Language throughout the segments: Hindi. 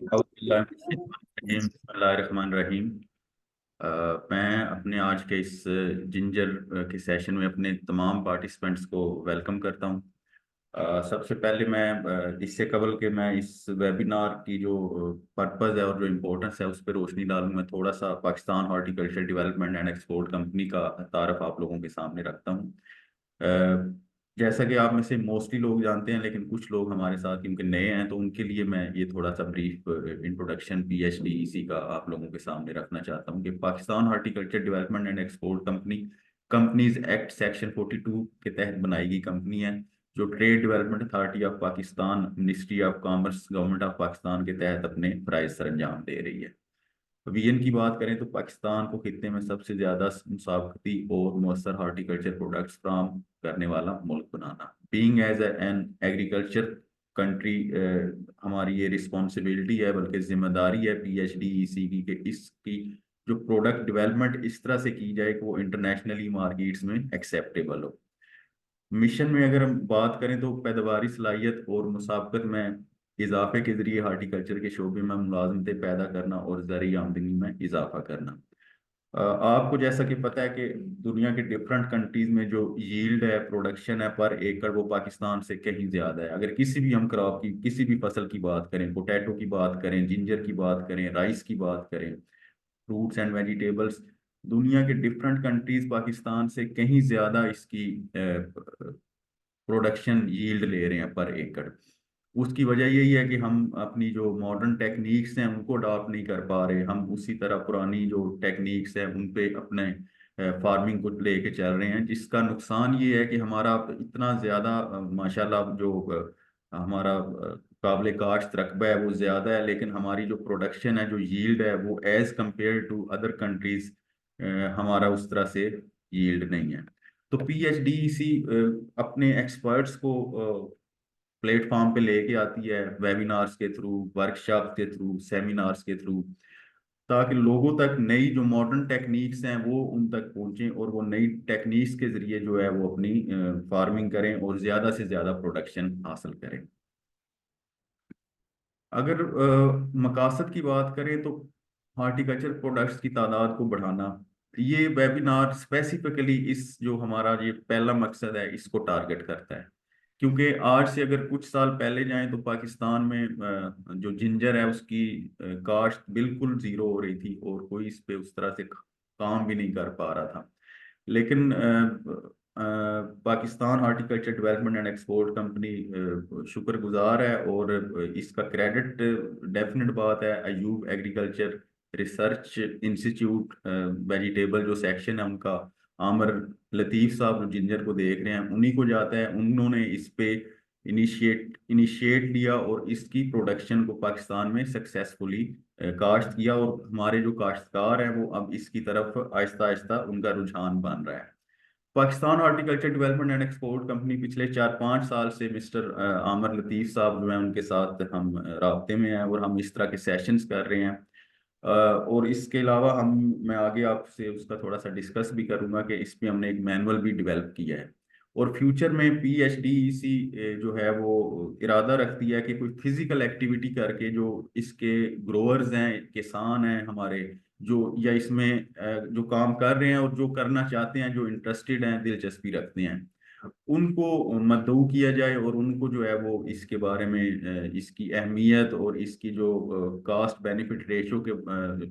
बिस्मिल्लाहिर्रहमानिर्रहीम। मैं अपने आज के इस जिंजर के सेशन में अपने तमाम पार्टिसिपेंट्स को वेलकम करता हूं। सबसे पहले मैं इससे कबल कि मैं इस वेबिनार की जो पर्पज़ है और जो इम्पोर्टेंस है उस पर रोशनी डालूं, मैं थोड़ा सा Pakistan horticulture development and export company का तारफ आप लोगों के सामने रखता हूं। जैसा कि आप में से मोस्टली लोग जानते हैं, लेकिन कुछ लोग हमारे साथ क्योंकि नए हैं तो उनके लिए मैं ये थोड़ा सा ब्रीफ इंट्रोडक्शन PhDEC का आप लोगों के सामने रखना चाहता हूँ कि Pakistan horticulture development and export company companies act section 42 के तहत बनाई गई कंपनी है, जो trade development authority of Pakistan, ministry of commerce, government of Pakistan के तहत अपने फराइज सर अंजाम दे रही है। विजन की बात करें तो पाकिस्तान को खित्ते में सबसे ज्यादा मुसाफती और मौसर हार्टिकल्चर प्रोडक्ट्स फराहम करने वाला मुल्क बनाना, being as an agriculture country, हमारी ये रिस्पॉन्सिबिलिटी है, बल्कि जिम्मेदारी है PhDEC की कि इसकी जो प्रोडक्ट डेवलपमेंट इस तरह से की जाए कि वो इंटरनेशनली मार्केट्स में एक्सेप्टेबल हो। मिशन में अगर हम बात करें तो पैदावारी सलाहियत और मुसाफकत में इजाफे के जरिए हार्टिकल्चर के शोबे में मुलाजमतें पैदा करना और ज़रिए आमदनी में इजाफा करना। आपको जैसा कि पता है कि दुनिया के डिफरेंट कंट्रीज में जो यील्ड है, प्रोडक्शन है पर एकड़, वो पाकिस्तान से कहीं ज्यादा है। अगर किसी भी हम क्रॉप की, किसी भी फसल की बात करें, पोटैटो की बात करें, जिंजर की बात करें, राइस की बात करें, फ्रूट्स एंड वेजिटेबल्स, दुनिया के डिफरेंट कंट्रीज पाकिस्तान से कहीं ज्यादा इसकी प्रोडक्शन यील्ड ले रहे हैं पर एकड़। उसकी वजह यही है कि हम अपनी जो मॉडर्न टेक्निक्स हैं उनको अडॉप्ट नहीं कर पा रहे, हम उसी तरह पुरानी जो टेक्निक्स हैं उन पे अपने फार्मिंग को लेके चल रहे हैं, जिसका नुकसान ये है कि हमारा इतना ज़्यादा माशाल्लाह जो हमारा काबिल काश्त रकबा है वो ज़्यादा है, लेकिन हमारी जो प्रोडक्शन है, जो यील्ड है, वो as compare to other countries हमारा उस तरह से यील्ड नहीं है। तो PhDEC अपने एक्सपर्ट्स को प्लेटफॉर्म पे लेके आती है, वेबिनार्स के थ्रू, वर्कशॉप के थ्रू, सेमिनार्स के थ्रू, ताकि लोगों तक नई जो मॉडर्न टेक्निक्स हैं वो उन तक पहुंचें और वो नई टेक्निक्स के जरिए जो है वो अपनी फार्मिंग करें और ज्यादा से ज्यादा प्रोडक्शन हासिल करें। अगर मकासद की बात करें तो हार्टिकल्चर प्रोडक्ट्स की तादाद को बढ़ाना, ये वेबिनार स्पेसिफिकली इस जो हमारा ये पहला मकसद है इसको टारगेट करता है। क्योंकि आज से अगर कुछ साल पहले जाएं तो पाकिस्तान में जो जिंजर है उसकी काश्त बिल्कुल जीरो हो रही थी और कोई इस पे उस तरह से काम भी नहीं कर पा रहा था। लेकिन Pakistan horticulture development and export company शुक्रगुजार है, और इसका क्रेडिट, डेफिनेट बात है, Ayub agriculture research institute vegetable जो सेक्शन है उनका, आमर लतीफ़ साहब जो जिंजर को देख रहे हैं उन्हीं को जाता है। उन्होंने इस पे इनिशिएट लिया और इसकी प्रोडक्शन को पाकिस्तान में सक्सेसफुली काश्त किया, और हमारे जो काश्तकार हैं वो अब इसकी तरफ आहिस्ता आहिस्ता उनका रुझान बन रहा है। Pakistan horticulture development and export company पिछले 4-5 साल से मिस्टर आमर लतीफ़ साहब जो हैं उनके साथ हम राब्ते में हैं और हम इस तरह के सेशंस कर रहे हैं। और इसके अलावा हम, मैं आगे आपसे उसका थोड़ा सा डिस्कस भी करूंगा कि इस पे हमने एक मैनुअल भी डेवलप किया है। और फ्यूचर में PhDEC जो है वो इरादा रखती है कि कोई फिजिकल एक्टिविटी करके जो इसके ग्रोअर्स हैं, किसान हैं हमारे, जो या इसमें जो काम कर रहे हैं और जो करना चाहते हैं, जो इंटरेस्टेड हैं, दिलचस्पी रखते हैं, उनको मदऊ किया जाए और उनको जो है वो इसके बारे में इसकी अहमियत और इसकी जो कास्ट बेनिफिट रेशो के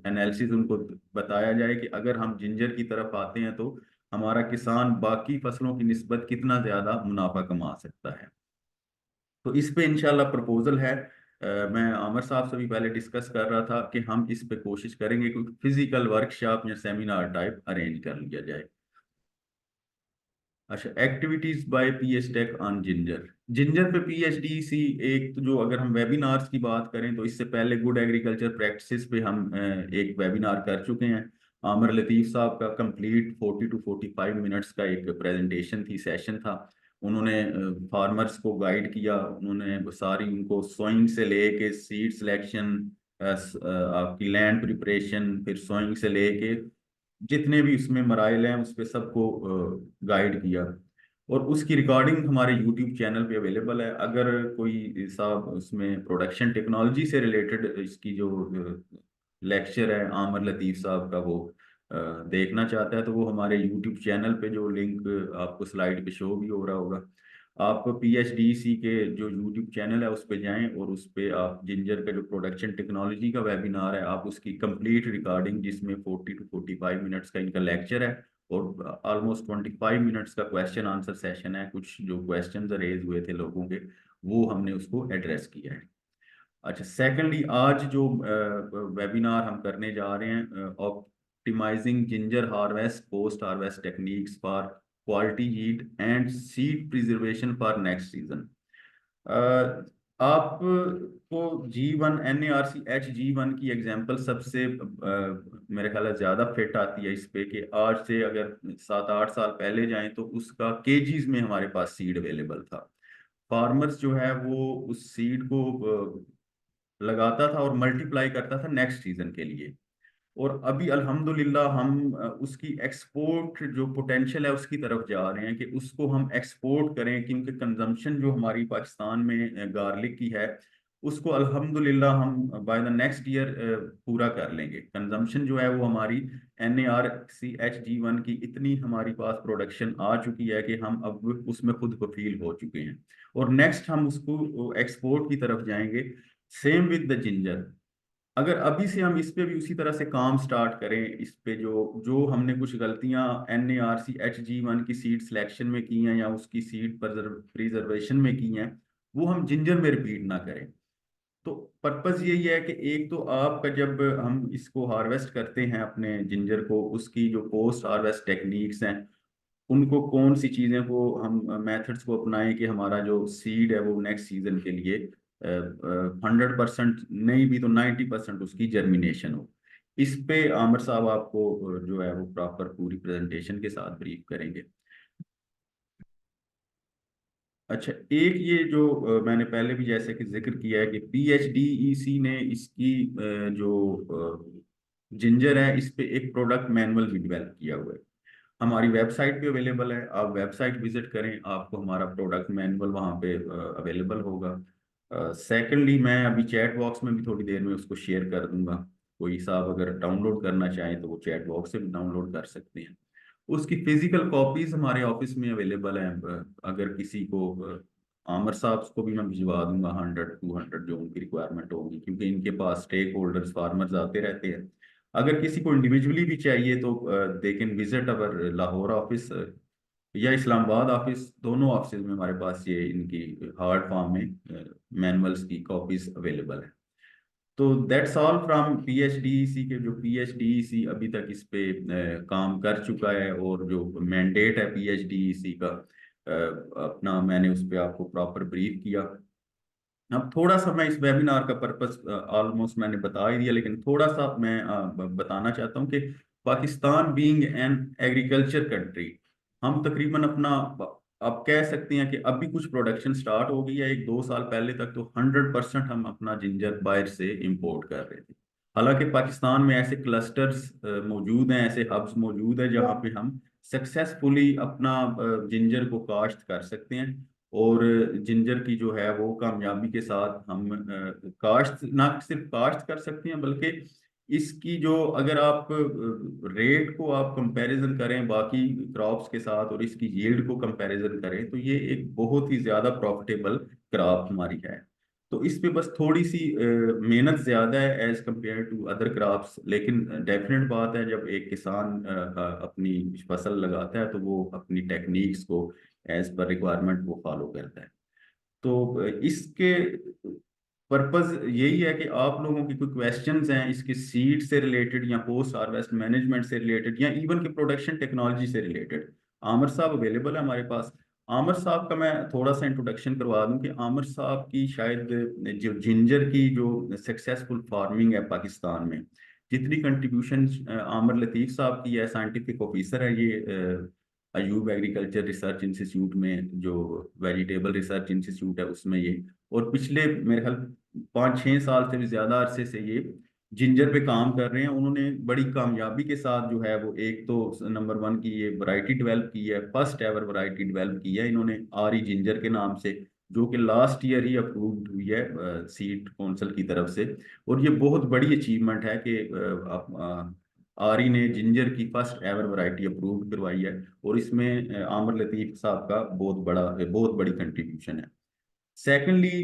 एनालिसिस उनको बताया जाए कि अगर हम जिंजर की तरफ आते हैं तो हमारा किसान बाकी फसलों की निस्बत कितना ज्यादा मुनाफा कमा सकता है। तो इस पे इंशाल्लाह प्रपोजल है। मैं आमिर साहब से भी पहले डिस्कस कर रहा था कि हम इस पे कोशिश करेंगे कि फिजिकल वर्कशॉप या सेमिनार टाइप अरेंज कर लिया जाए। अच्छा, activities by PS take on ginger. Ginger पे PhDC, एक तो जो अगर हम वेबिनार्स की बात करें तो इससे पहले गुड एग्रीकल्चर प्रैक्टिसेस पे हम एक वेबिनार कर चुके हैं। आमिर लतीफ़ साहब का कंप्लीट 40 to 45 मिनट्स का एक प्रेजेंटेशन थी, सेशन था। उन्होंने फार्मर्स को गाइड किया, उन्होंने सारी उनको सोइंग से लेके सीड सिलेक्शन, आपकी लैंड प्रिपरेशन, फिर सोइंग से लेके जितने भी उसमें मराइल हैं उस पे सबको गाइड किया। और उसकी रिकॉर्डिंग हमारे यूट्यूब चैनल पे अवेलेबल है। अगर कोई साहब उसमें प्रोडक्शन टेक्नोलॉजी से रिलेटेड इसकी जो लेक्चर है आमिर लतीफ़ साहब का, वो देखना चाहता है, तो वो हमारे यूट्यूब चैनल पे, जो लिंक आपको स्लाइड पे शो भी हो रहा होगा, आप PHDC के जो यूट्यूब चैनल है उस पे जाएं और उस पे आप जिंजर का जो प्रोडक्शन टेक्नोलॉजी का वेबिनार है, आप उसकी कंप्लीट रिकॉर्डिंग, जिसमें 40 to 45 मिनट्स का इनका लेक्चर है और ऑलमोस्ट 25 मिनट्स का क्वेश्चन आंसर सेशन है, कुछ जो क्वेश्चन रेज हुए थे लोगों के, वो हमने उसको एड्रेस किया है। अच्छा, सेकेंडली, आज जो वेबिनार हम करने जा रहे हैं, optimising ginger harvest post harvest techniques for quality yield and seed preservation for next season. आपको G1 की एग्जांपल सबसे मेरे ख्याल है ज़्यादा फिट आती है इस पे, कि आज से अगर 7-8 साल पहले जाएं तो उसका केजीज में हमारे पास सीड अवेलेबल था। फार्मर्स जो है वो उस सीड को लगाता था और मल्टीप्लाई करता था नेक्स्ट सीजन के लिए। और अभी अल्हम्दुलिल्लाह हम उसकी एक्सपोर्ट जो पोटेंशियल है उसकी तरफ जा रहे हैं, कि उसको हम एक्सपोर्ट करें, क्योंकि कंजम्पशन जो हमारी पाकिस्तान में गार्लिक की है, उसको अल्हम्दुलिल्लाह हम बाय द नेक्स्ट ईयर पूरा कर लेंगे। कंजम्पशन जो है वो हमारी NARCHG1 की इतनी हमारी पास प्रोडक्शन आ चुकी है कि हम अब उसमें खुद कफील हो चुके हैं, और नेक्स्ट हम उसको एक्सपोर्ट की तरफ जाएंगे। Same with the ginger. अगर अभी से हम इस पे भी उसी तरह से काम स्टार्ट करें, इस पे जो जो हमने कुछ गलतियां NARCHG1 की सीड सिलेक्शन में की हैं या उसकी सीड प्रिजर्वेशन में की हैं, वो हम जिंजर में रिपीट ना करें। तो पर्पस यही है कि एक तो आपका, जब हम इसको हार्वेस्ट करते हैं अपने जिंजर को, उसकी जो पोस्ट हार्वेस्ट टेक्निक्स हैं, उनको कौन सी चीज़ें को हम मेथड्स को अपनाएं कि हमारा जो सीड है वो नेक्स्ट सीजन के लिए 100% नहीं भी तो 90% उसकी जर्मिनेशन हो। इस पे आमिर साहब आपको जो है वो प्रॉपर पूरी प्रेजेंटेशन के साथ ब्रीफ करेंगे। अच्छा, एक ये जो मैंने पहले भी जैसे कि जिक्र किया है कि PHDEC ने इसकी जो जिंजर है, इस पे एक प्रोडक्ट मैनुअल भी डेवलप किया हुआ है, हमारी वेबसाइट पे अवेलेबल है। आप वेबसाइट विजिट करें, आपको हमारा प्रोडक्ट मैनुअल वहाँ पे अवेलेबल होगा। सेकेंडली, मैं अभी चैट बॉक्स में भी थोड़ी देर में उसको शेयर कर दूंगा, कोई साहब अगर डाउनलोड करना चाहें तो वो चैट बॉक्स से भी डाउनलोड कर सकते हैं। उसकी फिजिकल कॉपीज हमारे ऑफिस में अवेलेबल हैं। अगर किसी को आमिर साहब को भी मैं भिजवा दूंगा 100-200 जो उनकी रिक्वायरमेंट होगी, क्योंकि इनके पास स्टेक होल्डर्स फार्मर्स आते रहते हैं। अगर किसी को इंडिविजुअली भी चाहिए तो they can visit our Lahore office या इस्लामाबाद ऑफिस, दोनों ऑफिस में हमारे पास ये इनकी हार्ड फॉर्म में मैनुअल्स की कॉपीज अवेलेबल है। तो दैट्स ऑल फ्रॉम PHDEC के, जो PHDEC अभी तक इस पे काम कर चुका है, और जो मैंडेट है PHDEC का, अपना मैंने उस पे आपको प्रॉपर ब्रीफ किया। अब थोड़ा सा मैं इस वेबिनार का पर्पस ऑलमोस्ट मैंने बता ही दिया, लेकिन थोड़ा सा मैं बताना चाहता हूँ कि Pakistan being an agriculture country, हम तकरीबन अपना, आप कह सकते हैं कि अभी कुछ प्रोडक्शन स्टार्ट हो गई है। 1-2 साल पहले तक तो 100% हम अपना जिंजर बाहर से इंपोर्ट कर रहे थे। हालांकि पाकिस्तान में ऐसे क्लस्टर्स मौजूद हैं, ऐसे हब्स मौजूद हैं जहाँ पे हम सक्सेसफुली अपना जिंजर को काश्त कर सकते हैं, और जिंजर की जो है वो कामयाबी के साथ हम काश्त, ना सिर्फ काश्त कर सकते हैं, बल्कि इसकी जो, अगर आप रेट को आप कंपैरिजन करें बाकी क्रॉप्स के साथ और इसकी यील्ड को कंपैरिजन करें, तो ये एक बहुत ही ज्यादा प्रॉफिटेबल क्रॉप हमारी है। तो इस पे बस थोड़ी सी मेहनत ज्यादा है as compare to other crops, लेकिन डेफिनेट बात है, जब एक किसान अपनी फसल लगाता है तो वो अपनी टेक्निक्स को एज पर रिक्वायरमेंट वो फॉलो करता है। तो इसके पर्पस यही है कि आप लोगों की कोई क्वेश्चंस हैं इसके सीड से रिलेटेड या पोस्ट हार्वेस्ट मैनेजमेंट से रिलेटेड या इवन के प्रोडक्शन टेक्नोलॉजी से रिलेटेड, आमिर साहब अवेलेबल है हमारे पास। आमिर साहब का मैं थोड़ा सा इंट्रोडक्शन करवा दूं कि आमिर साहब की शायद जो जिंजर की जो सक्सेसफुल फार्मिंग है पाकिस्तान में, जितनी कंट्रीब्यूशन आमिर लतीफ़ साहब की है, साइंटिफिक ऑफिसर है ये अयूब एग्रीकल्चर रिसर्च इंस्टीट्यूट में, जो वेजिटेबल रिसर्च इंस्टीट्यूट है उसमें ये, और पिछले मेरे ख्याल 5-6 साल से भी ज्यादा अरसे से ये जिंजर पे काम कर रहे हैं, उन्होंने बड़ी कामयाबी के साथ जो है वो एक तो नंबर वन की ये वैरायटी डेवलप की है, फर्स्ट एवर वैरायटी डेवलप की है इन्होंने आरी जिंजर के नाम से, जो कि लास्ट ईयर ही अप्रूव्ड हुई है सीड काउंसिल की तरफ से। और ये बहुत बड़ी अचीवमेंट है कि आरी ने जिंजर की फर्स्ट एवर वैरायटी अप्रूव करवाई है, और इसमें आमिर लतीफ साहब का बहुत बड़ी कंट्रीब्यूशन है। सेकेंडली,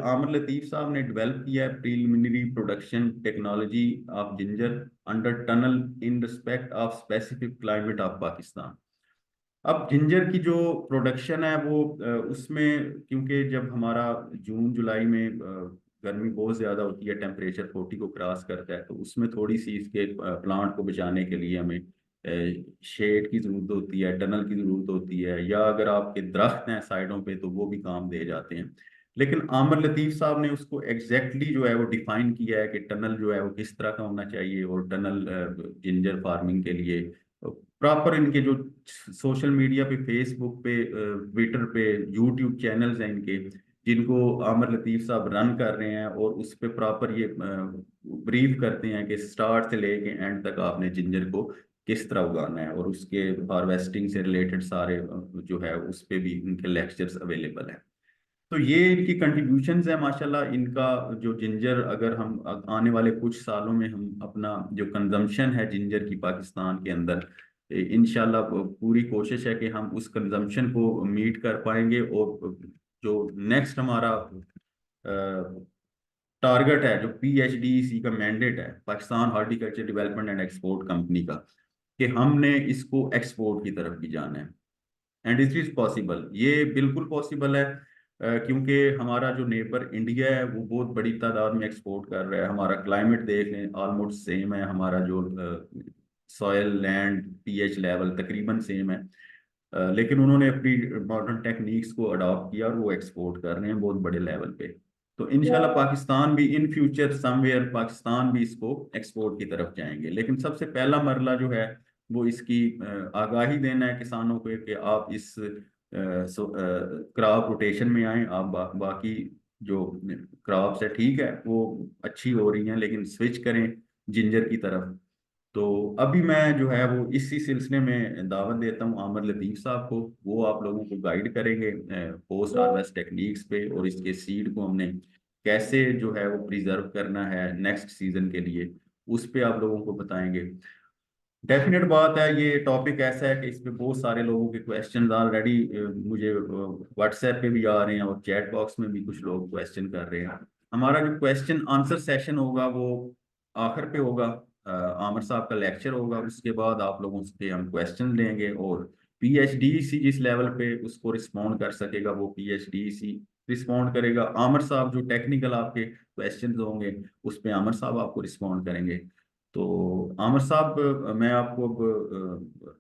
आमिर लतीफ साहब ने डेवलप किया है preliminary production technology of ginger under tunnel in respect of specific climate of Pakistan. अब जिंजर की जो प्रोडक्शन है वो उसमें, क्योंकि जब हमारा जून जुलाई में गर्मी बहुत ज़्यादा होती है, टेम्परेचर 40 को क्रॉस करता है, तो उसमें थोड़ी सी इसके प्लांट को बचाने के लिए हमें शेड की ज़रूरत होती है, टनल की ज़रूरत होती है, या अगर आपके दरख्त हैं साइडों पे तो वो भी काम दे जाते हैं। लेकिन आमिर लतीफ़ साहब ने उसको जो है वो डिफाइन किया है कि टनल जो है वो किस तरह का होना चाहिए, और टनल जिंजर फार्मिंग के लिए प्रॉपर इनके जो सोशल मीडिया पे, फेसबुक पे, ट्विटर पे, यूट्यूब चैनल्स हैं इनके, जिनको आमिर लतीफ़ साहब रन कर रहे हैं, और उस पे प्रॉपर ये ब्रीफ करते हैं कि स्टार्ट से लेके एंड तक आपने जिंजर को किस तरह उगाना है, और उसके हार्वेस्टिंग से रिलेटेड सारे जो है उस पे भी इनके लेक्चर्स अवेलेबल हैं। तो ये इनकी कंट्रीब्यूशंस है माशाल्लाह। इनका जो जिंजर, अगर हम आने वाले कुछ सालों में हम अपना जो कंजम्पशन है जिंजर की पाकिस्तान के अंदर, इंशाल्लाह पूरी कोशिश है कि हम उस कंजम्पशन को मीट कर पाएंगे, और जो नेक्स्ट हमारा टारगेट है, जो PHDC का मैंडेट है Pakistan horticulture development and export company का, कि हमने इसको एक्सपोर्ट की तरफ भी जाना है। एंड इट इज पॉसिबल, ये बिल्कुल पॉसिबल है, क्योंकि हमारा जो नेबर इंडिया है वो बहुत बड़ी तादाद में एक्सपोर्ट कर रहा है। हमारा क्लाइमेट देख लें, ऑलमोस्ट सेम है, हमारा जो सॉयल लैंड पीएच लेवल तकरीबन सेम है, लेकिन उन्होंने अपनी मॉडर्न टेक्निक्स को अडॉप्ट किया और वो एक्सपोर्ट कर रहे हैं बहुत बड़े लेवल पे। तो इंशाल्लाह पाकिस्तान भी इन फ्यूचर समवेयर, पाकिस्तान भी इसको एक्सपोर्ट की तरफ जाएंगे। लेकिन सबसे पहला मरला जो है वो इसकी आगाही देना है किसानों को कि आप इस क्रॉप रोटेशन में आए, आप बाकी जो क्रॉप्स है ठीक है वो अच्छी हो रही हैं, लेकिन स्विच करें जिंजर की तरफ। तो अभी मैं जो है वो इसी सिलसिले में दावत देता हूँ आमिर लतीफ़ साहब को, वो आप लोगों को गाइड करेंगे पोस्ट हार्वेस्ट टेक्निक्स पे, और इसके सीड को हमने कैसे जो है वो प्रिजर्व करना है नेक्स्ट सीजन के लिए, उस पे आप लोगों को बताएंगे। डेफिनेट बात है, ये टॉपिक ऐसा है कि इस पे बहुत सारे लोगों के क्वेश्चंस ऑलरेडी मुझे व्हाट्सएप पे भी आ रहे हैं, और चैट बॉक्स में भी कुछ लोग क्वेश्चन कर रहे हैं। हमारा जो क्वेश्चन आंसर सेशन होगा वो आखिर पे होगा, आमिर साहब का लेक्चर होगा, उसके बाद आप लोगों से हम क्वेश्चन लेंगे, और PHDC जिस लेवल पे उसको रिस्पॉन्ड कर सकेगा वो PHDC रिस्पॉन्ड करेगा। आमिर साहब जो टेक्निकल आपके क्वेश्चंस होंगे उस पे आमिर साहब आपको रिस्पॉन्ड करेंगे। तो आमिर साहब, मैं आपको अब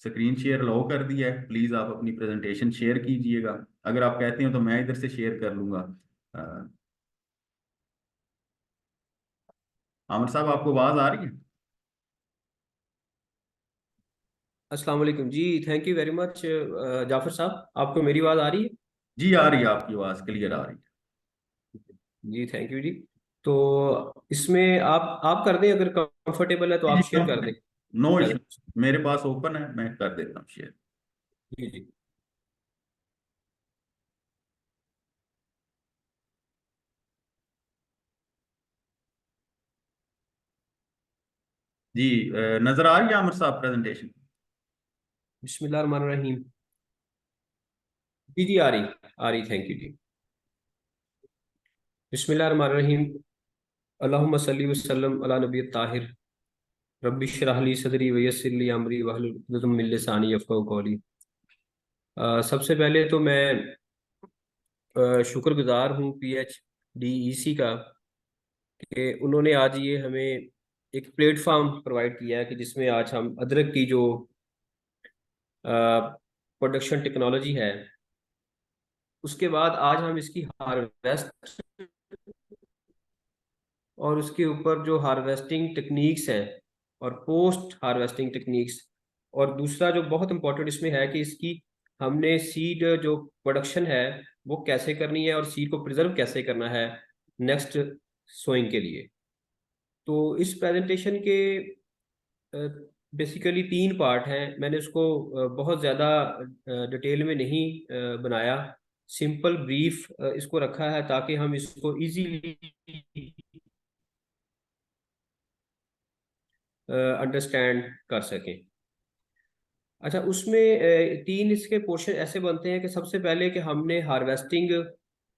स्क्रीन शेयर अलाउ कर दिया है, प्लीज आप अपनी प्रेजेंटेशन शेयर कीजिएगा। अगर आप कहते हैं तो मैं इधर से शेयर कर लूंगा। अ, आमिर साहब, आपको आवाज आ रही है? अस्सलाम वालेकुम जी। Thank you very much Jafar साहब, आपको मेरी आवाज़ आ रही है? जी आ रही है, आपकी आवाज क्लियर आ रही है। जी थैंक यू जी। तो इसमें आप कर दें, अगर कंफर्टेबल है तो जी आप शेयर कर दें जी, नो पहले। इशू, मेरे पास ओपन है, मैं कर देता हूँ शेयर। जी जी। जी नजर आ रही है आमिर साहब प्रेजेंटेशन? बिस्मिल्लाह रहमान रहीम। जी जी आ रही, थैंक यू जी। बिस्मिल्लाह रहमान रहीम। अल्लाहुम्मा सल्ली वसल्लम अला नबी ताहिर। रब्बि इश्रह ली सदरी वयस्सिर ली अमरी वहलुल उक़दतम मिन लिसानी यफ़क़हू क़ौली। सबसे पहले तो मैं शुक्रगुजार हूँ PHDEC का, कि उन्होंने आज ये हमें एक प्लेटफॉर्म प्रोवाइड किया है कि जिसमें आज हम अदरक की जो प्रोडक्शन टेक्नोलॉजी है, उसके बाद आज हम इसकी हार्वेस्ट और उसके ऊपर जो हार्वेस्टिंग टेक्निक्स हैं और पोस्ट हार्वेस्टिंग टेक्निक्स, और दूसरा जो बहुत इंपॉर्टेंट इसमें है कि इसकी हमने सीड जो प्रोडक्शन है वो कैसे करनी है और सीड को प्रिजर्व कैसे करना है नेक्स्ट सोइंग के लिए। तो इस प्रेजेंटेशन के बेसिकली 3 पार्ट हैं। मैंने उसको बहुत ज़्यादा डिटेल में नहीं बनाया, सिंपल ब्रीफ इसको रखा है ताकि हम इसको इजीली अंडरस्टैंड कर सकें। अच्छा, उसमें 3 इसके पोर्शन ऐसे बनते हैं कि सबसे पहले कि हमने हार्वेस्टिंग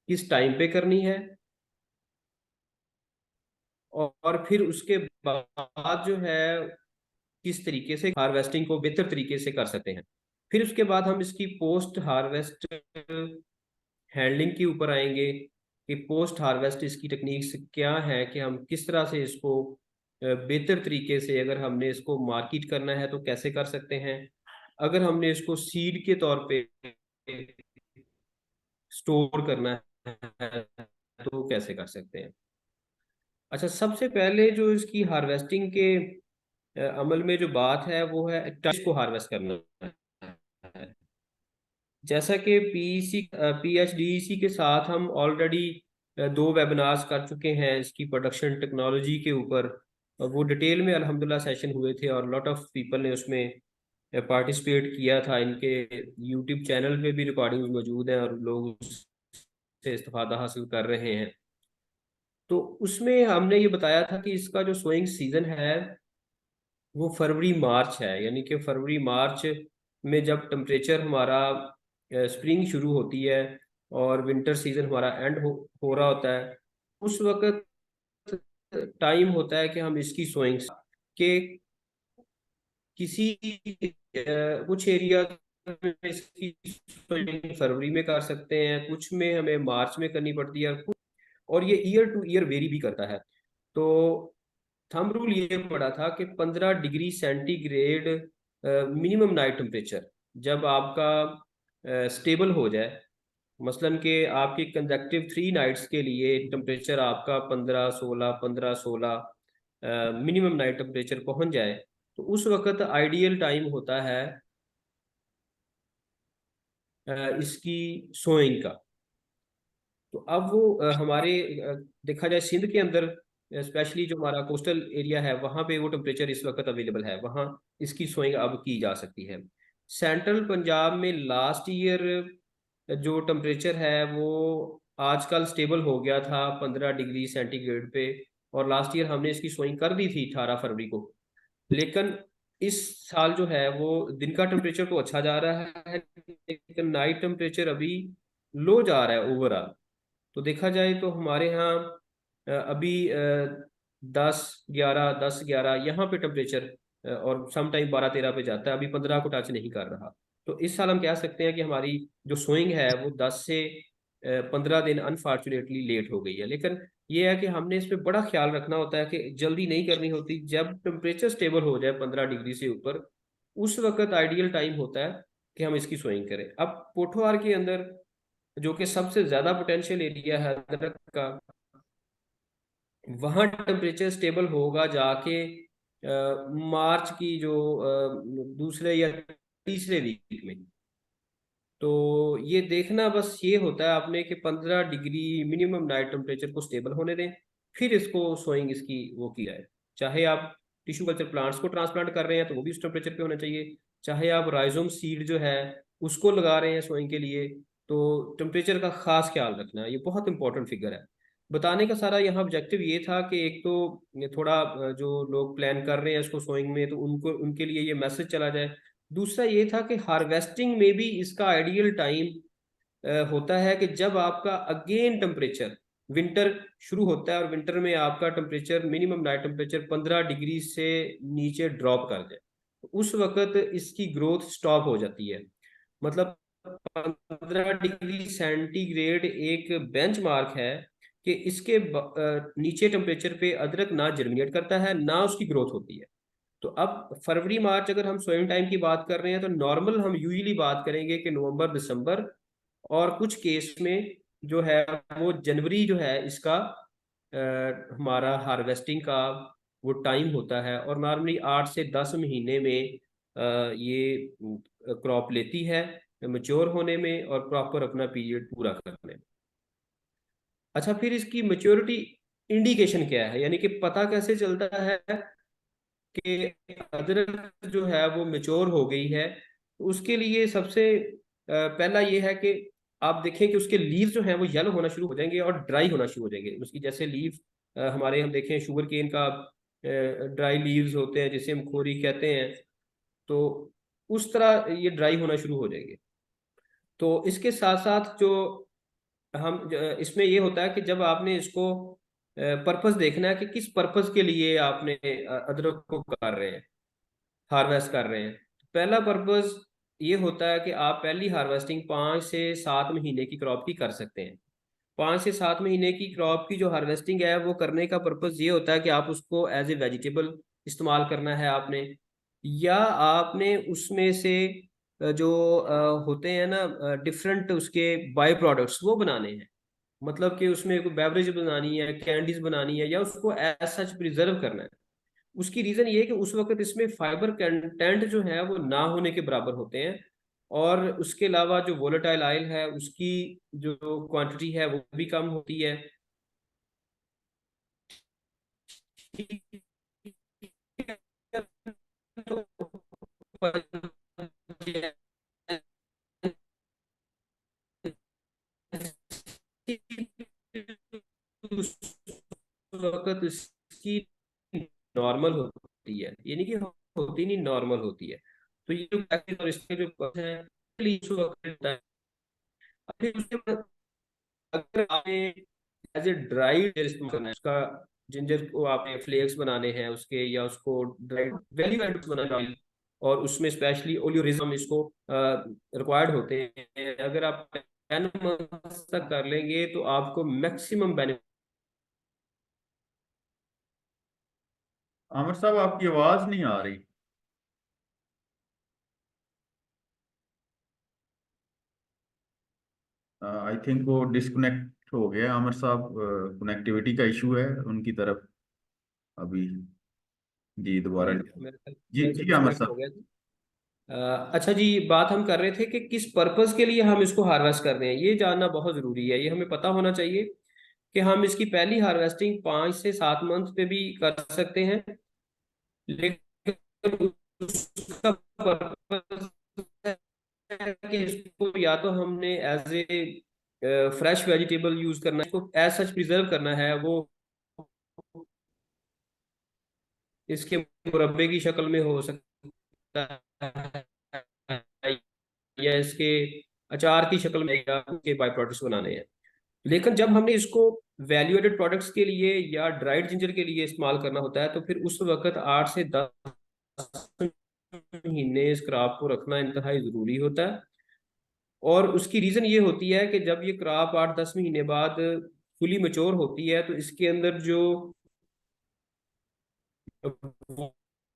किस टाइम पे करनी है, और फिर उसके बाद जो है किस तरीके से हार्वेस्टिंग को बेहतर तरीके से कर सकते हैं। फिर उसके बाद हम इसकी पोस्ट हार्वेस्ट हैंडलिंग के ऊपर आएंगे कि पोस्ट हार्वेस्ट इसकी टेक्निक्स क्या है, कि हम किस तरह से इसको बेहतर तरीके से, अगर हमने इसको मार्केट करना है तो कैसे कर सकते हैं, अगर हमने इसको सीड के तौर पे स्टोर करना है तो कैसे कर सकते हैं। अच्छा, सबसे पहले जो इसकी हार्वेस्टिंग के अमल में जो बात है वो है टाइम को हार्वेस्ट करना है। जैसा कि पीईसी पीएचडीईसी के साथ हम ऑलरेडी 2 वेबिनार्स कर चुके हैं इसकी प्रोडक्शन टेक्नोलॉजी के ऊपर, और वो डिटेल में अल्हम्दुलिल्लाह सेशन हुए थे और लॉट ऑफ पीपल ने उसमें पार्टिसिपेट किया था। इनके यूट्यूब चैनल पे भी रिकॉर्डिंग मौजूद है और लोग उससे इस्तेफादा हासिल कर रहे हैं। तो उसमें हमने ये बताया था कि इसका जो सोइंग सीजन है वो फरवरी मार्च है, यानी कि फरवरी मार्च में जब टेम्परेचर हमारा स्प्रिंग शुरू होती है और विंटर सीजन हमारा एंड हो रहा होता है, उस वक्त टाइम होता है कि हम इसकी सोइंग के किसी कुछ एरिया में इसकी सोइंग फरवरी में कर सकते हैं, कुछ में हमें मार्च में करनी पड़ती है, और ये ईयर टू ईयर वेरी भी करता है। तो थंब रूल ये पड़ा था कि 15 degree centigrade minimum night temperature जब आपका स्टेबल हो जाए, मसलन कि आपकी कंजेक्टिव 3 नाइट्स के लिए टेम्परेचर आपका 15-16 मिनिमम नाइट टेम्परेचर पहुंच जाए, तो उस वक्त आइडियल टाइम होता है इसकी सोइंग का। तो अब वो हमारे देखा जाए सिंध के अंदर, स्पेशली जो हमारा कोस्टल एरिया है, वहाँ पे वो टेम्परेचर इस वक्त अवेलेबल है, वहाँ इसकी सोइंग अब की जा सकती है। सेंट्रल पंजाब में लास्ट ईयर जो टेम्परेचर है वो आजकल स्टेबल हो गया था 15 डिग्री सेंटीग्रेड पे, और लास्ट ईयर हमने इसकी सोइंग कर दी थी 18 फरवरी को। लेकिन इस साल जो है वो दिन का टेम्परेचर तो अच्छा जा रहा है, लेकिन नाइट टेम्परेचर अभी लो जा रहा है ओवरऑल। तो देखा जाए तो हमारे यहाँ अभी 10-11 यहाँ पे टेम्परेचर और सम टाइम 12-13 पे जाता है, अभी 15 को टच नहीं कर रहा। तो इस साल हम कह सकते हैं कि हमारी जो सोइंग है वो 10 से 15 दिन अनफॉर्चुनेटली लेट हो गई है। लेकिन ये है कि हमने इस पे बड़ा ख्याल रखना होता है कि जल्दी नहीं करनी होती। जब टेम्परेचर स्टेबल हो जाए 15 डिग्री से ऊपर, उस वक्त आइडियल टाइम होता है कि हम इसकी सोइंग करें। अब पोठोहार के अंदर जो कि सबसे ज्यादा पोटेंशियल एरिया है अदरक का, वहाँ टेम्परेचर स्टेबल होगा जाके मार्च की जो दूसरे या तीसरे वीक में। तो ये देखना बस ये होता है आपने कि 15 डिग्री मिनिमम नाइट टेम्परेचर को स्टेबल होने दें, फिर इसको सोइंग इसकी वो की जाए। चाहे आप टिश्यू कल्चर प्लांट्स को ट्रांसप्लांट कर रहे हैं तो वो भी उस टेम्परेचर पे होना चाहिए, चाहे आप राइजोम सीड जो है उसको लगा रहे हैं सोइंग के लिए, तो टेम्परेचर का खास ख्याल रखना, ये बहुत इंपॉर्टेंट फिगर है। बताने का सारा यहाँ ऑब्जेक्टिव ये था कि एक तो ये थोड़ा जो लोग प्लान कर रहे हैं इसको सोइंग में, तो उनको उनके लिए ये मैसेज चला जाए। दूसरा ये था कि हार्वेस्टिंग में भी इसका आइडियल टाइम होता है कि जब आपका अगेन टेम्परेचर, विंटर शुरू होता है और विंटर में आपका temperature minimum night temperature 15 degree से नीचे ड्रॉप कर जाए, तो उस वक्त इसकी ग्रोथ स्टॉप हो जाती है। मतलब 15 डिग्री सेंटीग्रेड एक बेंचमार्क है कि इसके नीचे टेम्परेचर पे अदरक ना जर्मिनेट करता है ना उसकी ग्रोथ होती है। तो अब फरवरी मार्च अगर हम सोइंग टाइम की बात कर रहे हैं तो नॉर्मल हम यूजुअली बात करेंगे कि नवंबर दिसंबर, और कुछ केस में जो है वो जनवरी जो है इसका हमारा हार्वेस्टिंग का वो टाइम होता है, और नॉर्मली 8 से 10 महीने में ये क्रॉप लेती है मेच्योर होने में और प्रॉपर अपना पीरियड पूरा करने में। अच्छा, फिर इसकी मेच्योरिटी इंडिकेशन क्या है, यानी कि पता कैसे चलता है कि अदरक जो है वो मेच्योर हो गई है। तो उसके लिए सबसे पहला ये है कि आप देखें कि उसके लीव जो हैं वो येलो होना शुरू हो जाएंगे और ड्राई होना शुरू हो जाएंगे। उसकी जैसे लीव हमारे हम देखें शुगर केन का ड्राई लीव्स होते हैं जिसे हम खोरी कहते हैं, तो उस तरह ये ड्राई होना शुरू हो जाएंगे। तो इसके साथ साथ जो इसमें ये होता है कि जब आपने इसको पर्पस देखना है कि किस पर्पस के लिए आपने अदरक को कर रहे हैं, हार्वेस्ट कर रहे हैं। पहला पर्पस ये होता है कि आप पहली हार्वेस्टिंग 5 से 7 महीने की क्रॉप की कर सकते हैं। 5 से 7 महीने की क्रॉप की जो हार्वेस्टिंग है वो करने का पर्पस ये होता है कि आप उसको एज ए वेजिटेबल इस्तेमाल करना है आपने, या आपने उसमें से जो होते हैं ना डिफरेंट उसके बाय प्रोडक्ट्स वो बनाने हैं। मतलब कि उसमें कोई बेवरेज बनानी है, कैंडीज बनानी है, या उसको एज सच प्रिजर्व करना है। उसकी रीजन ये है कि उस वक्त इसमें फाइबर कंटेंट जो है वो ना होने के बराबर होते हैं, और उसके अलावा जो वोलेटाइल ऑयल है उसकी जो क्वांटिटी है वो भी कम होती है। तो उस वक्त इसकी नॉर्मल होती है, यानी कि होती नहीं, नॉर्मल होती है। तो ये जो पैकेज और इसके जो cost हैं, उस वक्त होता है। फिर उसके बाद अगर आपने एज ए ड्राइड इस्तेमाल करना है उसका, जिंजर को आपने फ्लेक्स बनाने हैं उसके, या उसको ड्राइड वैल्यू एड बनाना है, और उसमें स्पेशली ओलियोरिज्म इसको रिक्वायर्ड होते हैं। अगर आप 10 months तक कर लेंगे तो आपको मैक्सिमम बेनिफिट। आमिर साहब, आपकी आवाज नहीं आ रही। आई थिंक वो डिस्कनेक्ट हो गया आमिर साहब। कनेक्टिविटी का इशू है उनकी तरफ अभी। जी दोबारा। जी मेरे ख्याल जी से जी आमिर डिस्कनेक्ट हो साहब। गया था। अच्छा जी, बात हम कर रहे थे कि किस पर्पस के लिए हम इसको हार्वेस्ट कर रहे हैं, ये जानना बहुत जरूरी है। ये हमें पता होना चाहिए कि हम इसकी पहली हार्वेस्टिंग 5 से 7 मंथ पे भी कर सकते हैं, लेकिन उसका पर्पस है कि इसको या तो हमने as a fresh vegetable use करना है, इसको एज सच प्रिजर्व करना है, वो इसके मुरब्बे की शक्ल में हो सकता है, या इसके अचार की शक्ल में, या उसके बाई प्रोडक्ट्स बनाने हैं। लेकिन जब हमने इसको वैल्यू एडेड प्रोडक्ट्स के लिए या ड्राइड जिंजर के लिए इस्तेमाल करना होता है, तो फिर उस वक्त 8 से 10 महीने इस क्रॉप को रखना इंतहाई जरूरी होता है। और उसकी रीजन ये होती है कि जब ये क्रॉप 8-10 महीने बाद फुली मेच्योर होती है, तो इसके अंदर जो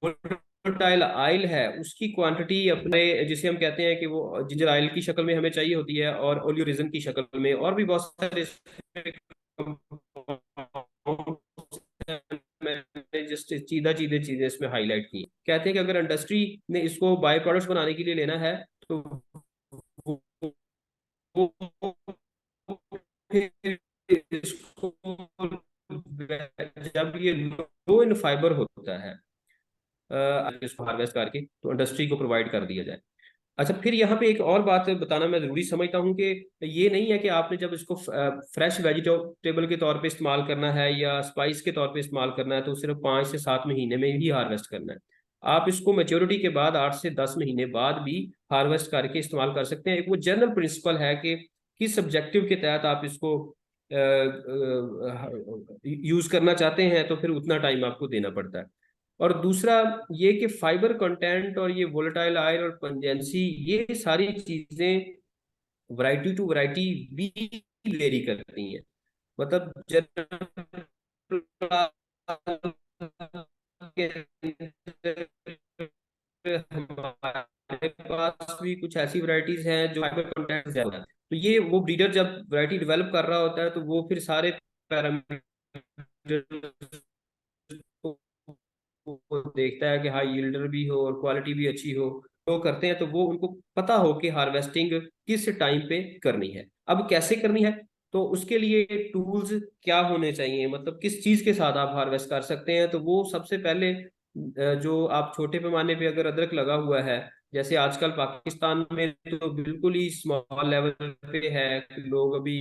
वोलेटाइल ऑयल है उसकी क्वांटिटी अपने, जिसे हम कहते हैं कि वो जिंजर ऑयल की शक्ल में हमें चाहिए होती है, और ओलियोरिजन की शक्ल में, और भी बहुत सारे मैंने जस्ट सीधा सीधे चीजें इसमें हाईलाइट की। कहते हैं कि अगर इंडस्ट्री ने इसको बाय प्रोडक्ट्स बनाने के लिए लेना है, तो वो फिर इसको जब ये लो इन फाइबर होता है इसको हार्वेस्ट करके तो इंडस्ट्री को प्रोवाइड कर दिया जाए। अच्छा, फिर यहाँ पे एक और बात बताना मैं जरूरी समझता हूँ कि ये नहीं है कि आपने जब इसको फ्रेश वेजिटेबल के तौर पे इस्तेमाल करना है या स्पाइस के तौर पे इस्तेमाल करना है तो सिर्फ 5 से 7 महीने में ही हार्वेस्ट करना है। आप इसको मेच्योरिटी के बाद 8 से 10 महीने बाद भी हार्वेस्ट करके इस्तेमाल कर सकते हैं। एक वो जनरल प्रिंसिपल है कि किस ऑब्जेक्टिव के तहत आप इसको यूज करना चाहते हैं, तो फिर उतना टाइम आपको देना पड़ता है। और दूसरा ये कि फाइबर कंटेंट और ये वोलेटाइल आयल और पंजेंसी, ये सारी चीजें वैरायटी टू वैरायटी भी वेरी करती हैं। मतलब हमारे पास भी कुछ ऐसी वैरायटीज हैं जो फाइबर कंटेंट ज्यादा है, तो ये वो ब्रीडर जब वैरायटी डेवलप कर रहा होता है तो वो फिर सारे पैरामीटर वो देखता है कि हाँ यील्डर भी हो और क्वालिटी भी अच्छी हो, तो करते हैं। तो वो उनको पता हो कि हार्वेस्टिंग किस टाइम पे करनी है। अब कैसे करनी है, तो उसके लिए टूल्स क्या होने चाहिए, मतलब किस चीज के साथ आप हार्वेस्ट कर सकते हैं। तो वो सबसे पहले जो आप छोटे पैमाने पे अगर अदरक लगा हुआ है, जैसे आजकल पाकिस्तान में तो बिल्कुल ही स्मॉल लेवल पे है, लोग अभी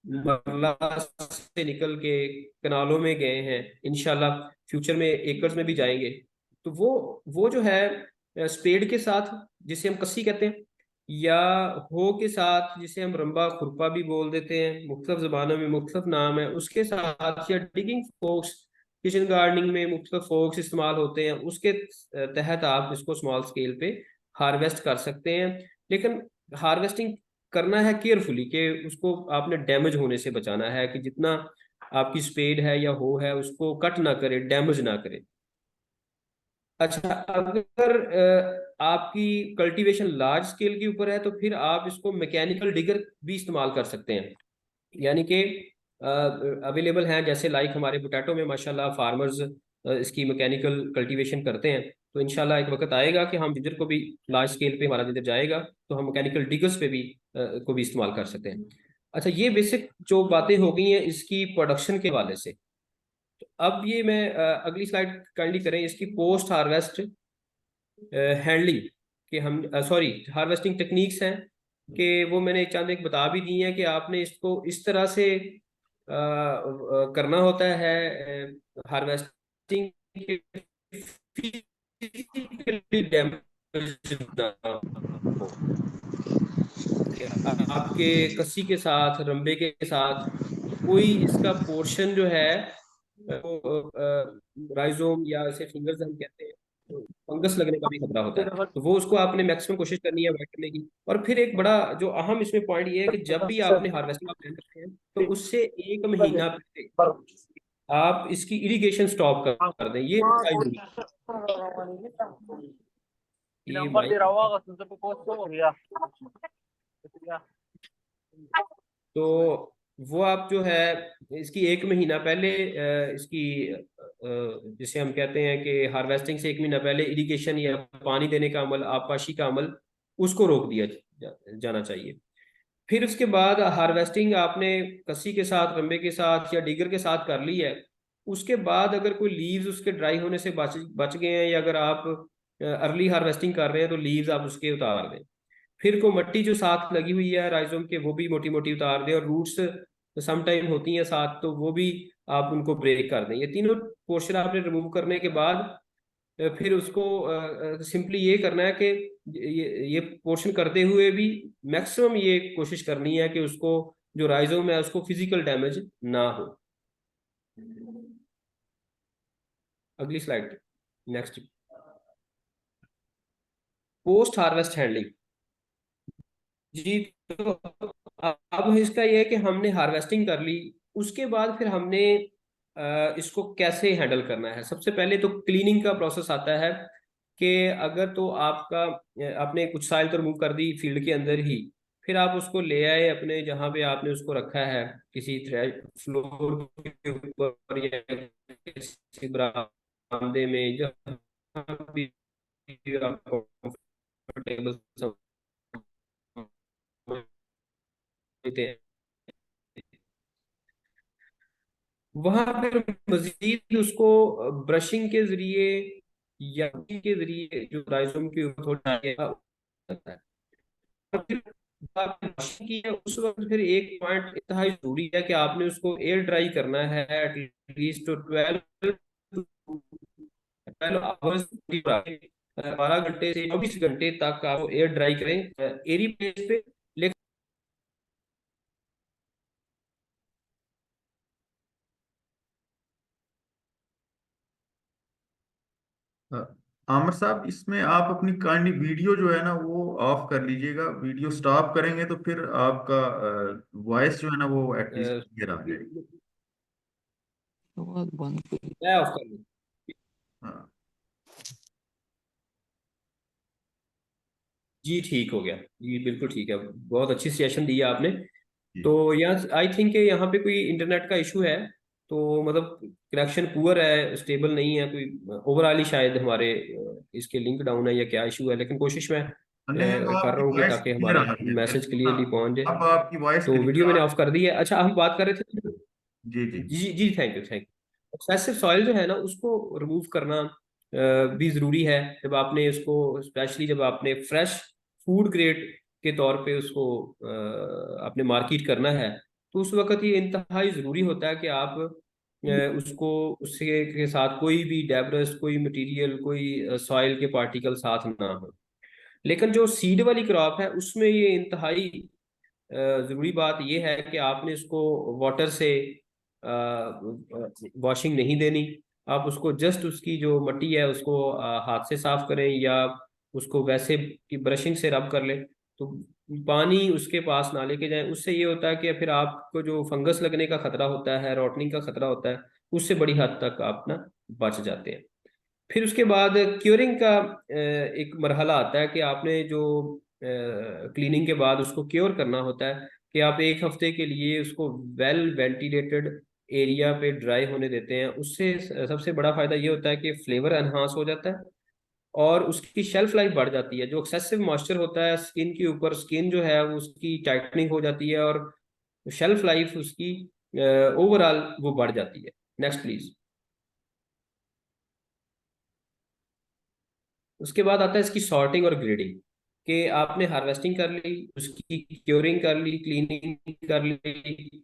मरला से निकल के कनालों में गए हैं, इंशाल्लाह फ्यूचर में एकर्स में भी जाएंगे। तो वो जो है स्पेड के साथ, जिसे हम कस्सी कहते हैं, या हो के साथ, जिसे हम रंबा खुरपा भी बोल देते हैं, मुख्तलिफ जबानों में मुख्तलिफ नाम है, उसके साथ, या डिगिंग फोक्स, किचन गार्डनिंग में मुख्तलिफ फोक्स इस्तेमाल होते हैं, उसके तहत आप इसको स्मॉल स्केल पे हार्वेस्ट कर सकते हैं। लेकिन हार्वेस्टिंग करना है केयरफुली, कि उसको आपने डैमेज होने से बचाना है, कि जितना आपकी स्पेड है या हो है उसको कट ना करे, डैमेज ना करे। अच्छा, अगर आपकी कल्टीवेशन लार्ज स्केल के ऊपर है तो फिर आप इसको मैकेनिकल डिगर भी इस्तेमाल कर सकते हैं। यानी कि अवेलेबल हैं, जैसे लाइक हमारे पोटैटो में माशाल्लाह फार्मर्स इसकी मैकेनिकल कल्टीवेशन करते हैं। तो इंशाल्लाह एक वक्त आएगा कि हम जिधर को भी लार्ज स्केल पे हमारा जिधर जाएगा, तो हम मैकेनिकल डिगर्स पे भी को भी इस्तेमाल कर सकते हैं। अच्छा, ये बेसिक जो बातें हो गई हैं इसकी प्रोडक्शन के हवाले से। अब ये मैं अगली स्लाइड काइंडली करें, इसकी पोस्ट हार्वेस्ट हैंडलिंग, कि हम सॉरी हार्वेस्टिंग टेक्निक्स हैं, कि वो मैंने चंद एक बता भी दी है, कि आपने इसको इस तरह से करना होता है हार्वेस्टिंग, फिजिकली डैमेज ना हो, कि आपके कस्सी के साथ, रंबे के साथ कोई इसका पोर्शन जो है राइजोम या इसे फिंगर्स हम कहते हैं, तो फंगस लगने का भी खतरा होता है। तो वो उसको आपने मैक्सिमम कोशिश करनी है अवॉइड करने की। और फिर एक बड़ा जो अहम इसमें पॉइंट ये है कि जब भी आपने हार्वेस्टिंग आप प्लान करते हैं, तो उससे एक महीना पहले आप इसकी इरिगेशन स्टॉप कर दें। ये बहुत जरूरी है। ये नंबर दे रहा माइक, होगा तुमसे पोस्ट हो गया। तो वो आप जो है इसकी एक महीना पहले इसकी जिसे हम कहते हैं कि हार्वेस्टिंग से एक महीना पहले इरिगेशन या पानी देने का अमल, आबपाशी का अमल, उसको रोक दिया जाना चाहिए। फिर उसके बाद हार्वेस्टिंग आपने कसी के साथ, रंबे के साथ या डिगर के साथ कर ली है। उसके बाद अगर कोई लीव्स उसके ड्राई होने से बच गए हैं, या अगर आप अर्ली हार्वेस्टिंग कर रहे हैं, तो लीव्स आप उसके उतार दें। फिर को मट्टी जो साथ लगी हुई है राइजोम के, वो भी मोटी मोटी उतार दें, और रूट्स सम टाइम होती हैं साथ, तो वो भी आप उनको ब्रेक कर दें। ये तीनों पोर्शन आपने रिमूव करने के बाद फिर उसको सिंपली ये करना है कि ये पोर्शन करते हुए भी मैक्सिमम ये कोशिश करनी है कि उसको, जो राइजोम है उसको फिजिकल डैमेज ना हो। अगली slide, next, post harvest handling. जी, तो अब इसका ये है कि हमने हार्वेस्टिंग कर ली, उसके बाद फिर हमने इसको कैसे हैंडल करना है। सबसे पहले तो क्लीनिंग का प्रोसेस आता है, कि अगर तो आपका आपने कुछ साइल तो रिमूव कर दी फील्ड के अंदर ही, फिर आप उसको ले आए अपने जहाँ पे आपने उसको रखा है, किसी फ्लोर के ऊपर या किसी बरामदे में, जहाँ भी आप कंफर्टेबल समझते हैं, वहां फिर मजीद उसको ब्रशिंग के जरिए या के जरिए जो राइजोम के ऊपर थोड़ी होता है। और फिर जब आपने brushing की है, उस वक्त फिर एक पॉइंट इतना जरूरी है कि आपने उसको एयर ड्राई करना है एटलीस्ट 12 आवर्स, 12 घंटे से 24 घंटे तक आप एयर ड्राई करें एरी प्लेस पे। अ, आमिर साहब, इसमें आप अपनी काइंडली वीडियो जो है ना वो ऑफ कर लीजिएगा। वीडियो स्टॉप करेंगे तो फिर आपका वॉइस जो है ना वो एटलीस्ट लेकिन क्लियर आ जाएगी। बंद कर। मैं ऑफ कर लूँ? हाँ जी ठीक हो गया जी, बिल्कुल ठीक है, बहुत अच्छी सजेशन दी है आपने। जी। तो यहाँ आई थिंक कि यहाँ पे कोई इंटरनेट का इशू है, तो मतलब कनेक्शन पुअर है, स्टेबल नहीं है, कोई ओवरऑल ही शायद हमारे इसके लिंक डाउन है या क्या इशू है, लेकिन कोशिश मैं नहीं, तो कर आपकी रहा हूँ कि वॉइस ताकि क्लियर हमारा आ रही है, मैसेज बिल्कुल ना। क्लियरली पहुंच जाए। अब आपकी वॉइस तो क्लियर वीडियो आ मैंने रही ऑफ कर दी है। अच्छा, हम बात कर रहे थे। है। जी जी। जी जी, thank you thank you. Excessive soil जो है ना, उसको रिमूव करना भी ज़रूरी है। जब आपने उसको, स्पेशली जब आपने फ्रेश फूड ग्रेड के तौर पे उसको आपने मार्केट करना है, तो उस वक्त ये इंतहाई ज़रूरी होता है कि आप उसको, उसके के साथ कोई भी डेब्रस, कोई मटेरियल, कोई सॉइल के पार्टिकल साथ ना हो। लेकिन जो सीड वाली क्रॉप है, उसमें ये इंतहाई ज़रूरी बात यह है कि आपने उसको वाटर से वॉशिंग नहीं देनी। आप उसको जस्ट उसकी जो मट्टी है उसको हाथ से साफ करें, या उसको वैसे कि ब्रशिंग से रब कर लें। तो पानी उसके पास ना लेके जाएं। उससे ये होता है कि फिर आपको जो फंगस लगने का खतरा होता है, रोटनिंग का खतरा होता है, उससे बड़ी हद तक आप ना बच जाते हैं। फिर उसके बाद क्योरिंग का एक मरहला आता है कि आपने जो क्लीनिंग के बाद उसको क्योर करना होता है, कि आप एक हफ्ते के लिए उसको वेल वेंटिलेटेड एरिया पे ड्राई होने देते हैं। उससे सबसे बड़ा फायदा ये होता है कि फ्लेवर एनहांस हो जाता है और उसकी शेल्फ लाइफ बढ़ जाती है। जो एक्सेसिव मॉइस्चर होता है स्किन के ऊपर, स्किन जो है वो उसकी टाइटनिंग हो जाती है और शेल्फ लाइफ उसकी ओवरऑल वो बढ़ जाती है। Next please. उसके बाद आता है इसकी सॉर्टिंग और ग्रेडिंग, कि आपने हार्वेस्टिंग कर ली, उसकी क्योरिंग कर ली, क्लीनिंग कर ली,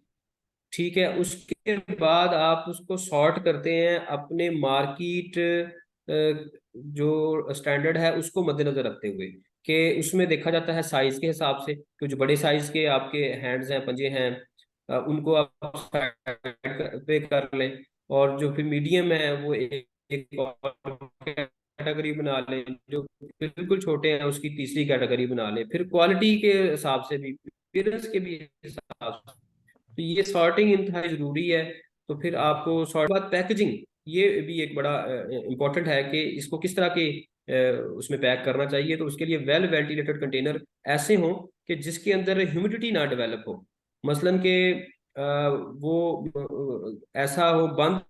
ठीक है। उसके बाद आप उसको सॉर्ट करते हैं अपने मार्केट जो स्टैंडर्ड है उसको मद्देनजर रखते हुए, कि उसमें देखा जाता है साइज के हिसाब से। कि जो बड़े साइज के आपके हैंड्स हैं, पंजे हैं, उनको आप साइड पे कर लें। और जो फिर मीडियम है वो एक और कैटेगरी बना लें। जो बिल्कुल छोटे हैं उसकी तीसरी कैटेगरी बना लें। फिर क्वालिटी के हिसाब से भी, अपीयरेंस के भी हिसाब से। तो ये सॉर्टिंग इंतहाई जरूरी है। तो फिर आपको सॉर्ट बाद पैकेजिंग, ये भी एक बड़ा इंपॉर्टेंट है कि इसको किस तरह के उसमें पैक करना चाहिए। तो उसके लिए वेल वेंटिलेटेड कंटेनर ऐसे हों कि जिसके अंदर ह्यूमिडिटी ना डेवलप हो। मसलन के वो ऐसा हो, बंद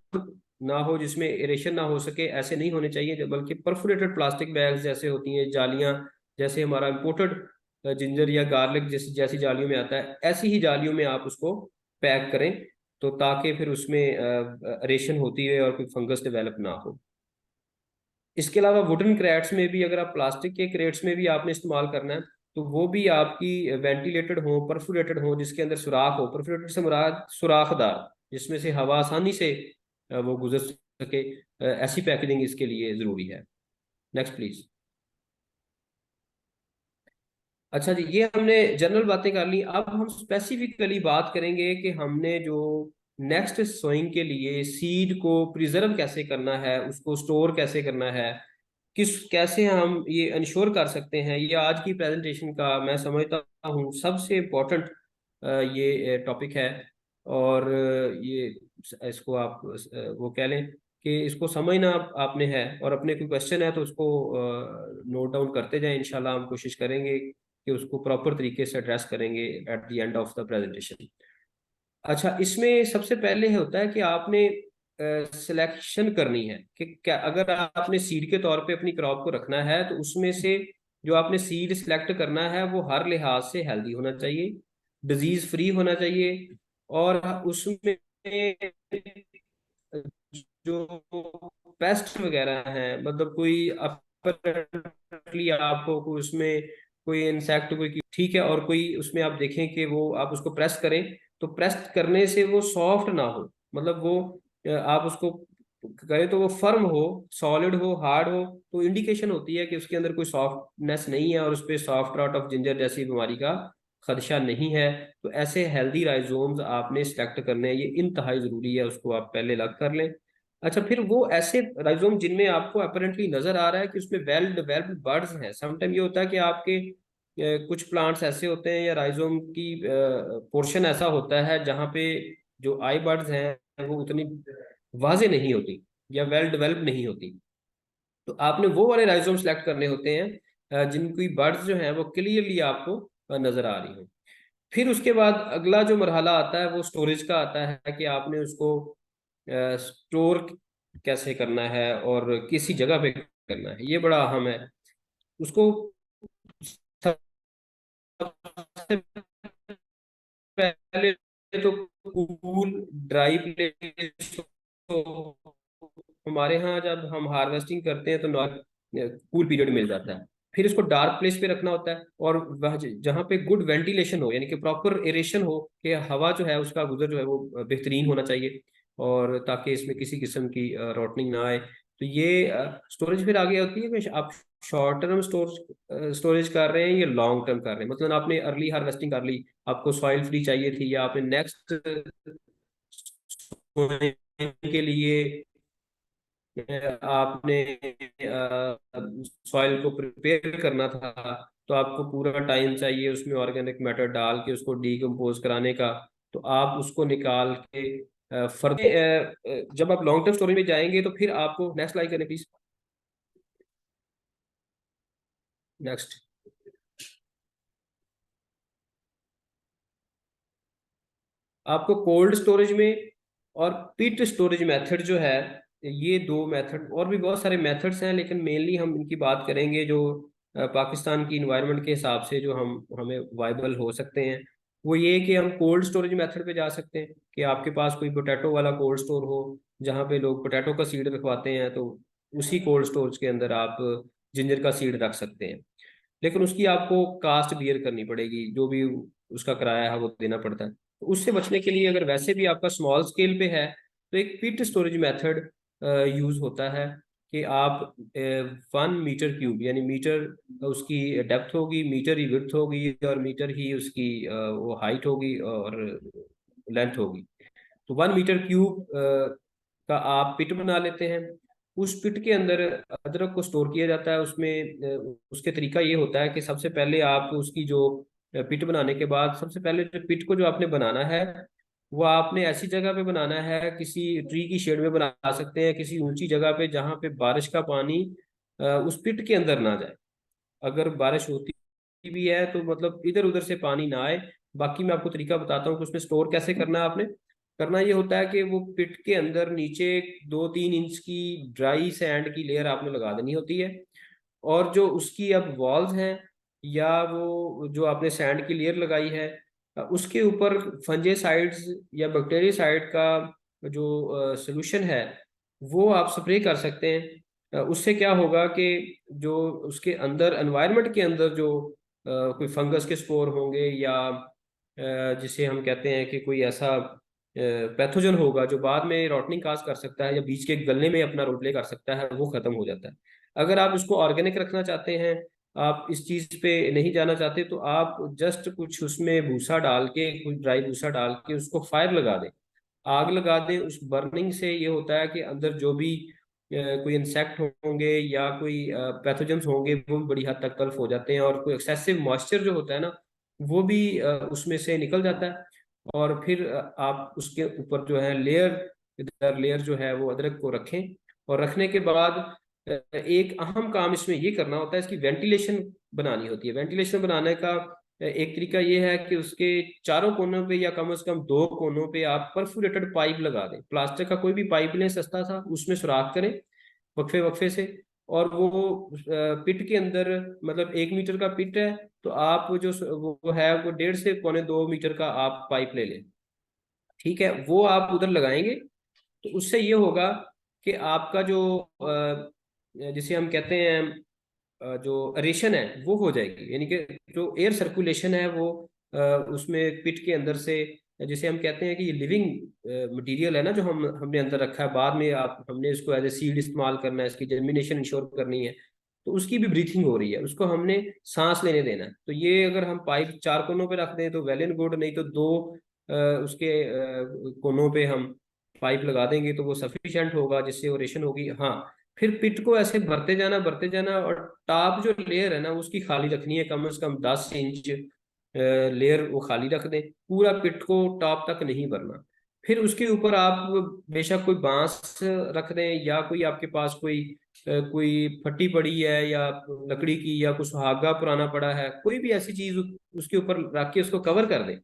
ना हो, जिसमें एरेशन ना हो सके, ऐसे नहीं होने चाहिए। बल्कि परफोरेटेड प्लास्टिक बैग्स जैसे होती हैं, जालियां, जैसे हमारा इम्पोर्टेड जिंजर या गार्लिक जैसी जैसी जालियों में आता है, ऐसी ही जालियों में आप उसको पैक करें। तो ताकि फिर उसमें रेशन होती है और कोई फंगस डेवलप ना हो। इसके अलावा वुडन क्रेट्स में भी, अगर आप प्लास्टिक के क्रेट्स में भी आपने इस्तेमाल करना है, तो वो भी आपकी वेंटिलेटेड हो, परफोरेटेड हो, जिसके अंदर सुराख हो। परफोरेटेड से मुराद सुराखदार, जिसमें से हवा आसानी से वो गुजर सके। ऐसी पैकेजिंग इसके लिए जरूरी है। Next please. अच्छा जी, ये हमने जनरल बातें कर ली। अब हम स्पेसिफिकली बात करेंगे कि हमने जो नेक्स्ट सोइंग के लिए सीड को प्रिजर्व कैसे करना है, उसको स्टोर कैसे करना है, कैसे हम ये इंश्योर कर सकते हैं। ये आज की प्रेजेंटेशन का मैं समझता हूँ सबसे इम्पोर्टेंट ये टॉपिक है। और ये इसको आप वो कह लें कि इसको समझना आपने है। और अपने कोई क्वेश्चन है तो उसको नोट डाउन करते जाएं। इंशाल्लाह हम कोशिश करेंगे कि उसको प्रॉपर तरीके से एड्रेस करेंगे at the end of the presentation. अच्छा, इसमें सबसे पहले होता है कि आपने सिलेक्शन करनी है कि क्या, अगर आपने सीड के तौर पे अपनी क्रॉप को रखना है, तो उसमें से जो आपने सीड सिलेक्ट करना है वो हर लिहाज से हेल्दी होना चाहिए, डिजीज फ्री होना चाहिए। और उसमें जो पेस्ट वगैरह हैं, मतलब कोई अपरली आपको कोई उसमें कोई इंसेक्ट कोई, ठीक है, और कोई उसमें आप देखें कि वो आप उसको प्रेस करें, तो प्रेस करने से वो सॉफ्ट ना हो। मतलब वो आप उसको करें तो वो फर्म हो, सॉलिड हो, हार्ड हो, तो इंडिकेशन होती है कि उसके अंदर कोई सॉफ्टनेस नहीं है और उस पर सॉफ्ट रॉट ऑफ जिंजर जैसी बीमारी का खदशा नहीं है। तो ऐसे हेल्दी राइजोम्स आपने सेलेक्ट करने हैं, ये इंतहाई जरूरी है, उसको आप पहले अलग कर लें। अच्छा, फिर वो ऐसे राइजोम जिनमें आपको अपेरेंटली नजर आ रहा है कि उसमें वेल डेवलप्ड बर्ड्स हैं। समटाइम ये होता है कि आपके कुछ प्लांट्स ऐसे होते हैं या राइजोम की पोर्शन ऐसा होता है जहाँ पे जो आई बर्ड्स हैं वो उतनी वाजे नहीं होती या वेल डेवलप्ड नहीं होती। तो आपने वो वाले राइजोम सेलेक्ट करने होते हैं जिनकी बर्ड्स जो हैं वो क्लियरली आपको नजर आ रही हो। फिर उसके बाद अगला जो मरहला आता है वो स्टोरेज का आता है, कि आपने उसको स्टोर कैसे करना है और किसी जगह पे करना है। ये बड़ा अहम है। उसको सबसे पहले तो कूल ड्राई प्लेस, तो हमारे यहाँ जब हम हार्वेस्टिंग करते हैं तो कूल पीरियड मिल जाता है। फिर इसको डार्क प्लेस पे रखना होता है, और वह जहाँ पे गुड वेंटिलेशन हो, यानी कि प्रॉपर एरेशन हो, कि हवा जो है उसका गुजर जो है वो बेहतरीन होना चाहिए, और ताकि इसमें किसी किस्म की रोटनिंग ना आए। तो ये स्टोरेज फिर आगे होती है कि आप शॉर्ट टर्म स्टोरेज कर रहे हैं या लॉन्ग टर्म कर रहे हैं। मतलब आपने अर्ली हार्वेस्टिंग कर ली, आपको सॉइल फ्री चाहिए थी, या आपने नेक्स्ट के लिए आपने सॉइल को प्रिपेयर करना था, तो आपको पूरा टाइम चाहिए उसमें ऑर्गेनिक मैटर डाल के उसको डीकम्पोज कराने का। तो आप उसको निकाल के फर्दर जब आप लॉन्ग टर्म स्टोरेज में जाएंगे तो फिर आपको नेक्स्ट लाइक करें प्लीज। नेक्स्ट, आपको कोल्ड स्टोरेज में और पिट स्टोरेज मेथड जो है, ये दो मेथड, और भी बहुत सारे मेथड्स हैं, लेकिन मेनली हम इनकी बात करेंगे जो पाकिस्तान की इन्वायरमेंट के हिसाब से जो हमें वाइबल हो सकते हैं। वो ये कि हम कोल्ड स्टोरेज मेथड पे जा सकते हैं, कि आपके पास कोई पोटैटो वाला कोल्ड स्टोर हो, जहाँ पे लोग पोटैटो का सीड रखवाते हैं, तो उसी कोल्ड स्टोरेज के अंदर आप जिंजर का सीड रख सकते हैं। लेकिन उसकी आपको कास्ट बियर करनी पड़ेगी, जो भी उसका किराया है वो देना पड़ता है। तो उससे बचने के लिए, अगर वैसे भी आपका स्मॉल स्केल पे है, तो एक पिट स्टोरेज मेथड यूज होता है, कि आप 1 मीटर क्यूब, यानी मीटर उसकी डेप्थ होगी, मीटर ही विड्थ होगी, और मीटर ही उसकी वो हाइट होगी और लेंथ होगी। तो 1 मीटर क्यूब का आप पिट बना लेते हैं। उस पिट के अंदर अदरक को स्टोर किया जाता है। उसमें उसके तरीका ये होता है कि सबसे पहले आप उसकी जो पिट बनाने के बाद, सबसे पहले जो पिट को जो आपने बनाना है, वो आपने ऐसी जगह पे बनाना है, किसी ट्री की शेड में बना सकते हैं, किसी ऊंची जगह पे जहाँ पे बारिश का पानी उस पिट के अंदर ना जाए। अगर बारिश होती भी है तो मतलब इधर उधर से पानी ना आए। बाकी मैं आपको तरीका बताता हूँ कि उसमें स्टोर कैसे करना है। आपने करना ये होता है कि वो पिट के अंदर नीचे 2-3 इंच की ड्राई सैंड की लेयर आपने लगा देनी होती है, और जो उसकी अब वॉल्स हैं, या वो जो आपने सैंड की लेयर लगाई है, उसके ऊपर फंजेसाइड्स या बैक्टीरियासाइड का जो सोल्यूशन है, वो आप स्प्रे कर सकते हैं। उससे क्या होगा कि जो उसके अंदर एनवायरनमेंट के अंदर जो कोई फंगस के स्पोर होंगे, या जिसे हम कहते हैं कि कोई ऐसा पैथोजन होगा जो बाद में रॉटनिंग काज कर सकता है या बीज के गलने में अपना रोल प्ले कर सकता है, वो खत्म हो जाता है। अगर आप इसको ऑर्गेनिक रखना चाहते हैं, आप इस चीज पे नहीं जाना चाहते, तो आप जस्ट कुछ उसमें भूसा डाल के, कुछ ड्राई भूसा डाल के उसको फायर लगा दें, आग लगा दें। उस बर्निंग से ये होता है कि अंदर जो भी कोई इंसेक्ट होंगे या कोई पैथोजेंस होंगे, वो भी बड़ी हद तक तल्फ हो जाते हैं, और कोई एक्सेसिव मॉइस्चर जो होता है ना, वो भी उसमें से निकल जाता है। और फिर आप उसके ऊपर जो है लेयर दर लेयर जो है वो अदरक को रखें। और रखने के बाद एक अहम काम इसमें ये करना होता है, इसकी वेंटिलेशन बनानी होती है। वेंटिलेशन बनाने का एक तरीका ये है कि उसके चारों कोनों पे, या कम से कम 2 कोनों पे, आप परफोरेटेड पाइप लगा दें। प्लास्टिक का कोई भी पाइप लें, सस्ता सा, उसमें सुराख करें वक्फे वक्फे से। और वो पिट के अंदर, मतलब 1 मीटर का पिट है, तो आप जो वो है वो 1.5 से 1.25 मीटर का आप पाइप ले लें। ठीक है, वो आप उधर लगाएंगे, तो उससे ये होगा कि आपका जो जिसे हम कहते हैं जो रेशन है वो हो जाएगी, यानी कि जो एयर सर्कुलेशन है वो उसमें पिट के अंदर से, जिसे हम कहते हैं कि ये लिविंग मटेरियल है ना, जो हमने अंदर रखा है, बाद में आप हमने इसको एज ए सीड इस्तेमाल करना है, इसकी जर्मिनेशन इंश्योर करनी है, तो उसकी भी ब्रीथिंग हो रही है, उसको हमने सांस लेने देना है। तो ये अगर हम पाइप 4 कोनों पे रख दें तो वेल एंड गुड, नहीं तो 2 उसके कोनों पे हम पाइप लगा देंगे तो वो सफिशिएंट होगा, जिससे ओरेशन होगी। हाँ, फिर पिट को ऐसे भरते जाना, और टॉप जो लेयर है ना उसकी खाली रखनी है, कम से कम 10 इंच लेयर वो खाली रख दें, पूरा पिट को टॉप तक नहीं भरना। फिर उसके ऊपर आप बेशक कोई बांस रख दें, या कोई आपके पास कोई फट्टी पड़ी है, या लकड़ी की, या कुछ सुहागा पुराना पड़ा है, कोई भी ऐसी चीज उसके ऊपर रख के उसको कवर कर दें।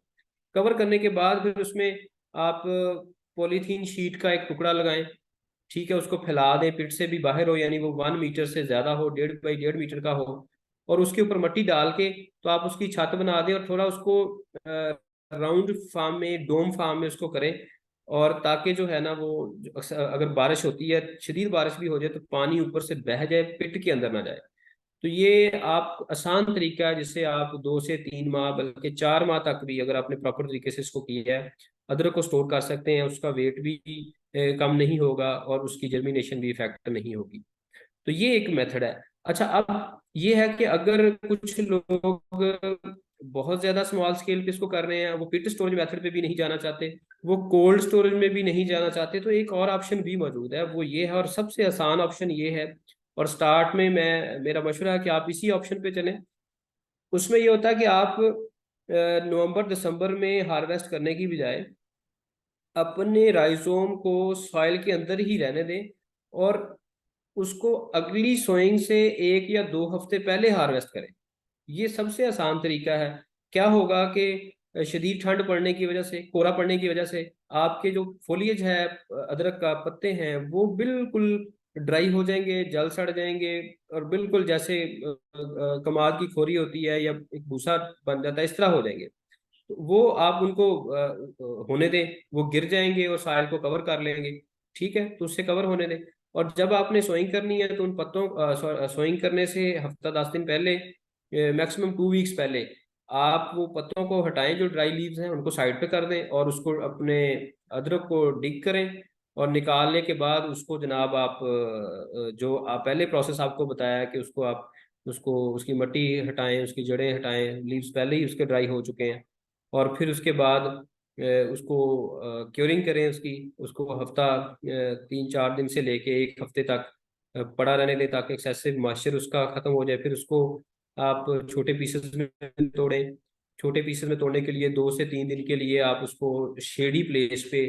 कवर करने के बाद फिर उसमें आप पॉलीथीन शीट का एक टुकड़ा लगाएं। ठीक है, उसको फैला दें, पिट से भी बाहर हो, यानी वो 1 मीटर से ज्यादा हो, 1.5 बाई 1.5 मीटर का हो। और उसके ऊपर मिट्टी डाल के तो आप उसकी छत बना दें, और थोड़ा उसको राउंड फार्म में, डोम फार्म में उसको करें। और ताकि जो है ना वो अगर बारिश होती है, शदीद बारिश भी हो जाए, तो पानी ऊपर से बह जाए, पिट के अंदर ना जाए। तो ये आप आसान तरीका है जिससे आप 2 से 3 माह, बल्कि 4 माह तक भी, अगर आपने प्रॉपर तरीके से इसको किया है, अदरक को स्टोर कर सकते हैं। उसका वेट भी कम नहीं होगा और उसकी जर्मिनेशन भी इफेक्ट नहीं होगी। तो ये एक मेथड है। अच्छा, अब ये है कि अगर कुछ लोग बहुत ज्यादा स्मॉल स्केल पे इसको कर रहे हैं, वो पिट स्टोरेज मेथड पे भी नहीं जाना चाहते, वो कोल्ड स्टोरेज में भी नहीं जाना चाहते, तो एक और ऑप्शन भी मौजूद है, वो ये है, और सबसे आसान ऑप्शन ये है। और स्टार्ट में मेरा मशवरा है कि आप इसी ऑप्शन पे चलें। उसमें ये होता है कि आप नवंबर दिसंबर में हार्वेस्ट करने की बजाय अपने राइजोम को सॉइल के अंदर ही रहने दें, और उसको अगली सोइंग से 1 या 2 हफ्ते पहले हार्वेस्ट करें। ये सबसे आसान तरीका है। क्या होगा कि शदीद ठंड पड़ने की वजह से, कोहरा पड़ने की वजह से, आपके जो फोलिएज है, अदरक का पत्ते हैं, वो बिल्कुल ड्राई हो जाएंगे, जल सड़ जाएंगे, और बिल्कुल जैसे कमाद की खोरी होती है या एक भूसा बन जाता है, इस तरह हो जाएंगे। तो वो आप उनको होने दें, वो गिर जाएंगे और साइल को कवर कर लेंगे। ठीक है, तो उससे कवर होने दें। और जब आपने सोइंग करनी है तो उन पत्तों, सोइंग करने से हफ्ता 10 दिन पहले, मैक्सिमम 2 वीक्स पहले, आप वो पत्तों को हटाएं, जो ड्राई लीव्स हैं उनको साइड पे कर दें, और उसको अपने अदरक को डिग करें। और निकालने के बाद उसको जनाब आप जो आप पहले प्रोसेस आपको बताया कि उसको आप, उसको उसकी मिट्टी हटाएं, उसकी जड़ें हटाएं, लीव्स पहले ही उसके ड्राई हो चुके हैं। और फिर उसके बाद उसको क्योरिंग करें उसकी, उसको हफ्ता 3-4 दिन से लेके 1 हफ्ते तक पड़ा रहने दें, ताकि एक्सेसिव मॉइस्चर उसका खत्म हो जाए। फिर उसको आप छोटे पीसेस में तोड़ें। छोटे पीसेस में तोड़ने के लिए 2 से 3 दिन के लिए आप उसको शेडी प्लेस पे,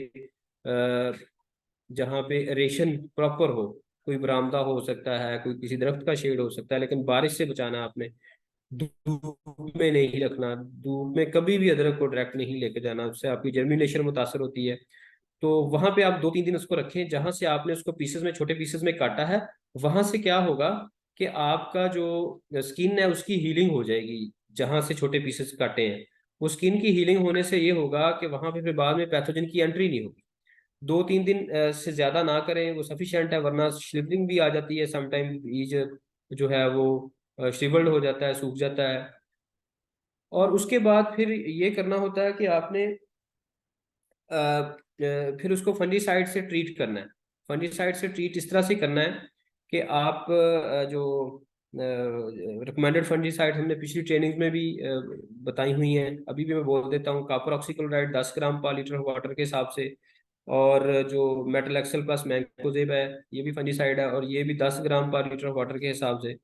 जहाँ पे रेशन प्रॉपर हो, कोई बरामदा हो सकता है, कोई किसी दरख्त का शेड हो सकता है, लेकिन बारिश से बचाना है आपने। धूप में नहीं रखना, धूप में कभी भी अदरक को डायरेक्ट नहीं लेके जाना, उससे आपकी जर्मिनेशन मुतासर होती है। तो वहां पे आप 2-3 दिन उसको रखें, जहां से आपने उसको पीसेस में, छोटे पीसेस में काटा है। वहां से क्या होगा कि आपका जो स्किन है उसकी हीलिंग हो जाएगी, जहां से छोटे पीसेस काटे हैं। वो स्किन की हीलिंग होने से ये होगा कि वहां पे फिर बाद में पैथोजन की एंट्री नहीं होगी। 2-3 दिन से ज्यादा ना करें, वो सफिशिएंट है, वरना स्लिपरिंग भी आ जाती है समटाइम, बीज जो है वो श्रिवल्ड हो जाता है, सूख जाता है। और उसके बाद फिर ये करना होता है कि आपने फिर उसको फंजीसाइड से ट्रीट करना है। फंजीसाइड से ट्रीट इस तरह से करना है कि आप जो रिकमेंडेड फंजीसाइड हमने पिछली ट्रेनिंग में भी बताई हुई हैं, अभी भी मैं बोल देता हूँ। कॉपर ऑक्सीक्लोराइड 10 ग्राम पर लीटर वाटर के हिसाब से, और जो मेटल एक्सल प्लस मैंकोजेब है, ये भी फंजीसाइड है, और ये भी 10 ग्राम पर लीटर वाटर के हिसाब से।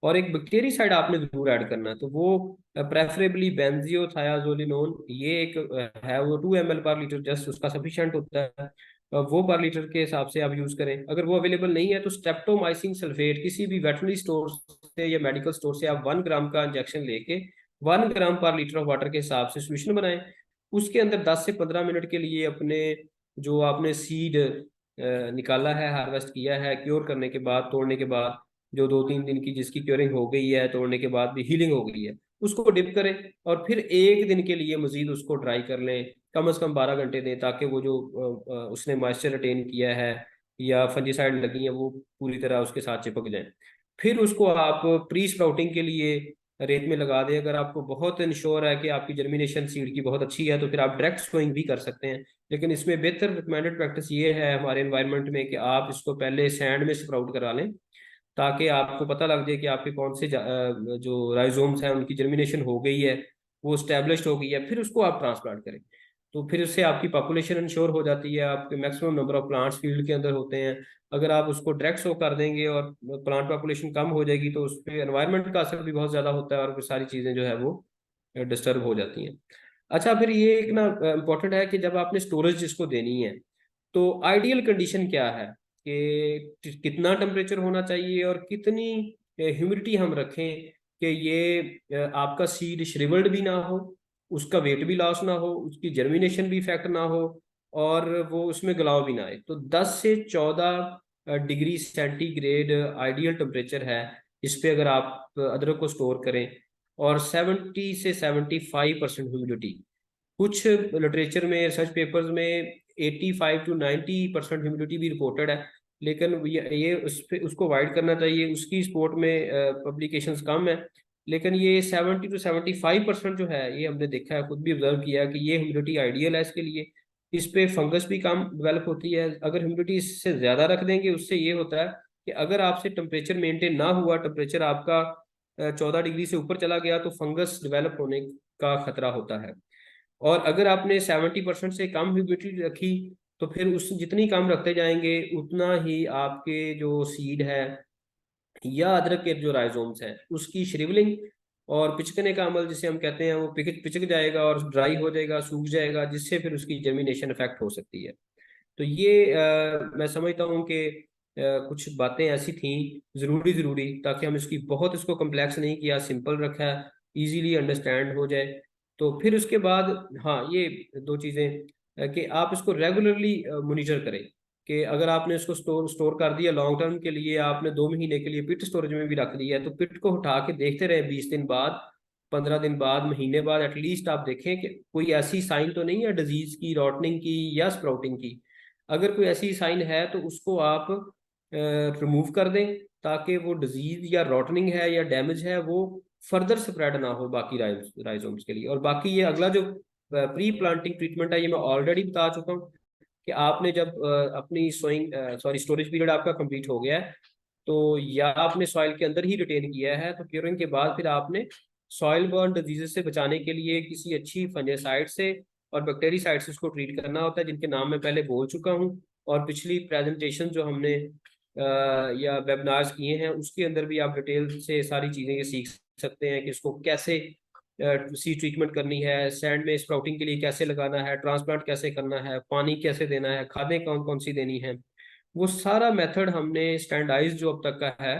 और एक बैक्टीरियासाइड आपने जरूर ऐड करना है, तो वो प्रेफरेबली बेंजियोथायाजोलिनोन, ये एक है, वो 2 ml पर लीटर जस्ट उसका सफिशिएंट होता है। वो पर लीटर के हिसाब से आप यूज करें। अगर वो अवेलेबल नहीं है तो स्ट्रेप्टोमाइसिन सल्फेट किसी भी वेटरनरी स्टोर से या मेडिकल स्टोर से आप 1 ग्राम का इंजेक्शन लेके 1 ग्राम पर लीटर ऑफ वाटर के हिसाब से सोल्यूशन बनाएं। उसके अंदर 10 से 15 मिनट के लिए अपने, जो आपने सीड निकाला है, हार्वेस्ट किया है, क्योर करने के बाद, तोड़ने के बाद, जो 2-3 दिन की जिसकी क्योरिंग हो गई है, तोड़ने के बाद भी हीलिंग हो गई है, उसको डिप करें। और फिर 1 दिन के लिए मजीद उसको ड्राई कर लें, कम से कम 12 घंटे दें, ताकि वो जो उसने मॉइस्चर रिटेन किया है या फंजीसाइड लगी है, वो पूरी तरह उसके साथ चिपक जाए। फिर उसको आप प्री स्प्राउटिंग के लिए रेत में लगा दें। अगर आपको बहुत इंश्योर है कि आपकी जर्मिनेशन सीड की बहुत अच्छी है, तो फिर आप डायरेक्ट सोइंग भी कर सकते हैं। लेकिन इसमें बेहतर रिकमेंडेड प्रैक्टिस ये है हमारे एनवायरनमेंट में कि आप इसको पहले सैंड में स्प्राउट करा लें, ताकि आपको पता लग जाए कि आपके कौन से जो राइजोम्स हैं उनकी जर्मिनेशन हो गई है, वो स्टैब्लिश्ड हो गई है, फिर उसको आप ट्रांसप्लांट करें। तो फिर उससे आपकी पॉपुलेशन इंश्योर हो जाती है, आपके maximum number of plants field के अंदर होते हैं। अगर आप उसको डायरेक्ट शो कर देंगे और प्लांट पॉपुलेशन कम हो जाएगी, तो उस पर एनवायरनमेंट का असर भी बहुत ज़्यादा होता है, और फिर सारी चीज़ें जो है वो डिस्टर्ब हो जाती हैं। अच्छा, फिर ये एक ना इम्पोर्टेंट है कि जब आपने स्टोरेज जिसको देनी है, तो आइडियल कंडीशन क्या है कि कितना टेम्परेचर होना चाहिए और कितनी ह्यूमिडिटी हम रखें कि ये आपका सीड श्रिवल्ड भी ना हो, उसका वेट भी लॉस ना हो, उसकी जर्मिनेशन भी इफेक्ट ना हो, और वो उसमें गलाव भी ना आए। तो 10 से 14 डिग्री सेंटीग्रेड आइडियल टेम्परेचर है इस पे अगर आप अदरक को स्टोर करें, और 70 से 75% ह्यूमिडिटी, कुछ लिटरेचर में, रिसर्च पेपर्स में 85 to 90% ह्यूमिडिटी भी रिपोर्टेड है, लेकिन ये उसको अवॉइड करना चाहिए। उसकी स्पोर्ट में पब्लिकेशंस कम है, लेकिन ये 70 to 75% जो है, ये हमने देखा है, खुद भी ऑब्जर्व किया है कि ये ह्यूमिडिटी आइडियल है इसके लिए। इस पे फंगस भी कम डेवलप होती है। अगर ह्यूमिडिटी इससे ज़्यादा रख देंगे, उससे ये होता है कि अगर आपसे टेम्परेचर मेंटेन ना हुआ, टेम्परेचर आपका 14 डिग्री से ऊपर चला गया, तो फंगस डेवलप होने का खतरा होता है। और अगर आपने 70% से कम ह्यूमिडिटी रखी, तो फिर उस जितनी कम रखते जाएंगे, उतना ही आपके जो सीड है या अदरक के जो राइजोम्स हैं, उसकी श्रिवलिंग और पिचकने का अमल जिसे हम कहते हैं, वो पिचक जाएगा और ड्राई हो जाएगा, सूख जाएगा, जिससे फिर उसकी जर्मिनेशन इफेक्ट हो सकती है। तो ये मैं समझता हूँ कि कुछ बातें ऐसी थी ज़रूरी, ताकि हम इसकी बहुत इसको कम्प्लेक्स नहीं किया, सिंपल रखा है, इजीली अंडरस्टैंड हो जाए। तो फिर उसके बाद, हाँ, ये दो चीज़ें कि आप इसको रेगुलरली मॉनिटर करें, कि अगर आपने इसको स्टोर कर दिया लॉन्ग टर्म के लिए, आपने 2 महीने के लिए पिट स्टोरेज में भी रख दिया है, तो पिट को उठा के देखते रहे 20 दिन बाद, 15 दिन बाद, महीने बाद, एटलीस्ट आप देखें कि कोई ऐसी साइन तो नहीं है डिजीज की, रॉटनिंग की या स्प्राउटिंग की। अगर कोई ऐसी साइन है तो उसको आप रिमूव कर दें, ताकि वो डिजीज या रॉटनिंग है या डैमेज है वो फर्दर स्प्रेड ना हो बाकी राइजोम्स के लिए। और बाकी ये अगला जो प्री प्लांटिंग ट्रीटमेंट है, ये मैं ऑलरेडी बता चुका हूँ कि आपने जब अपनी स्टोरेज पीरियड आपका कंप्लीट हो गया है, तो या आपने सॉइल के अंदर ही रिटेन किया है, तो क्यूरिंग के बाद फिर आपने सॉइल बर्न डिजीजेस से बचाने के लिए किसी अच्छी फंजासाइड से और बैक्टीरियासाइड से उसको ट्रीट करना होता है, जिनके नाम मैं पहले बोल चुका हूँ। और पिछली प्रेजेंटेशन जो हमने या वेबिनार्स किए हैं, उसके अंदर भी आप डिटेल से सारी चीज़ें ये सीख सकते हैं कि इसको कैसे सीड ट्रीटमेंट करनी है, सैंड में स्प्राउटिंग के लिए कैसे लगाना है, ट्रांसप्लांट कैसे करना है, पानी कैसे देना है, खादें कौन कौन सी देनी है, वो सारा मेथड हमने स्टैंडर्डाइज जो अब तक का है,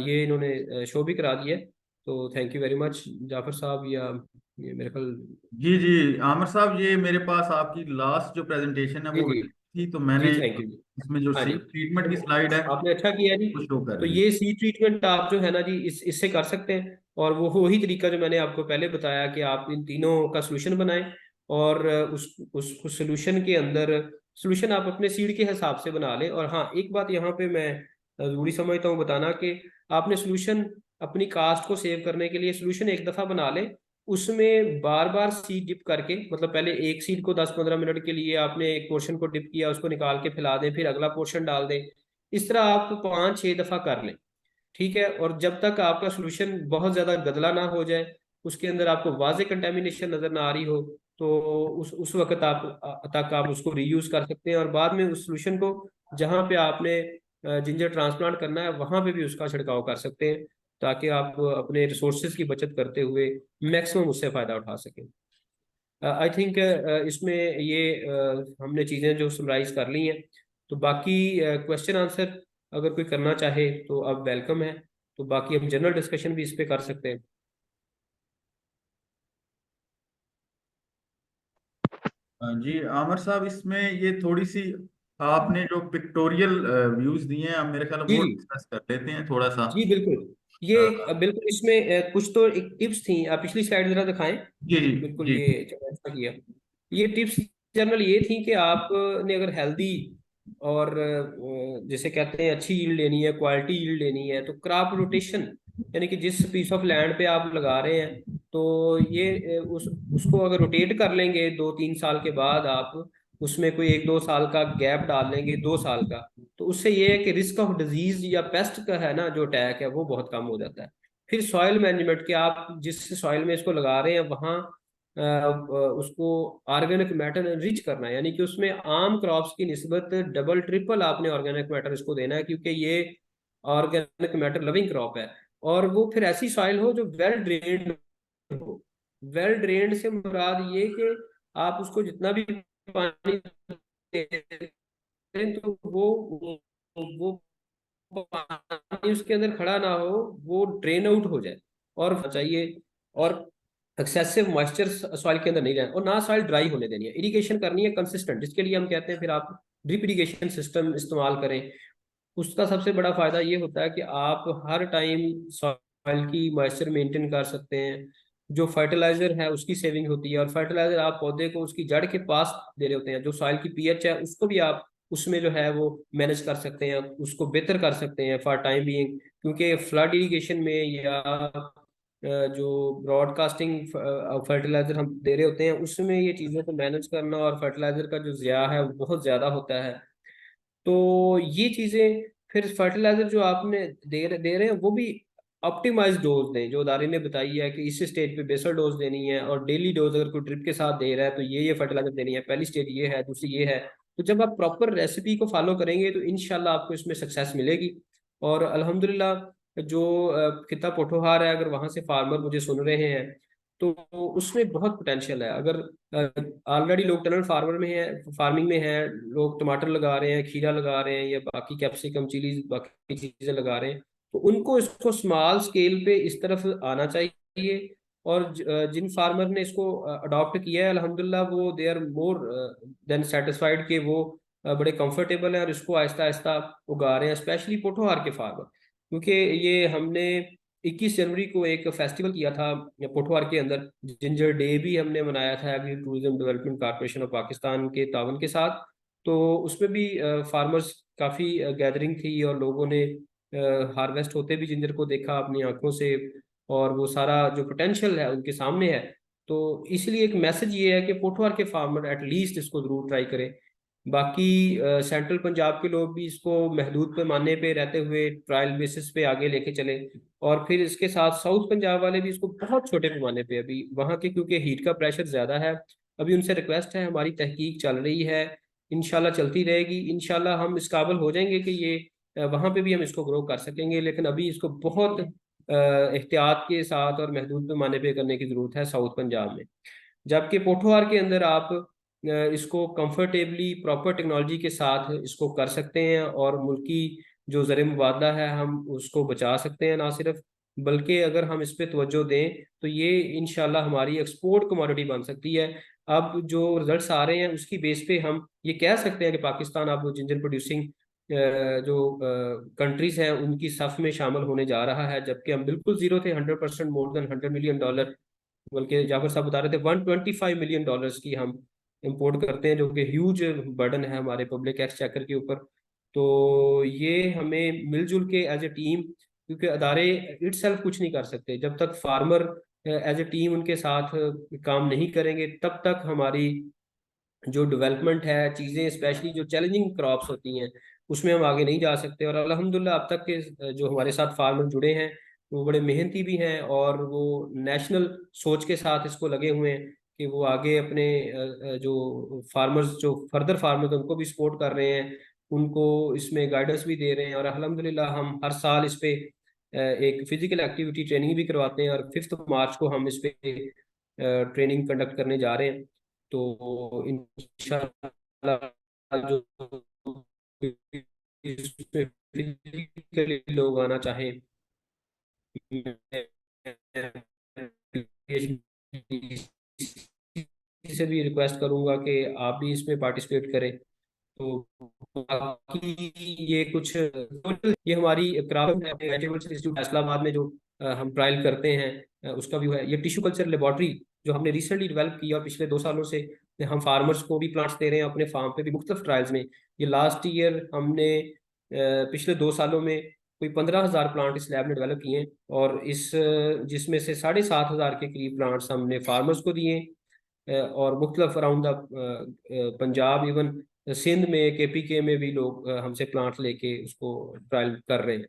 ये इन्होंने शो भी करा दिया है। तो thank you very much Jafar साहब, या ये मेरे ख्याल। जी जी आमिर साहब, ये मेरे पास आपकी लास्ट जो प्रेजेंटेशन है जी वो जी थी, तो जी, मैंने थैंक यू। इसमें जो हाँ जी, सीड ट्रीटमेंट की तो स्लाइड है आपने अच्छा किया जी। वो शो कर तो रही है। ये सी ट्रीटमेंट आप जो है ना जी, इससे कर सकते हैं। और वो वही तरीका जो मैंने आपको पहले बताया कि आप इन तीनों का सोल्यूशन बनाएं, और उस सोल्यूशन के अंदर, सोल्यूशन आप अपने सीड के हिसाब से बना लें। और हाँ, एक बात यहाँ पे मैं जरूरी समझता हूँ बताना, कि आपने सोल्यूशन अपनी कास्ट को सेव करने के लिए सोल्यूशन एक दफ़ा बना लें, उसमें बार बार सीड डिप करके, मतलब पहले एक सीड को 10-15 मिनट के लिए आपने एक पोर्शन को डिप किया, उसको निकाल के फैला दें, फिर अगला पोर्शन डाल दें। इस तरह आप 5-6 दफ़ा कर लें, ठीक है। और जब तक आपका सोल्यूशन बहुत ज़्यादा गदला ना हो जाए, उसके अंदर आपको वाजे कंटेमिनेशन नज़र ना आ रही हो, तो उस वक्त तक आप उसको रीयूज कर सकते हैं। और बाद में उस सोल्यूशन को जहाँ पे आपने जिंजर ट्रांसप्लांट करना है, वहाँ पे भी उसका छिड़काव कर सकते हैं, ताकि आप अपने रिसोर्सेज की बचत करते हुए मैक्सिमम उससे फ़ायदा उठा सकें। आई थिंक इसमें ये हमने चीज़ें जो समराइज कर ली हैं। तो बाकी क्वेश्चन आंसर अगर कोई करना चाहे तो अब वेलकम है। तो बाकी हम जनरल डिस्कशन भी इस पे कर सकते हैं। जी आमिर साहब, इसमें ये थोड़ी सी आपने जो पिक्टोरियल व्यूज दिए हैं, अब मेरे ख्याल में जी वो जी डिस्कस कर लेते हैं थोड़ा सा। जी, बिल्कुल। ये बिल्कुल इसमें कुछ तो एक टिप्स थी, आप पिछली स्लाइड जरा दिखाएं। जी जी बिल्कुल, जी। ये अच्छा किया। ये टिप्स जनरल ये थी कि आपने अगर हेल्दी और जैसे कहते हैं अच्छी यील्ड लेनी है, क्वालिटी यील्ड लेनी है, तो क्रॉप रोटेशन, यानी कि जिस पीस ऑफ लैंड पे आप लगा रहे हैं, तो ये उसको अगर रोटेट कर लेंगे 2-3 साल के बाद, आप उसमें कोई 1-2 साल का गैप डाल लेंगे, 2 साल का, तो उससे ये है कि रिस्क ऑफ डिजीज या पेस्ट का है ना, जो अटैक है, वो बहुत कम हो जाता है। फिर सॉइल मैनेजमेंट के, आप जिस सॉइल में इसको लगा रहे हैं वहाँ उसको ऑर्गेनिक मैटर रिच करना है, यानी कि उसमें आम क्रॉप्स की निस्बत डबल ट्रिपल आपने ऑर्गेनिक मैटर इसको देना है, क्योंकि ये ऑर्गेनिक मैटर लविंग क्रॉप है। और वो फिर ऐसी सॉइल हो जो वेल ड्रेन्ड हो। वेल ड्रेन्ड से मुराद ये कि आप उसको जितना भी पानी दें, तो वो पानी उसके अंदर खड़ा ना हो, वो ड्रेन आउट हो जाए और चाहिए। और एक्सेसिव मॉइस्चर सॉइल के अंदर नहीं रहना, और ना सॉइल ड्राई होने देनी है। इरिगेशन करनी है कंसिस्टेंट, जिसके लिए हम कहते हैं फिर आप ड्रिप इरिगेशन सिस्टम इस्तेमाल करें। उसका सबसे बड़ा फायदा ये होता है कि आप हर टाइम सॉइल की मॉइस्चर मेंटेन कर सकते हैं। जो फर्टिलाइजर है उसकी सेविंग होती है, और फर्टिलाइजर आप पौधे को उसकी जड़ के पास दे रहे होते हैं। जो सॉइल की पीएच है उसको भी आप उसमें जो है वो मैनेज कर सकते हैं, उसको बेहतर कर सकते हैं फॉर टाइम बीइंग। क्योंकि फ्लड इरिगेशन में या जो ब्रॉडकास्टिंग फर्टिलाइजर हम दे रहे होते हैं उसमें ये चीज़ें को मैनेज करना और फर्टिलाइजर का जो ज़िया है वो बहुत ज़्यादा होता है। तो ये चीजें, फिर फर्टिलाइजर जो आपने दे रहे हैं वो भी ऑप्टिमाइज डोज दें, जो अदारे ने बताई है कि इस स्टेज पे बेसल डोज देनी है, और डेली डोज अगर कोई ड्रिप के साथ दे रहा है तो ये फर्टिलाइजर देनी है, पहली स्टेज ये है, दूसरी ये है। तो जब आप प्रॉपर रेसिपी को फॉलो करेंगे तो इंशाल्लाह आपको इसमें सक्सेस मिलेगी। और अल्हम्दुलिल्लाह जो कितना पोठोहार है, अगर वहां से फार्मर मुझे सुन रहे हैं तो उसमें बहुत पोटेंशियल है। अगर ऑलरेडी लोग टनल फार्मर में हैं, फार्मिंग में हैं, लोग टमाटर लगा रहे हैं, खीरा लगा रहे हैं, या बाकी कैप्सिकम चिलीज बाकी चीजें लगा रहे हैं, तो उनको इसको स्मॉल स्केल पे इस तरफ आना चाहिए। और जिन फार्मर ने इसको अडॉप्ट किया है अल्हम्दुलिल्लाह वो they are more than satisfied कि वो बड़े कंफर्टेबल हैं और इसको आहिस्ता आहिस्ता उगा रहे हैं, स्पेशली पोठोहार के फार्मर। क्योंकि ये हमने 21 जनवरी को एक फेस्टिवल किया था पोठवार के अंदर, जिंजर डे भी हमने मनाया था agri tourism development corporation of Pakistan के तावन के साथ। तो उसमें भी फार्मर्स काफ़ी गैदरिंग थी, और लोगों ने हार्वेस्ट होते भी जिंजर को देखा अपनी आंखों से, और वो सारा जो पोटेंशियल है उनके सामने है। तो इसलिए एक मैसेज ये है कि पोठवार के फार्मर एटलीस्ट इसको जरूर ट्राई करें। बाकी सेंट्रल पंजाब के लोग भी इसको महदूद पैमाने पे रहते हुए ट्रायल बेसिस पे आगे लेके चले, और फिर इसके साथ साउथ पंजाब वाले भी इसको बहुत छोटे पैमाने पे, अभी वहाँ के क्योंकि हीट का प्रेशर ज़्यादा है, अभी उनसे रिक्वेस्ट है, हमारी तहकीक चल रही है, इंशाल्लाह चलती रहेगी, इंशाल्लाह हम इस काबिल हो जाएंगे कि ये वहाँ पे भी हम इसको ग्रो कर सकेंगे। लेकिन अभी इसको बहुत एहतियात के साथ और महदूद पैमाने पे करने की ज़रूरत है साउथ पंजाब में। जबकि पोठोहार के अंदर आप इसको कंफर्टेबली प्रॉपर टेक्नोलॉजी के साथ इसको कर सकते हैं, और मुल्की जो ज़र मुबादला है हम उसको बचा सकते हैं। ना सिर्फ, बल्कि अगर हम इस पे तवज्जो दें तो ये इंशाल्लाह हमारी एक्सपोर्ट कमोडिटी बन सकती है। अब जो रिजल्ट्स आ रहे हैं उसकी बेस पे हम ये कह सकते हैं कि पाकिस्तान अब जिंजर प्रोड्यूसिंग जो कंट्रीज हैं उनकी सफ में शामिल होने जा रहा है। जबकि हम बिल्कुल जीरो थे, 100% मोर देन $100 मिलियन, बल्कि जाफर साहब बता रहे थे $125 मिलियन की हम इंपोर्ट करते हैं, जो कि ह्यूज बर्डन है हमारे पब्लिक एक्सचेकर के ऊपर। तो ये हमें मिलजुल के एज ए टीम, क्योंकि अदारे इटसेल्फ कुछ नहीं कर सकते जब तक फार्मर एज ए टीम उनके साथ काम नहीं करेंगे, तब तक हमारी जो डेवलपमेंट है, चीज़ें स्पेशली जो चैलेंजिंग क्रॉप्स होती हैं उसमें हम आगे नहीं जा सकते। और अल्हम्दुलिल्लाह अब तक के जो हमारे साथ फार्मर जुड़े हैं वो बड़े मेहनती भी हैं, और वो नेशनल सोच के साथ इसको लगे हुए हैं कि वो आगे अपने जो फार्मर्स, जो फर्दर फार्मर्स उनको भी सपोर्ट कर रहे हैं, उनको इसमें गाइडेंस भी दे रहे हैं। और अल्हम्दुलिल्लाह हम हर साल इस पे एक फिजिकल एक्टिविटी ट्रेनिंग भी करवाते हैं, और 5 मार्च को हम इस पे ट्रेनिंग कंडक्ट करने जा रहे हैं। तो इंशाल्लाह जो इसमें फिजिकली लोग आना चाहें, से भी रिक्वेस्ट करूंगा कि आप भी इसमें पार्टिसिपेट करें। तो बाकी ये कुछ ये हमारी क्राफ्ट है वेजिटेबल्स इंस्टीट्यूट फैसलाबाद में जो हम ट्रायल करते हैं, उसका व्यू है। ये टिश्यू कल्चर लेबोरेटरी जो हमने रिसेंटली डेवलप किया, और पिछले 2 सालों से हम फार्मर्स को भी प्लांट्स दे रहे हैं अपने फार्म पे भी मुख्तलिफ ट्रायल्स में। ये लास्ट ईयर हमने पिछले 2 सालों में कोई 15,000 प्लांट इस लैब ने डेवलप किए हैं, और इस जिसमें से 7,500 के करीब प्लांट्स हमने फार्मर्स को दिए, और मुख्तलिफ around the Punjab, even Sindh में, KPK में भी लोग हमसे प्लांट लेके उसको ट्रायल कर रहे हैं।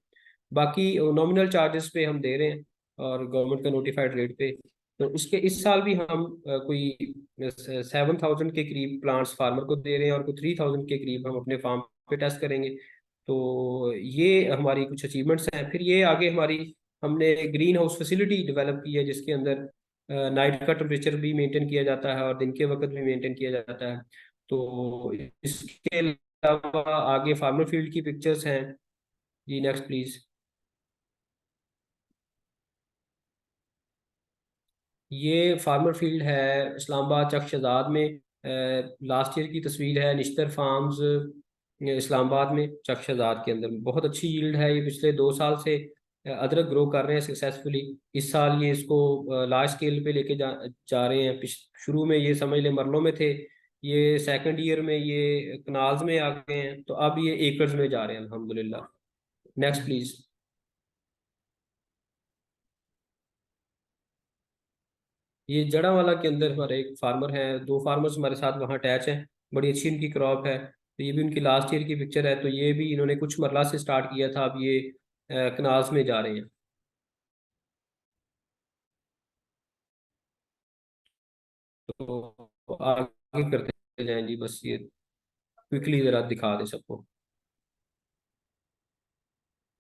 बाकी नॉमिनल चार्जेस पे हम दे रहे हैं, और गवर्नमेंट का नोटिफाइड रेट पे। तो इसके इस साल भी हम कोई 7,000 के करीब प्लांट्स फार्मर को दे रहे हैं, और कोई 3,000 के करीब हम अपने फार्म पे टेस्ट करेंगे। तो ये हमारी कुछ अचीवमेंट्स हैं। फिर ये आगे हमारी, हमने ग्रीन हाउस फैसिलिटी डेवलप की है जिसके अंदर नाइट का टेम्परेचर भी मेंटेन किया जाता है और दिन के वक्त भी मेंटेन किया जाता है। तो इसके अलावा आगे फार्मर फील्ड की पिक्चर्स हैं। जी नेक्स्ट प्लीज। ये फार्मर फील्ड है इस्लामाबाद चक शहजाद में। लास्ट ईयर की तस्वीर है, निश्तर फार्म्स इस्लामाबाद में चक शहजाद के अंदर बहुत अच्छी यील्ड है। ये पिछले 2 साल से अदरक ग्रो कर रहे हैं सक्सेसफुली। इस साल ये इसको लार्ज स्केल पे लेके जा रहे हैं। शुरू में ये समझ ले मरलों में थे, ये सेकंड ईयर में ये कनाल्स में आ गए हैं, तो अब ये एकर्स में जा रहे हैं अल्हम्दुलिल्लाह। Next please. ये जड़ावाला के अंदर हमारे एक फार्मर हैं, 2 फार्मर्स हमारे साथ वहाँ अटैच हैं, बड़ी अच्छी इनकी क्रॉप है। तो ये भी उनकी लास्ट ईयर की पिक्चर है। तो ये भी इन्होंने कुछ मरला से स्टार्ट किया था, अब ये कनाल्स में जा रहे हैं। तो आगे करते जाएं जी, बस ये क्विकली जरा दिखा दे सबको।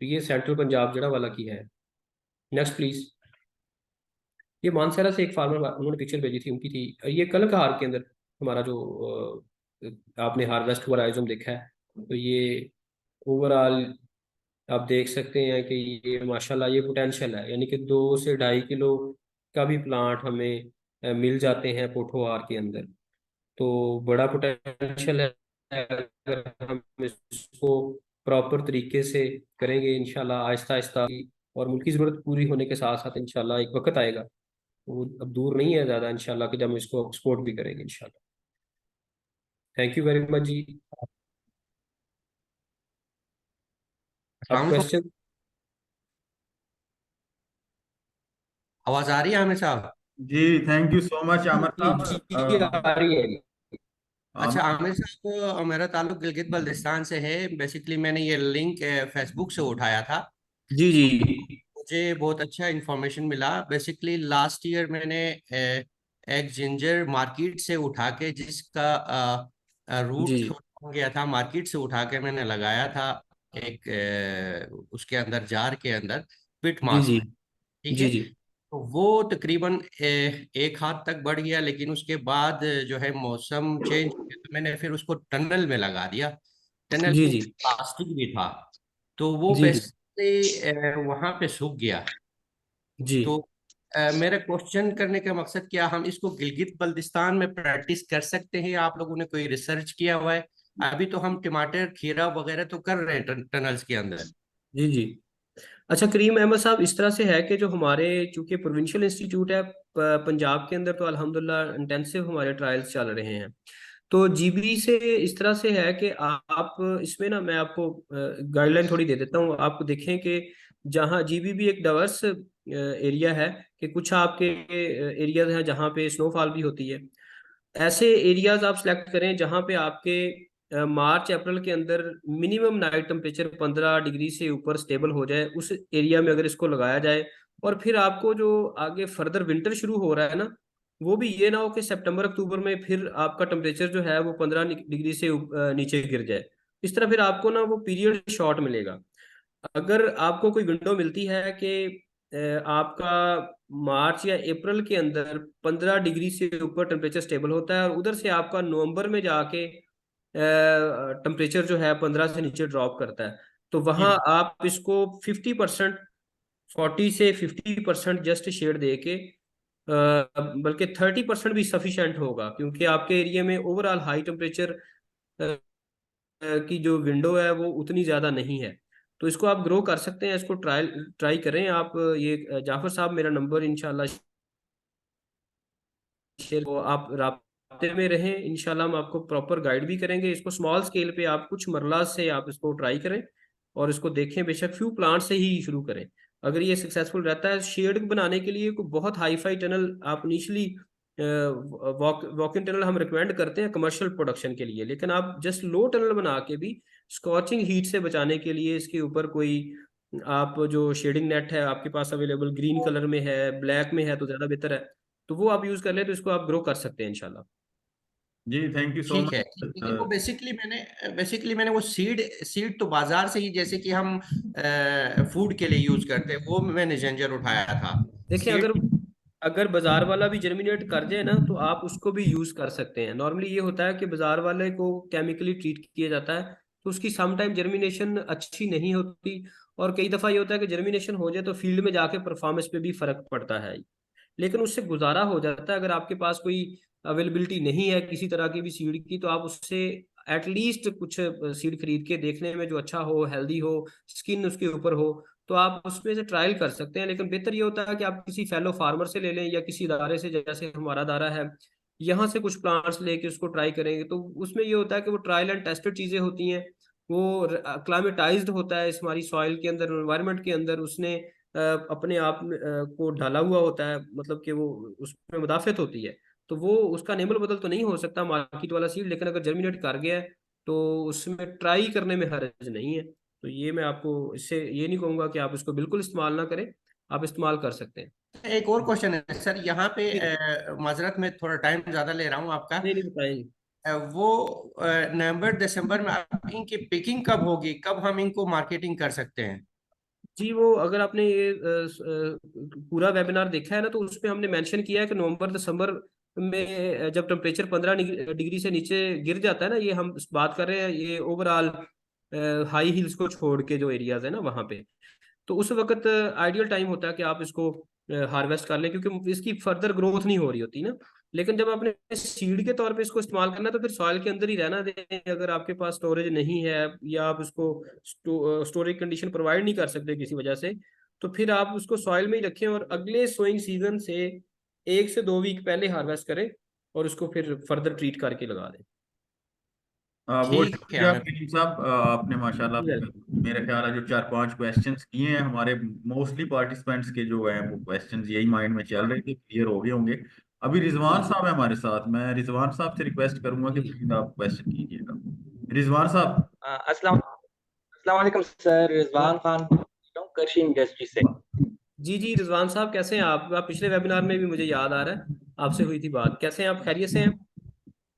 तो ये सेंट्रल पंजाब जड़ावाला की है। Next please. ये मानसरा से एक फार्मर, उन्होंने पिक्चर भेजी थी उनकी थी। ये कल हार के अंदर हमारा जो आपने हार्वेस्ट वराइजम देखा है, तो ये ओवरऑल आप देख सकते हैं कि ये माशाल्लाह ये पोटेंशियल है, यानी कि 2 से 2.5 किलो का भी प्लांट हमें मिल जाते हैं पोठोहार के अंदर। तो बड़ा पोटेंशियल है। अगर हम इसको प्रॉपर तरीके से करेंगे इंशाल्लाह आहिस्ता आहिस्ता, और मुल्क की ज़रूरत पूरी होने के साथ साथ इंशाल्लाह एक वक्त आएगा, वो अब दूर नहीं है ज़्यादा इंशाल्लाह, कि जब हम इसको एक्सपोर्ट भी करेंगे इंशाल्लाह। थैंक यू वेरी मच जी। अब अस्सलाम। क्वेश्चन। आवाज आ रही है आमिर साहब? जी thank you so much Aamir ji जी साहब। आ रही है। अच्छा आमिर आमिर साहब, मेरा ताल्लुक गिलगित बल्तिस्तान से है। बेसिकली मैंने ये लिंक फेसबुक से उठाया था। जी जी मुझे बहुत अच्छा इंफॉर्मेशन मिला। बेसिकली लास्ट ईयर मैंने एक जिंजर मार्केट से उठा के, जिसका जी रूट छोटा हो गया था, मार्केट से उठा के मैंने लगाया था एक उसके अंदर, जार के अंदर, पिट जी मास जी में। ठीक जी है। जी तो वो तकरीबन एक हाथ तक बढ़ गया, लेकिन उसके बाद जो है मौसम चेंज हो गया, तो मैंने फिर उसको टनल में लगा दिया। टनल जी में जी प्लास्टिक भी था, तो वो जी जी बेसिकली वहां पे सूख गया। जी। तो मेरा क्वेश्चन करने का मकसद, क्या हम इसको गिलगित बल्तिस्तान में प्रैक्टिस कर सकते हैं? आप लोगों ने कोई रिसर्च किया हुआ है? अभी तो हम टमाटर खीरा वगैरह तो कर रहे हैं टनल्स के अंदर। जी जी। अच्छा करीम अहमद साहब, इस तरह से है कि जो हमारे चूंकि प्रोविंशियल इंस्टीट्यूट है पंजाब के अंदर, तो अल्हम्दुलिल्लाह इंटेंसिव हमारे ट्रायल्स चल रहे हैं। तो जीबी से इस तरह से है कि आप इसमें ना, मैं आपको गाइडलाइन थोड़ी दे देता हूँ। आप देखें कि जहाँ जीबी भी एक डाइवर्स एरिया है, कि कुछ आपके एरियाज हैं जहाँ पे स्नोफॉल भी होती है। ऐसे एरियाज आप सिलेक्ट करें जहाँ पे आपके मार्च अप्रैल के अंदर मिनिमम नाइट टेम्परेचर 15 डिग्री से ऊपर स्टेबल हो जाए। उस एरिया में अगर इसको लगाया जाए, और फिर आपको जो आगे फर्दर विंटर शुरू हो रहा है ना, वो भी ये ना हो कि सितंबर अक्टूबर में फिर आपका टेम्परेचर जो है वो 15 डिग्री से नीचे गिर जाए। इस तरह फिर आपको ना वो पीरियड शॉर्ट मिलेगा। अगर आपको कोई विंडो मिलती है कि आपका मार्च या अप्रैल के अंदर 15 डिग्री से ऊपर टेम्परेचर स्टेबल होता है, और उधर से आपका नवंबर में जाके टेम्परेचर जो है 15 से नीचे ड्रॉप करता है, तो जी वहां आप इसको 50%, 40 से 50% जस्ट शेड दे के, बल्कि 30% भी सफिशेंट होगा, क्योंकि आपके एरिया में ओवरऑल हाई टेम्परेचर की जो विंडो है वो उतनी ज्यादा नहीं है। तो इसको आप ग्रो कर सकते हैं, इसको ट्राई करें आप। ये जाफर साहब, मेरा नंबर इंशाल्लाह शेयर, को आप राब्ते में रहें, इंशाल्लाह हम आपको प्रॉपर गाइड भी करेंगे। इसको स्मॉल स्केल पे आप कुछ मरला से आप इसको ट्राई करें, और इसको देखें। बेशक फ्यू प्लांट से ही शुरू करें। अगर ये सक्सेसफुल रहता है, शेड बनाने के लिए कोई बहुत हाई फाई टनल आप इनिशली, वॉक इन टनल हम रिकमेंड करते हैं कमर्शियल प्रोडक्शन के लिए, लेकिन आप जस्ट लो टनल बना के भी स्कॉचिंग हीट से बचाने के लिए इसके ऊपर कोई, आप जो शेडिंग नेट है आपके पास अवेलेबल, ग्रीन कलर में है, ब्लैक में है, तो ज़्यादा बेहतर है, तो वो आप यूज कर ले, तो इसको आप ग्रो कर सकते हैं इंशाल्लाह। जी थैंक यू सो ठीक है। ठीक है। वो मच। बेसिकली मैंने वो सीड सीड तो बाजार से ही, जैसे कि हम फूड के लिए यूज करते हैं, वो मैंने जंजर उठाया था। देखिए, अगर सीड। अगर बाजार वाला भी जर्मिनेट कर जाए ना, तो आप उसको भी यूज कर सकते हैं। नॉर्मली ये होता है कि बाजार वाले को केमिकली ट्रीट किया जाता है, तो उसकी सम टाइम जर्मिनेशन अच्छी नहीं होती, और कई दफा ये होता है कि जर्मिनेशन हो जाए तो फील्ड में जाके परफॉर्मेंस पे भी फर्क पड़ता है। लेकिन उससे गुजारा हो जाता है। अगर आपके पास कोई अवेलेबिलिटी नहीं है किसी तरह की भी सीड की, तो आप उससे एटलीस्ट कुछ सीड खरीद के देखने में जो अच्छा हो, हेल्दी हो, स्किन उसके ऊपर हो, तो आप उसमें से ट्रायल कर सकते हैं। लेकिन बेहतर ये होता है कि आप किसी फेलो फार्मर से ले लें या किसी इदारे से, जैसे हमारा इदारा है, यहाँ से कुछ प्लांट्स लेके उसको ट्राई करेंगे। तो उसमें ये होता है कि वो ट्रायल एंड टेस्टेड चीज़ें होती हैं, वो क्लाइमेटाइज्ड होता है इस हमारी सॉइल के अंदर, एनवायरनमेंट के अंदर उसने अपने आप को ढाला हुआ होता है, मतलब कि वो उसमें मुदाफ़त होती है। तो वो उसका नेमल बदल तो नहीं हो सकता मार्केट वाला सीड, लेकिन अगर जर्मिनेट कर गया है तो उसमें ट्राई करने में हर्ज नहीं है। तो ये मैं आपको इससे ये नहीं कहूँगा कि आप इसको बिल्कुल इस्तेमाल ना करें, आप इस्तेमाल कर सकते हैं। एक और क्वेश्चन है सर, यहाँ पे जी, माजरत में थोड़ा टाइम ज्यादा ले रहा हूँ आपका। नहीं नहीं बताएं। वो नवंबर दिसंबर में आप इनकी पिकिंग कब होगी, कब हम इनको मार्केटिंग कर सकते हैं? जी, वो अगर आपने ये पूरा वेबिनार देखा है ना, तो उसमें हमने मेंशन किया है कि नवंबर दिसंबर में जब टेम्परेचर 15 डिग्री से नीचे गिर जाता है ना, ये हम बात कर रहे हैं ये ओवरऑल हाई हिल्स को छोड़ के जो एरियाज है ना वहाँ पे, तो उस वक्त आइडियल टाइम होता है कि आप इसको हार्वेस्ट कर लें, क्योंकि इसकी फर्दर ग्रोथ नहीं हो रही होती ना। लेकिन जब आपने सीड के तौर पे इसको इस्तेमाल करना है तो फिर सॉइल के अंदर ही रहना दें। अगर आपके पास स्टोरेज नहीं है या आप उसको स्टोरेज कंडीशन प्रोवाइड नहीं कर सकते किसी वजह से, तो फिर आप उसको सॉइल में ही रखें और अगले सोइंग सीजन से 1 से 2 वीक पहले हार्वेस्ट करें और उसको फिर फर्दर ट्रीट करके लगा दें। बहुत ठीक है, शुक्रिया हमें करीम साहब, आपने माशाल्लाह मेरे ख्याल है जो 4-5 क्वेश्चंस किए हैं हमारे मोस्टली पार्टिसिपेंट्स के जो हैं वो क्वेश्चंस यही माइंड में चल रहे थे, क्लियर हो गए होंगे। अभी रिजवान जी साहब है हमारे साथ, मैं रिजवान साहब से रिक्वेस्ट करूंगा कि जी प्लीज आप क्वेश्चन कीजिएगा। रिजवान साहब। अस्सलाम अस्सलाम वालेकुम सर, रिजवान खान बोल रहा हूँ कृषि इंडस्ट्री से। जी जी, रिजवान साहब कैसे हैं आप पिछले वेबिनार में भी मुझे याद आ रहा है आपसे हुई थी बात। कैसे हैं आप, खैरियत से हैं?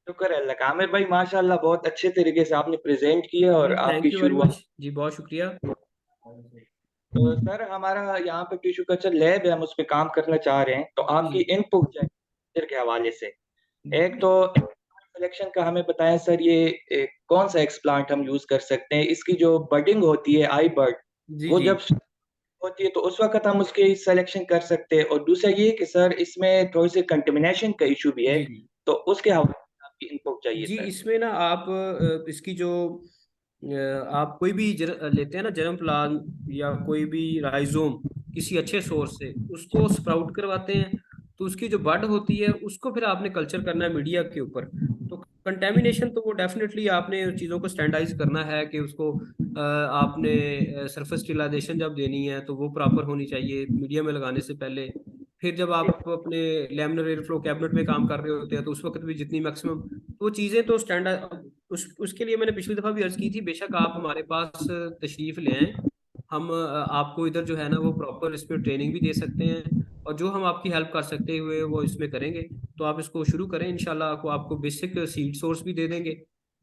शुक्र है अल्लाह का। आमिर भाई माशाल्लाह बहुत अच्छे तरीके से आपने प्रेजेंट किया और जी थैंक आपकी यू वेरी मच शुरुआत। जी, बहुत शुक्रिया। तो सर हमारा यहाँ पे टिश्यू कल्चर लैब है, हम उस पर काम करना चाह रहे हैं, तो जी आपकी जी इनपुट चाहिए के हवाले से। एक तो सिलेक्शन का हमें बताएं सर, ये कौन सा एक्सप्लांट हम यूज कर सकते हैं, इसकी जो बडिंग होती है आई बर्ड, जी वो जी जब होती है तो उस वक्त हम उसकी सिलेक्शन कर सकते हैं। और दूसरा ये कि सर इसमें थोड़ी सी कंटेमिनेशन का इशू भी है, जी जी तो उसके हवाले से आपकी इनपुट चाहिए जी, सर। इसमें ना आप इसकी जो आप कोई भी लेते हैं ना जर्म प्लान या कोई भी राइजोम किसी अच्छे सोर्स से, उसको स्प्राउट करवाते हैं, तो उसकी जो बड होती है उसको फिर आपने कल्चर करना है मीडिया के ऊपर। तो कंटेमिनेशन तो वो डेफिनेटली आपने चीज़ों को स्टैंडाइज करना है कि उसको आपने सरफेस स्टेलाइजेशन जब देनी है तो वो प्रॉपर होनी चाहिए मीडिया में लगाने से पहले। फिर जब आप अपने लैमिनर एयर फ्लो कैबिनेट में काम कर रहे होते हैं तो उस वक्त भी जितनी मैक्सिमम वो चीज़ें तो स्टैंडर्ड, उसके लिए मैंने पिछली दफ़ा भी अर्ज की थी, बेशक आप हमारे पास तशरीफ़ ले आएँ, हम आपको इधर जो है ना वो प्रॉपर इस पर ट्रेनिंग भी दे सकते हैं, और जो हम आपकी हेल्प कर सकते हुए वो इसमें करेंगे। तो आप इसको शुरू करें, इंशाल्लाह को आपको बेसिक सीड सोर्स भी दे देंगे,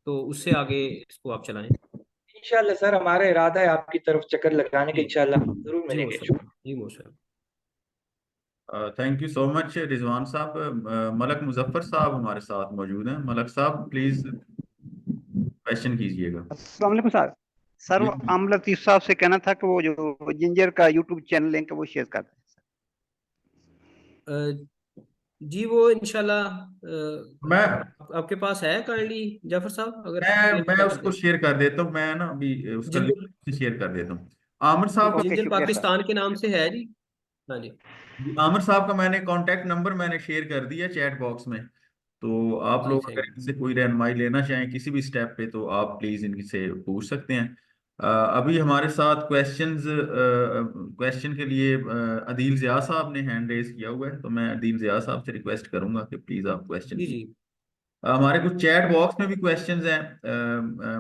तो उससे आगे इसको आप चलाएं। इंशाल्लाह सर हमारा इरादा है आपकी तरफ चक्कर लगाने के, जी इंशाल्लाह जरूर जी मिलेंगे। मोशा जी मोशा। Thank you so much Rizwan साहब। मलक मुजफ्फर साहब हमारे साथ मौजूद हैं। मलक साहब प्लीज क्वेश्चन कीजिएगा। अस्सलाम वालेकुम सर। सर जी वो आम लतीफ साहब से कहना था कि वो जो जिंजर का यूट्यूब चैनल लिंक है वो शेयर कर दें। अ, जी वो इंशाल्लाह मैं आपके पास है काइंडली जाफर साहब, अगर मैं लिंक मैं का कर उसको दें। शेयर कर देता हूँ, मैं ना अभी उसका जिंजर लिंक शेयर कर देता हूँ। आमिर साहब ओके, जिंजर शुक्रिया सर। पाकिस्तान के नाम से है जी। हाँ जी आमिर साहब का मैंने कांटेक्ट नंबर मैंने शेयर कर दिया चैट बॉक्स में। तो आप जी, लोग थैंक अगर इनसे कोई रहनुमाई लेना चाहें किसी भी स्टेप पे तो आप प्लीज इनसे पूछ सकते हैं। अभी हमारे साथ क्वेश्चन के लिए अदील ज़िया साहब ने हैंड रेज किया हुआ है, तो मैं अदील ज़िया साहब से रिक्वेस्ट करूंगा कि प्लीज आप क्वेश्चन जी की। जी हमारे कुछ चैट बॉक्स में भी क्वेश्चंस हैं,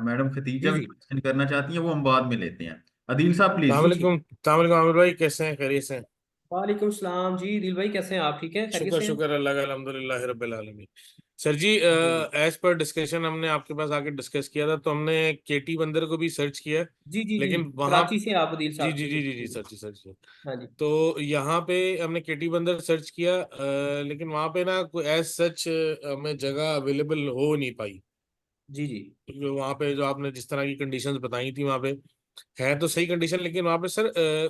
मैडम खतीजा जी भी जी क्वेश्चन करना चाहती हैं, वो हम बाद में लेते हैं। अदील साहब प्लीज। जी जी। सलामकुम आमिर भाई, कैसे हैं? खैरियत से हैं? वालेकुम सलाम जी, दिल भाई कैसे हैं आप, ठीक हैं, खैरियत शुक्र से हैं? शुक्र अल्लाह का, अल्हम्दुलिल्लाह रब्बिल आलमीन। सर जी, जी एज पर डिस्कशन हमने आपके पास आके डिस्कस किया था, तो हमने केटी बंदर को भी सर्च किया, जी जी जी, लेकिन वहाँ कराची से आप दिल जी साहब जी जी जी जी जी जी। सर जी सर जी। हाँ जी तो यहाँ पे हमने केटी बंदर सर्च किया, लेकिन वहाँ पे ना कोई एज सच हमें जगह अवेलेबल हो नहीं पाई। जी जी क्योंकि वहाँ पे जो आपने जिस तरह की कंडीशंस बताई थी, वहाँ पे है तो सही कंडीशन, लेकिन वहाँ पे सर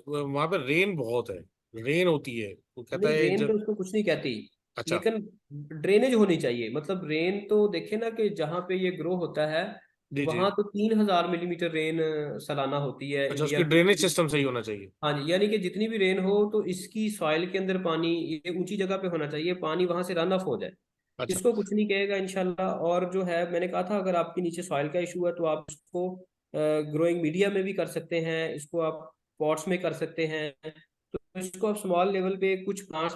वहाँ पे रेन बहुत है, रेन होती है, वो कहता नहीं, है रेन तो जब। उसको कुछ नहीं कहती। अच्छा लेकिन ड्रेनेज होनी चाहिए। मतलब रेन तो देखे ना कि जहाँ पे ये ग्रो होता है जी जी। वहां तो 3000 मिलीमीटर रेन सालाना होती है अच्छा, इंडिया उसकी ड्रेनेज सिस्टम सही की। होना चाहिए। हाँ जी, यानी कि जितनी भी रेन हो तो इसकी सॉइल के अंदर पानी, ये ऊंची जगह पे होना चाहिए, पानी वहां से रन ऑफ हो जाए। अच्छा इसको कुछ नहीं कहेगा इंशाल्लाह। और जो है मैंने कहा था अगर आपके नीचे सॉइल का इशू है तो आप इसको ग्रोइंग मीडिया में भी कर सकते हैं, इसको आप पॉट्स में कर सकते हैं। तो इसको आप स्मॉल लेवल पे कुछ प्लांट्स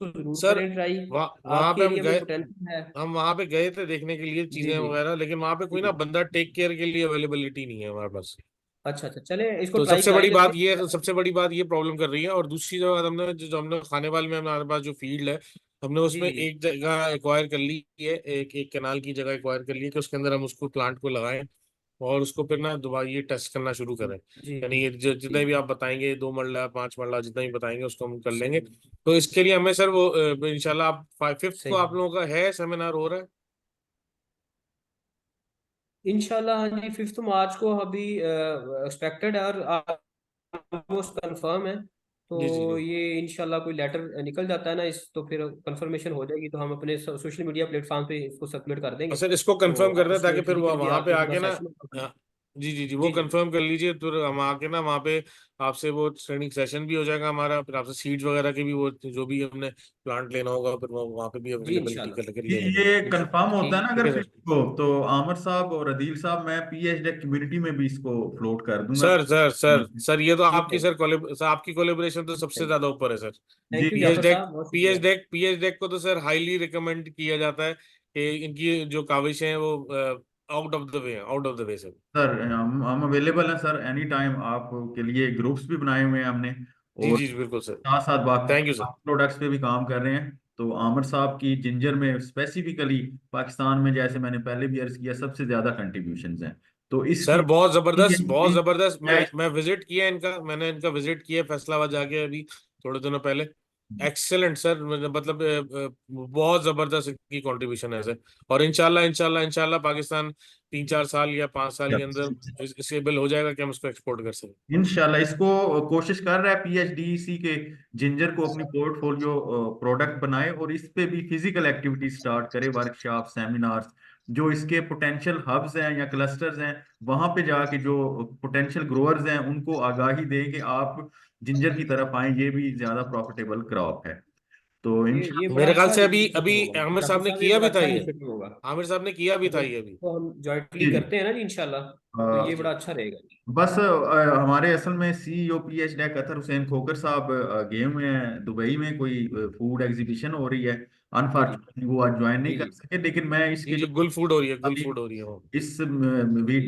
तो जरूर सर, करें ट्राई। वहाँ आपके पे हम एरिया में गए, पोटेंशियल है। हम वहाँ पे गए थे देखने के लिए जी चीजें जी वगैरह, लेकिन वहाँ पे कोई ना जी। बंदा टेक केयर के लिए अवेलेबिलिटी नहीं है हमारे पास। अच्छा अच्छा, चले इसको तो ट्राई सबसे कर ही बड़ी लेते बात हैं। ये, सबसे बड़ी बात ये प्रॉब्लम कर रही है। और दूसरी जगह हमने जो हमने खाने वाले में हमारे पास जो फील्ड है, हमने जी उसमें जी एक जगह एक्वायर कर ली है, एक एक कैनाल की जगह एक्वायर कर ली है कि उसके अंदर हम उसको प्लांट को लगाएं और उसको फिर ना दोबारा ये टेस्ट करना शुरू करें। जी यानी ये जितने भी जी। आप बताएंगे, 2 मरला 5 मरला जितना भी बताएंगे उसको हम कर लेंगे। सही तो इसके लिए हमें सर वो इंशाल्लाह आप 5th को सही। आप लोगों का है सेमिनार हो रहा है। इंशाल्लाह हाँ जी, 5 मार्च को अभी एक्सपेक्टेड है और ऑलमोस्ट कंफर्म है। तो जी जी जी। ये इंशाल्लाह कोई लेटर निकल जाता है ना इस, तो फिर कंफर्मेशन हो जाएगी तो हम अपने सोशल मीडिया प्लेटफॉर्म पे इसको सबमिट कर और देंगे। सर इसको तो कंफर्म कर दें ताकि उसमें फिर वो फिजिकली भी वहां पे आके पूरा आके ना, सेशन होगा। जी जी जी, वो जी जी कंफर्म कर लीजिए। तो हम आके ना वहाँ पे आपसे वो ट्रेनिंग सेशन भी हो जाएगा हमारा, फिर आपसे सीड्स वगैरह के भी वो जो भी हमने प्लांट लेना होगा फिर वो वहाँ पे भी जी अवेलेबिलिटी इंशाल्लाह। कर ले लेंगे। ये कंफर्म होता है ठीक। ना ठीक अगर है फिफ्थ सर। को, तो आमिर साहब और अदील साहब, मैं पीएचडी कम्युनिटी में भी इसको फ्लोट कर दूंगा। सर सर सर सर ये तो ठीक आपकी है। सर आपकी कोलेबोरेशन तो सबसे थैंक ज्यादा ऊपर है सर। जी यू पीएच जाफर डेक साहब, बहुत पीएच शुक्रिया। डेक पीएच डेक को तो सर हाईली रिकमेंड किया जाता है कि इनकी जो काविशें हैं वो out of the way, out of the way sir. Sir, हम अवेलेबल हैं सर एनी टाइम, आपके लिए ग्रुप्स भी बनाए हुए हैं हमने, जी और जी बिल्कुल सर। साथ साथ बाकी थैंक यू सर। प्रोडक्ट्स पे भी काम कर रहे हैं। तो आमिर साहब की जिंजर में स्पेसिफिकली पाकिस्तान में, जैसे मैंने पहले भी अर्ज किया, सबसे ज्यादा कंट्रीब्यूशंस हैं। तो सर इसकी बहुत जबरदस्त, बहुत जबरदस्त। मैं मैं विजिट किया इनका, मैंने इनका विजिट किया फैसलाबाद जाके अभी थोड़े दिनों पहले। एक्सेलेंट सर, मतलब बहुत जबरदस्त इनकी कंट्रीब्यूशन है सर। और इंशाल्लाह इंशाल्लाह इंशाल्लाह पाकिस्तान 3-4 साल या 5 साल के अंदर इस एबल हो जाएगा कि हम इसको एक्सपोर्ट कर सकें। इंशाल्लाह इसको कोशिश कर रहा है पीएचडीसी के जिंजर को अपनी पोर्टफोलियो प्रोडक्ट बनाए, और इस पे भी फिजिकल एक्टिविटी स्टार्ट करे, वर्कशॉप, सेमिनार्स, जो इसके पोटेंशियल हब्स हैं या क्लस्टर्स हैं, वहां पे जाके जो पोटेंशियल ग्रोअर्स हैं उनको आगाही दें कि आप जिंजर की तरफ आए, ये भी ज्यादा प्रॉफिटेबल क्रॉप है। तो ये मेरे बड़ा ख्याल अच्छा से अभी इनिशिएटिव अभी होगा आमिर जाफर साहब ने साहब, ये किया बड़ा भी था अच्छा ये, इनिशिएटिव होगा। आमिर साहब ने किया भी था अगर ये अभी। तो हम जॉइंटली जी करते हैं ना जी इंशाल्लाह, तो जी ये जी बड़ा अच्छा रहेगा। बस हमारे असल में सीईओ पीएचडी कतर हुसैन खोकर साहब गए हुए हैं दुबई में, कोई फूड एग्जीबिशन हो रही है। जी जी अनफॉर्चुनेटली वो आज ज्वाइन नहीं जी कर जी सके, लेकिन मैं जी इसके जी, जो गुल फूड हो रही है, गुल अभी फूड हो रही है वो। इस जी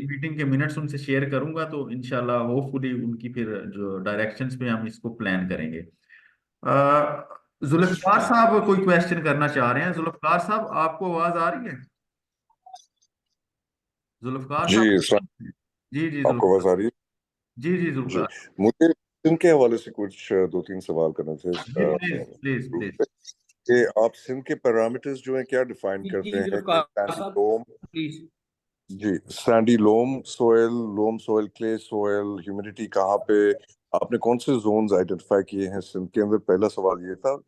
मीटिंग के मिनट्स उनसे शेयर करूंगा, तो इंशाल्लाह होपफुली उनकी फिर जो डायरेक्शंस पे हम इसको प्लान करेंगे। जुल्फकार ठीक। साहब कोई क्वेश्चन करना चाह रहे हैं? जुल्फकार साहब, आपको आवाज आ रही है? जुल्फकार जी साहब? इस्लाम, जी जी आपको जुल्फकार। आवाज आ रही जी जी है जी। जुल्फकार। मुझे सिंध के हवाले से कुछ 2-3 सवाल करने थे जी प्लीज प्लीज ग्रुप प्लीज। पे कि आप सिंध के पैरामीटर्स जो हैं क्या डिफाइन जी करते जी हैं कि जुल्फकार सैंडी साहब लोम, प्लीज। जी sandy loam soil, loam soil, clay soil, humidity कहाँ पे, आपने कौन से जोन्स आइडेंटिफाई किए हैं सिंध के अंदर? पहला सवाल ये था।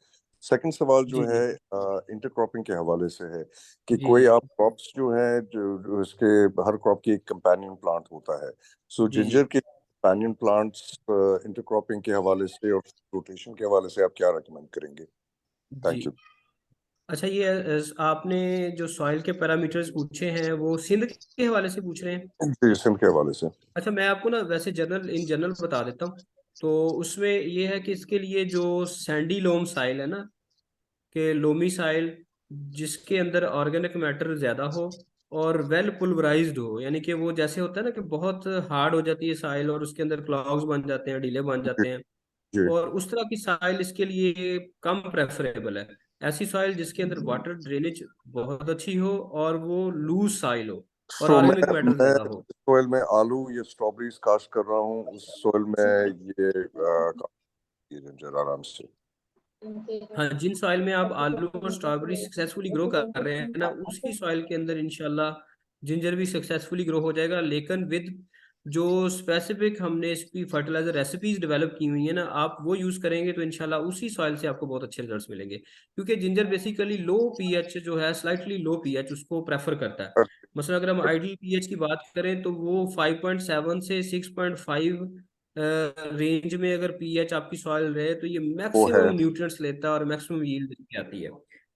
सेकंड सवाल जो जी है जी इंटरक्रॉपिंग के हवाले से है कि जी कोई जी आप क्रॉप्स जो है जो इसके हर क्रॉप की एक कंपेनियन प्लांट होता है, सो जी जी। जिंजर के कंपेनियन प्लांट्स इंटरक्रॉपिंग के हवाले से और रोटेशन के हवाले से आप क्या रेकमेंड करेंगे? जी थैंक यू। अच्छा, ये आपने जो सॉइल के पैरामीटर्स पूछे हैं वो सिंध के हवाले से पूछ रहे हैं। जी सिंध के हवाले से। अच्छा, मैं आपको ना वैसे जनरल इन जनरल बता देता हूँ। तो उसमें ये है कि इसके लिए जो सैंडी लोम साइल है ना, कि लोमी साइल जिसके अंदर ऑर्गेनिक मैटर ज्यादा हो और वेल पुल्वराइज्ड हो, यानी कि वो जैसे होता है ना कि बहुत हार्ड हो जाती है साइल और उसके अंदर क्लॉग्स बन जाते हैं, ढीले बन जी जाते हैं, जी। और उस तरह की सॉइल इसके लिए कम प्रेफरेबल है। ऐसी सॉइल जिसके अंदर वाटर ड्रेनेज बहुत अच्छी हो और वो लूज सॉइल हो और सो ऑर्गेनिक मैटर मैं ज्यादा हो। सॉइल में आलू या स्ट्रॉबेरीज काश्त कर रहा हूँ, उस सॉइल में ये जिंजर आराम से। हाँ, जिन सॉइल में आप आलू और स्ट्रॉबेरी सक्सेसफुली ग्रो कर रहे हैं ना, उसी सॉइल के अंदर इंशाल्लाह जिंजर भी सक्सेसफुली ग्रो हो जाएगा, लेकिन विद जो स्पेसिफिक हमने इसकी फर्टिलाइजर रेसिपीज डेवलप की हुई है ना, आप वो यूज करेंगे तो इंशाल्लाह उसी सॉइल से आपको बहुत अच्छे रिजल्ट्स मिलेंगे। क्योंकि जिंजर बेसिकली लो पीएच जो है, स्लाइटली लो पीएच उसको प्रेफर करता है। मसलन अगर हम आइडियल पीएच की बात करें तो वो 5.7 से 6.5 रेंज में अगर पीएच आपकी सॉइल रहे तो ये वो है मैक्सिमम न्यूट्रिएंट्स लेता है और मैक्सिमम यील्ड आती है।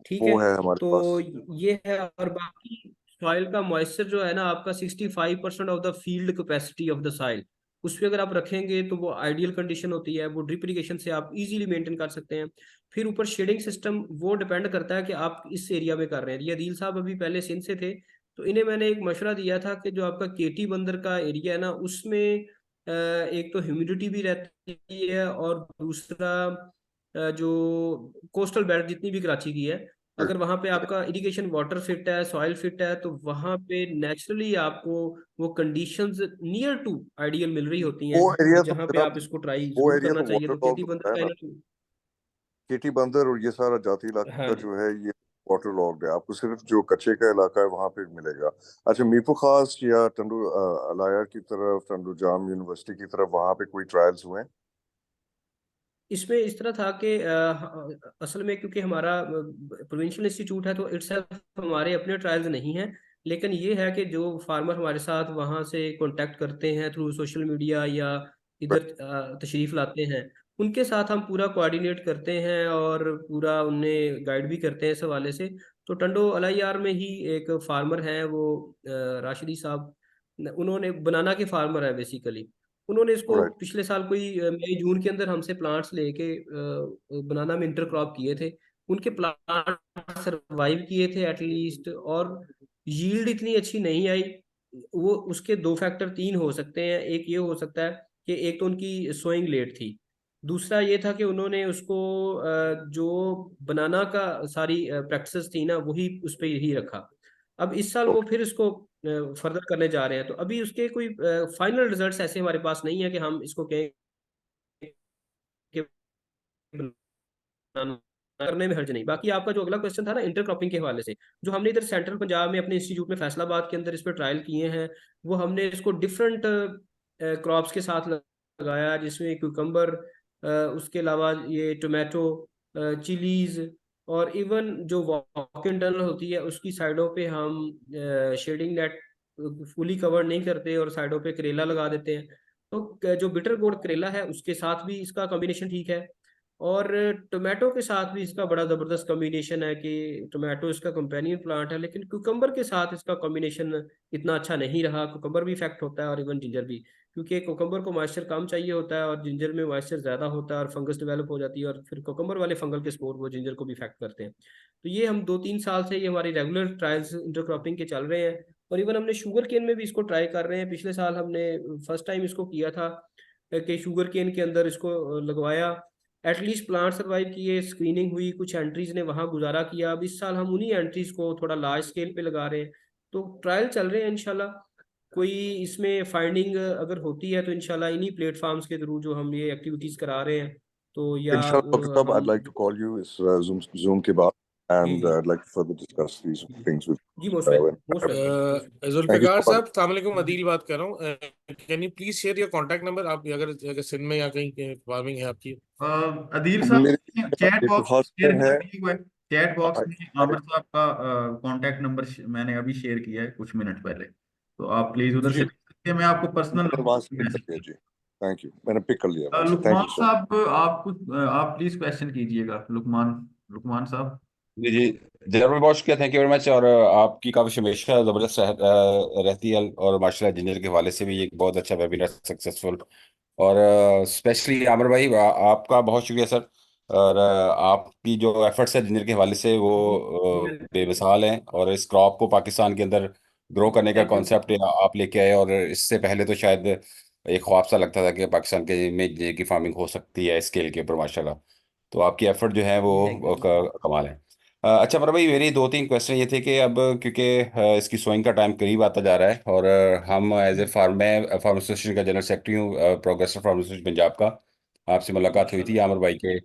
ठीक है, वो है हमारे तो पास। ये है। और बाकी सॉइल का मॉइस्चर जो है ना आपका 65% of the field capacity of the soil, उस पर अगर आप रखेंगे तो वो आइडियल कंडीशन होती है। वो ड्रिप इरिगेशन से आप इजीली मेंटेन कर सकते हैं। फिर ऊपर शेडिंग सिस्टम वो डिपेंड करता है कि आप इस एरिया में कर रहे हैं। ये अदील साहब अभी पहले सिंध से थे, तो इन्हें मैंने एक मशवरा दिया था कि जो आपका केटी बंदर का एरिया है ना, उसमें एक तो ह्यूमिडिटी भी रहती है, और दूसरा जो कोस्टल बेल्ट जितनी भी कराची की है, अगर वहां पे आपका इरिगेशन वाटर फिट है, सॉइल फिट है, तो वहां पे नेचुरली आपको वो कंडीशंस नियर टू आइडियल मिल रही होती हैं वो एरिया कि तो जहाँ पे मेरा आप इसको ट्राई वो जरूर एरिया करना तो चाहिए। वाटर तो लॉग केटी होता बंदर है का ना, केटी बंदर और ये सारा जाती इलाका हाँ जो है ये वाटर लॉग्ड है। आपको सिर्फ जो कच्चे का इलाका है वहां पे मिलेगा। अच्छा, मीरपुर खास या टंडू अलाया की तरफ, टंडू जाम यूनिवर्सिटी की तरफ वहां पे कोई ट्रायल्स हुए हैं? इसमें इस तरह था कि असल में क्योंकि हमारा प्रोविंशियल इंस्टीट्यूट है तो इटसेल्फ हमारे अपने ट्रायल्स नहीं हैं। लेकिन ये है कि जो फार्मर हमारे साथ वहाँ से कांटेक्ट करते हैं थ्रू सोशल मीडिया या इधर तशरीफ लाते हैं, उनके साथ हम पूरा कोऑर्डिनेट करते हैं और पूरा उन्हें गाइड भी करते हैं इस हवाले से। तो टंडो अलाइयार में ही एक फार्मर हैं वो राशिदी साहब, उन्होंने बनाना के फार्मर है बेसिकली। उन्होंने इसको राइट। पिछले साल कोई मई जून के अंदर हमसे प्लांट्स लेके बनाना में इंटरक्रॉप किए थे। उनके प्लांट सरवाइव किए थे एटलीस्ट, और यील्ड इतनी अच्छी नहीं आई। वो उसके दो फैक्टर तीन हो सकते हैं। एक ये हो सकता है कि एक तो उनकी सोइंग लेट थी, दूसरा ये था कि उन्होंने उसको जो बनाना का सारी प्रैक्टिस थी ना वही उस पर ही रखा। अब इस साल वो फिर इसको फर्दर करने जा रहे हैं, तो अभी उसके कोई फाइनल रिजल्ट्स ऐसे हमारे पास नहीं है कि हम इसको कहें कि बनाना करने में हर्ज नहीं। बाकी आपका जो अगला क्वेश्चन था ना इंटरक्रॉपिंग के हवाले से, जो हमने इधर सेंट्रल पंजाब में अपने इंस्टीट्यूट में फैसलाबाद के अंदर इस पर ट्रायल किए हैं, वो हमने इसको डिफरेंट क्रॉप्स के साथ लगाया, जिसमें क्यूकम्बर, उसके अलावा ये टोमेटो, चिलीज, और इवन जो वॉक इन टनल होती है उसकी साइडों पे हम शेडिंग नेट फुली कवर नहीं करते और साइडों पे करेला लगा देते हैं। तो जो बिटर गोर्ड करेला है उसके साथ भी इसका कॉम्बिनेशन ठीक है, और टोमेटो के साथ भी इसका बड़ा ज़बरदस्त कॉम्बिनेशन है कि टोमेटो इसका कंपेनियन प्लांट है, लेकिन कुकम्बर के साथ इसका कॉम्बिनेशन इतना अच्छा नहीं रहा। कुकम्बर भी इफेक्ट होता है और इवन जिंजर भी, क्योंकि कुकम्बर को मॉइस्चर कम चाहिए होता है और जिंजर में मॉइस्चर ज़्यादा होता है और फंगस डेवलप हो जाती है, और फिर कुकम्बर वाले फंगल के स्पोर वो जिंजर को भी इफेक्ट करते हैं। तो ये हम 2-3 साल से ये हमारी रेगुलर ट्रायल्स इंटरक्रॉपिंग के चल रहे हैं, और इवन हमने शुगर केन में भी इसको ट्राई कर रहे हैं। पिछले साल हमने फर्स्ट टाइम इसको किया था कि शुगर केन के अंदर इसको लगवाया, एटलीस्ट प्लांट सर्वाइव किए, स्क्रीनिंग हुई, कुछ एंट्रीज ने वहां गुजारा किया। अब इस साल हम उन्हीं एंट्रीज को थोड़ा लार्ज स्केल पे लगा रहे हैं, तो ट्रायल चल रहे हैं। इंशाल्लाह कोई इसमें फाइंडिंग अगर होती है तो इंशाल्लाह इन्हीं प्लेटफॉर्म्स के थ्रू जो हम ये एक्टिविटीज करा रहे हैं, तो या इंशाल्लाह तब I'd हम like to call you इस Zoom के बाद, जी and जी I'd like to further discuss these things with जी most welcome most welcome. Thank you Zulfiqar so much. साहब, अस्सलाम वालेकुम, अदील बात कर रहा हूँ। Can you please share your contact number? आप अगर सिंध में या कहीं फार्मिंग है आपकी? अदील साहब मेरे चैट एक बॉक्स खास शेयर है। किया हुआ है। चैट बॉक्स में अरे आमिर साहब का कांटेक्ट नंबर मैंने अभी शेयर किया है कुछ मिनट पहले, तो आप प्लीज उधर से जी, लिख सकते हैं। मैं आपको पर्सनल मैंने वहां से पिक कर मैसेज लिया जी। थैंक यू, मैंने पिक कर लिया वहां से। Thank Luqman you so much. साहब, आप प्लीज क्वेश्चन कीजिएगा। लुकमान लुकमान साहब। जी जी, जरूर, बहुत शुक्रिया, थैंक यू वेरी मच। और आपकी काफ़ी हमेशा ज़बरदस्त रहती है, और माशाल्लाह इंजीनियर के हवाले से भी एक बहुत अच्छा वेबिनार सक्सेसफुल। और स्पेशली आमिर भाई, आपका बहुत शुक्रिया सर। और आपकी जो एफर्ट्स है इंजीनियर के हवाले से वो बेमिसाल हैं, और इस क्रॉप को पाकिस्तान के अंदर ग्रो करने का थैंक यू। कॉन्सेप्ट आप लेके आए। और इससे पहले तो शायद एक ख्वाब सा लगता था कि पाकिस्तान के में इंजीनियर की फार्मिंग हो सकती है स्केल के ऊपर, माशाल्लाह। तो आपकी एफर्ट जो है जी थैंक यू। वो कमाल है। अच्छा मेरा भाई, मेरी 2-3 क्वेश्चन ये थे कि अब क्योंकि इसकी सोइंग का टाइम करीब आता जा रहा है, और हम एज ए फार्म मैं फार्म एसोसिएशन का जनरल सेक्रेटरी हूँ, प्रोग्रेसिव फार्म एसोसिएशन पंजाब का। आपसे मुलाकात हुई थी माशाल्लाह। आमिर भाई के जी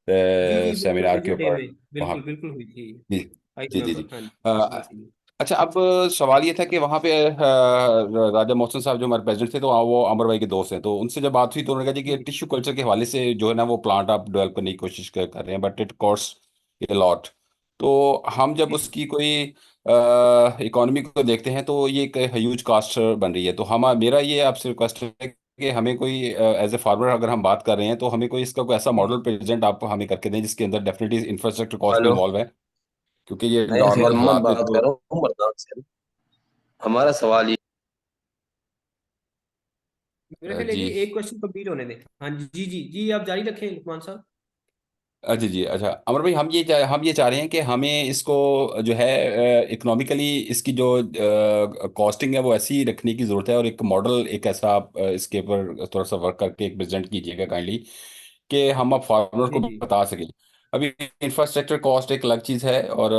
जी बिल्कुल, सेमिनार के विजिट डे ऊपर में वहाँ। बिल्कुल बिल्कुल हुई थी। जी आई जी जी रिमेम्बर, जी। हाँ जी। अ, जी अच्छा, अब सवाल ये था कि वहाँ पे राजा मोहसिन साहब जो हमारे प्रेसिडेंट थे, तो वो अमर भाई के दोस्त हैं, तो उनसे जब बात हुई तो उन्होंने कहा जी कि टिश्यू कल्चर के हवाले से जो है ना वो प्लांट आप डेवलप करने की कोशिश कर रहे हैं, but it cost a lot. तो हम जब उसकी कोई इकोनॉमी को देखते हैं तो ये एक ह्यूज कास्ट बन रही है। तो हम मेरा ये आपसे रिक्वेस्ट है कि हमें कोई एज ए फार्मर अगर हम बात कर रहे हैं तो हमें कोई इसका कोई ऐसा मॉडल प्रेजेंट आप हमें करके दें जिसके अंदर डेफिनेटली इंफ्रास्ट्रक्चर कॉस्ट भी हेलो, इन्वॉल्व है, क्योंकि ये मैं नॉर्मल मोहम्मद हालात में बात तो। कर रहा हूँ मरदान से। हमारा सवाल ये मेरे ख्याल है जी। कि एक क्वेश्चन कंप्लीट होने दें। हाँ जी जी जी जी, आप जारी रखें लुकमान साहब। अच्छा जी, अच्छा अमर भाई, हम ये चाह रहे हैं कि हमें इसको जो है इकोनॉमिकली इसकी जो कॉस्टिंग है वो ऐसी रखने की ज़रूरत है, और एक मॉडल एक ऐसा आप इसके ऊपर थोड़ा सा वर्क करके एक प्रेजेंट कीजिएगा काइंडली, कि हम अब फार्मर जी को जी बता सकें। अभी इंफ्रास्ट्रक्चर कॉस्ट एक अलग चीज़ है, और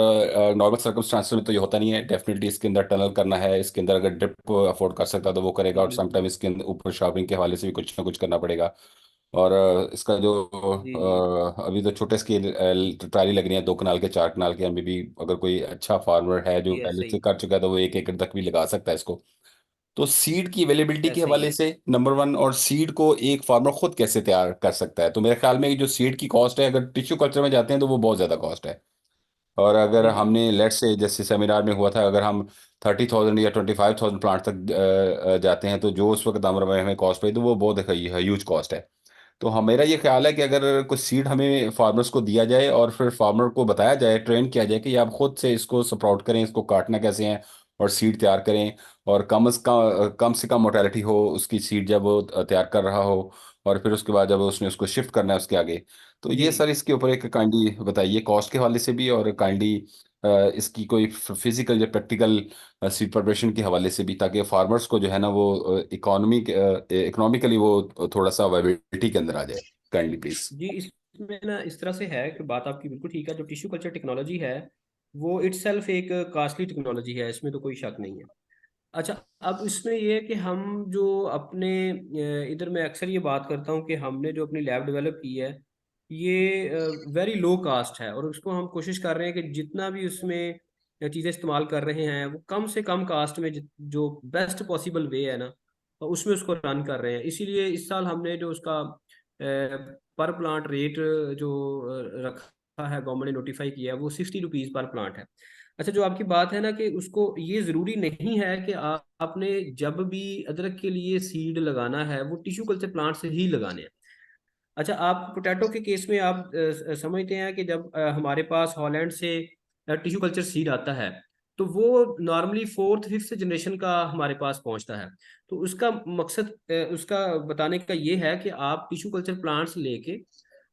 नॉर्मल सर्कमस्टांसिस में तो ये होता नहीं है। डेफिनेटली इसके अंदर टनल करना है, इसके अंदर अगर ड्रिप अफोर्ड कर सकता तो वो करेगा, और जी समटाइम इसके ऊपर शावरिंग के हवाले से भी कुछ ना कुछ करना पड़ेगा। और इसका जो जी जी अभी तो छोटे स्केल ट्रायली लग रही है, 2 कनाल के 4 कनाल के, हमें भी अगर कोई अच्छा फार्मर है जो जी, पहले ऐसा से ही कर चुका है तो वो 1 एकड़ तक भी लगा सकता है इसको। तो सीड की अवेलेबिलिटी के ऐसा ही हवाले है। से नंबर वन, और सीड को एक फार्मर खुद कैसे तैयार कर सकता है, तो मेरे ख्याल में जो सीड की कॉस्ट है, अगर टिश्यू कल्चर में जाते हैं तो वो बहुत ज़्यादा कॉस्ट है। और अगर जी जी हमने लेट से जैसे सेमिनार में हुआ था, अगर हम 30,000 या 25,000 प्लांट तक जाते हैं, तो जो उस वक्त हमें कॉस्ट पड़ी तो वो बहुत ह्यूज कॉस्ट है। तो हम मेरा ये ख्याल है कि अगर कुछ सीड हमें फार्मर्स को दिया जाए और फिर फार्मर को बताया जाए, ट्रेन किया जाए कि आप खुद से इसको स्प्राउट करें, इसको काटना कैसे है, और सीड तैयार करें, और कम से कम मोटेलिटी हो उसकी सीड जब वो तैयार कर रहा हो, और फिर उसके बाद जब उसने उसको शिफ्ट करना है उसके आगे। तो जी ये सर इसके ऊपर एक काइंडली बताइए कॉस्ट के हवाले से भी, और काइंडली इसकी कोई फिजिकल या प्रैक्टिकल सीड प्रिपरेशन के हवाले से भी, ताकि फार्मर्स को जो है ना वो इकोनॉमिकली वो थोड़ा सा वाइबिलिटी के अंदर आ जाए। Kindly please. जी, इसमें ना इस तरह से है कि बात आपकी बिल्कुल ठीक है। जो टिश्यू कल्चर टेक्नोलॉजी है वो इटसेल्फ एक कास्टली टेक्नोलॉजी है, इसमें तो कोई शक नहीं है। अच्छा, अब इसमें ये है कि हम जो अपने इधर मैं अक्सर ये बात करता हूँ कि हमने जो अपनी लैब डेवलप की है ये वेरी लो कास्ट है, और उसको हम कोशिश कर रहे हैं कि जितना भी उसमें चीज़ें इस्तेमाल कर रहे हैं वो कम से कम कास्ट में जो बेस्ट पॉसिबल वे है ना, तो उसमें उसको रन कर रहे हैं। इसीलिए इस साल हमने जो उसका पर प्लांट रेट जो रखा है, गवर्नमेंट ने नोटिफाई किया है, वो 60 रुपीज़ पर प्लांट है। अच्छा, जो आपकी बात है ना कि उसको ये ज़रूरी नहीं है कि आपने जब भी अदरक के लिए सीड लगाना है वो टिश्यू कल्चर प्लांट से ही लगाने हैं। अच्छा, आप पोटैटो के केस में आप समझते हैं कि जब हमारे पास हॉलैंड से टिश्यू कल्चर सीड आता है तो वो नॉर्मली फोर्थ फिफ्थ जनरेशन का हमारे पास पहुंचता है। तो उसका मकसद उसका बताने का ये है कि आप टिश्यू कल्चर प्लांट्स लेके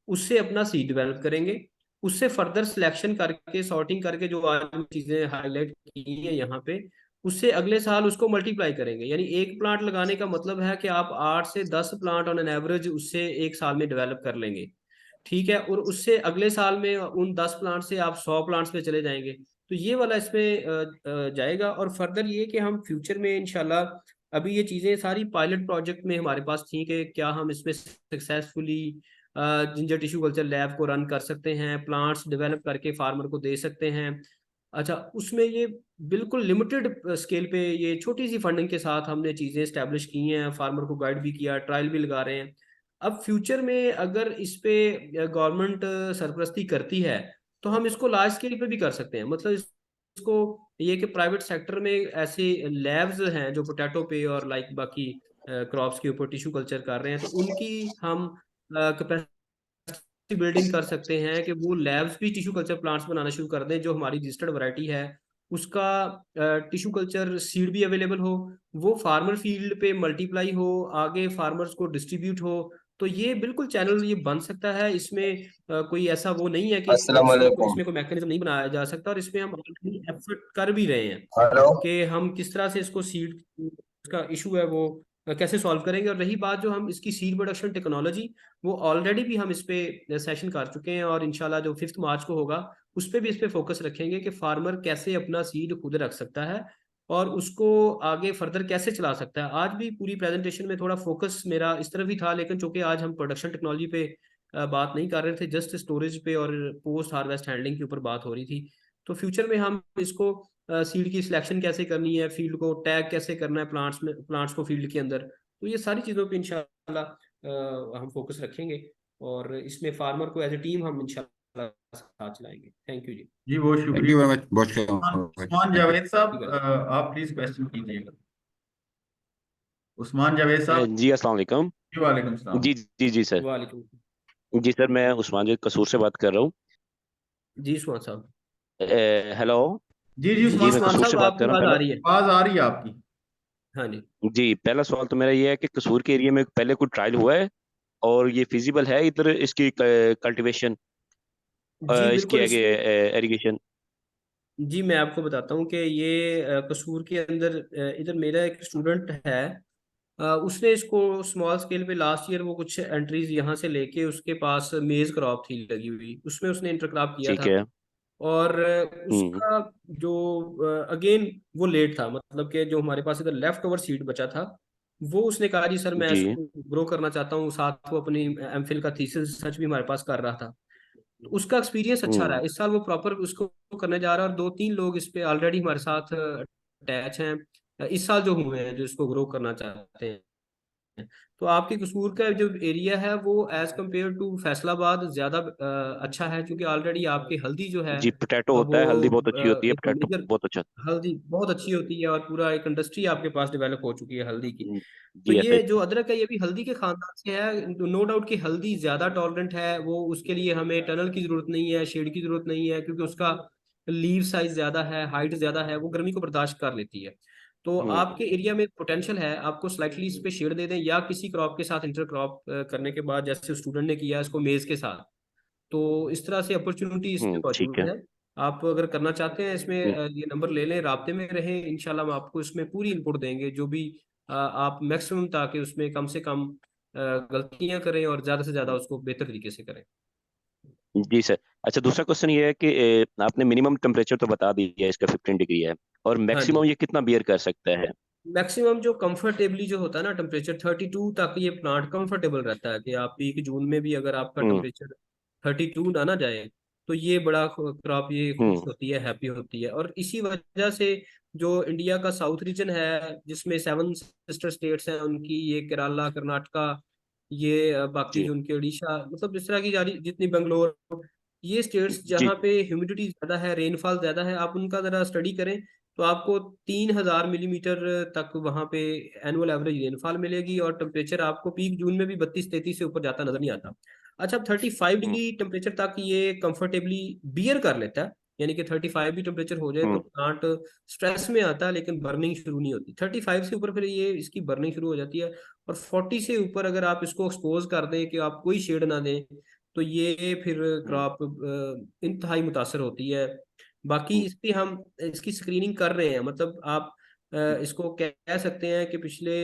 उससे अपना सीड डेवलप करेंगे, उससे फर्दर सिलेक्शन करके सॉर्टिंग करके जो आज चीजें हाईलाइट की है यहाँ पे, उससे अगले साल उसको मल्टीप्लाई करेंगे। यानी एक प्लांट लगाने का मतलब है कि आप 8 से 10 प्लांट ऑन एन एवरेज उससे एक साल में डेवलप कर लेंगे। ठीक है, और उससे अगले साल में उन 10 प्लांट से आप 100 प्लांट्स पे चले जाएंगे। तो ये वाला इसमें जाएगा। और फर्दर ये कि हम फ्यूचर में इंशाल्लाह, अभी ये चीज़ें सारी पायलट प्रोजेक्ट में हमारे पास थी कि क्या हम इसमें successfully ginger tissue culture lab को रन कर सकते हैं, प्लांट्स डेवलप करके फार्मर को दे सकते हैं। अच्छा, उसमें ये बिल्कुल लिमिटेड स्केल पे ये छोटी सी फंडिंग के साथ हमने चीज़ें स्टैब्लिश की हैं, फार्मर को गाइड भी किया, ट्रायल भी लगा रहे हैं। अब फ्यूचर में अगर इस पे गवर्नमेंट सरपरस्ती करती है तो हम इसको लार्ज स्केल पे भी कर सकते हैं। मतलब इसको ये कि प्राइवेट सेक्टर में ऐसे लैब्स हैं जो पोटैटो पे और लाइक बाकी क्रॉप्स के ऊपर टिश्यू कल्चर कर रहे हैं, तो उनकी हम कैपेसिटी बिल्डिंग कर सकते हैं कि वो लैब्स भी टिश्यू कल्चर प्लांट्स बनाना शुरू कर दें। जो हमारी रजिस्टर्ड वैरायटी है उसका टिश्यू कल्चर सीड भी अवेलेबल हो, वो फार्मर फील्ड पे मल्टीप्लाई हो, आगे फार्मर्स को डिस्ट्रीब्यूट हो। तो ये बिल्कुल चैनल ये बन सकता है। इसमें कोई ऐसा वो नहीं है कि अस्सलाम वालेकुम। इसमें कोई मैकेनिज्म नहीं बनाया जा सकता, और इसमें हम ऑलरेडी एफर्ट कर भी रहे हैं हेलो, कि हम किस तरह से इसको सीड का इशू है वो कैसे सॉल्व करेंगे। और रही बात जो हम इसकी सीड प्रोडक्शन टेक्नोलॉजी, वो ऑलरेडी भी हम इस पे सेशन कर चुके हैं, और इंशाल्लाह जो 5 मार्च को होगा उस पर भी इस पे फोकस रखेंगे कि फार्मर कैसे अपना सीड खुद रख सकता है और उसको आगे फर्दर कैसे चला सकता है। आज भी पूरी प्रेजेंटेशन में थोड़ा फोकस मेरा इस तरफ ही था, लेकिन चूंकि आज हम प्रोडक्शन टेक्नोलॉजी पे बात नहीं कर रहे थे, जस्ट स्टोरेज पे और पोस्ट हार्वेस्ट हैंडलिंग के ऊपर बात हो रही थी। तो फ्यूचर में हम इसको सीड की सिलेक्शन कैसे करनी है, फील्ड को टैग कैसे करना है प्लांट्स को फील्ड के अंदर। तो ये सारी चीज़ों पे इंशाल्लाह हम फोकस रखेंगे और इसमें फार्मर को एज ए टीम हम इंशाल्लाह साथ चलाएंगे। थैंक यू जी। जी बहुत थैंक शुक्रिया। यू वेरी मच, बहुत शुक्रिया। उस्मान जावेद साहब, आप प्लीज क्वेश्चन कीजिएगा। उस्मान जावेद साहब। जी अस्सलाम वालेकुम। जी वालेकुम सलाम। जी सर। वालेकुम। जी सर, मैं उस्मान जावेद कसूर से बात कर रहा हूँ। जी उस्मान साहब। हेलो। जी जी उस्मान मैं उस्मान कसूर साहब से बात आपकी कर रहा हूँ। आवाज आ पहला रही है। आवाज आ रही है आपकी। हाँ जी। जी, पहला सवाल तो मेरा ये है कि कसूर के एरिया में पहले कोई ट्रायल हुआ है और ये फिजिबल है इधर इसकी कल्टीवेशन, जी इसकी बिल्कुल। इसमें एरीगेशन? जी मैं आपको बताता हूँ कि ये कसूर के अंदर इधर मेरा एक स्टूडेंट है, उसने इसको स्मॉल स्केल पे लास्ट ईयर वो कुछ एंट्रीज यहाँ से लेके उसके पास मेज क्रॉप थी लगी हुई, उसमें उसने इंटरक्रॉप किया ठीक था। है। और हम्म। उसका जो अगेन वो लेट था, मतलब कि जो हमारे पास इधर लेफ्ट ओवर सीड बचा था वो उसने कहा जी सर मैं जी। इसको ग्रो करना चाहता हूँ, साथ वो अपनी एमफिल का थीसिस सच भी हमारे पास कर रहा था। तो उसका एक्सपीरियंस अच्छा रहा। हम्म। इस साल वो प्रॉपर उसको करने जा रहा है और 2-3 लोग इस पे ऑलरेडी हमारे साथ अटैच हैं इस साल जो हुए हैं जो इसको ग्रो करना चाहते हैं। तो आपके कसूर का जो एरिया है वो एज कम्पेयर टू फैसलाबाद ज्यादा अच्छा है, क्योंकि ऑलरेडी आपकी हल्दी जो है जी, पोटैटो होता वो है, हल्दी बहुत अच्छी होती है, एक पोटैटो मेजर बहुत अच्छा। हल्दी बहुत अच्छी होती है और पूरा एक इंडस्ट्री आपके पास डेवलप हो चुकी है हल्दी की। तो जी ऐसे। ये जो अदरक है ये भी हल्दी के खानदान से है। नो डाउट कि हल्दी ज्यादा टॉलरेंट है, वो उसके लिए हमें टनल की जरूरत नहीं है, शेड की जरूरत नहीं है, क्योंकि उसका लीव साइज ज्यादा है, हाइट ज्यादा है, वो गर्मी को बर्दाश्त कर लेती है। तो आपके एरिया में पोटेंशियल है, आपको स्लाइटली इस पे शेड दे दें या किसी क्रॉप के साथ इंटर क्रॉप करने के बाद जैसे स्टूडेंट ने किया इसको मेज के साथ, तो इस तरह से अपॉर्चुनिटी इसमें ठीक मौजूद है। है। आप अगर करना चाहते हैं इसमें ये नंबर ले लें, राब्ते में रहें, इंशाल्लाह हम आपको इसमें पूरी इनपुट देंगे जो भी आप मैक्सिमम, ताकि उसमें कम से कम गलतियां करें और ज़्यादा से ज़्यादा उसको बेहतर तरीके से करें। जी सर। अच्छा, दूसरा क्वेश्चन ये है कि आपने मिनिमम टेम्परेचर तो बता दिया है, इसका 15 डिग्री है, और हाँ जी। मैक्सिमम ये कितना बियर कर सकता है? मैक्सिमम जो कंफर्टेबली जो होता है ना टेम्परेचर 32 तक ये प्लांट कंफर्टेबल रहता है, कि आप पीक जून में भी अगर आपका हम्म। टेम्परेचर 32 ना जाए तो ये बड़ा क्रॉप ये खुश हम्म। होती है, हैप्पी होती है। और इसी वजह से जो इंडिया का साउथ रीजन है जिसमें 7 सिस्टर स्टेट्स हैं उनकी, ये केरला, कर्नाटका, ये बाकी जी। जो उनके उड़ीसा, मतलब इस तरह की जारी जितनी बेंगलोर, ये स्टेट्स जी। जहाँ पे ह्यूमिडिटी ज्यादा है, रेनफॉल ज्यादा है, आप उनका जरा स्टडी करें तो आपको 3000 मिलीमीटर तक वहां पे एनुअल एवरेज रेनफॉल मिलेगी और टेम्परेचर आपको पीक जून में भी 32-33 से ऊपर जाता नजर नहीं आता। अच्छा, 35 डिग्री टेम्परेचर तक ये कंफर्टेबली बियर कर लेता है, यानी कि 35 भी टेम्परेचर हो जाए तो प्लांट स्ट्रेस में आता है लेकिन बर्निंग शुरू नहीं होती। 35 से ऊपर फिर ये इसकी बर्निंग शुरू हो जाती है। और 40 से ऊपर अगर आप इसको एक्सपोज कर दें कि आप कोई शेड ना दें तो ये फिर क्रॉप इंतहाई मुतासर होती है। बाकी इस पे हम इसकी स्क्रीनिंग कर रहे हैं, मतलब आप इसको कह सकते हैं कि पिछले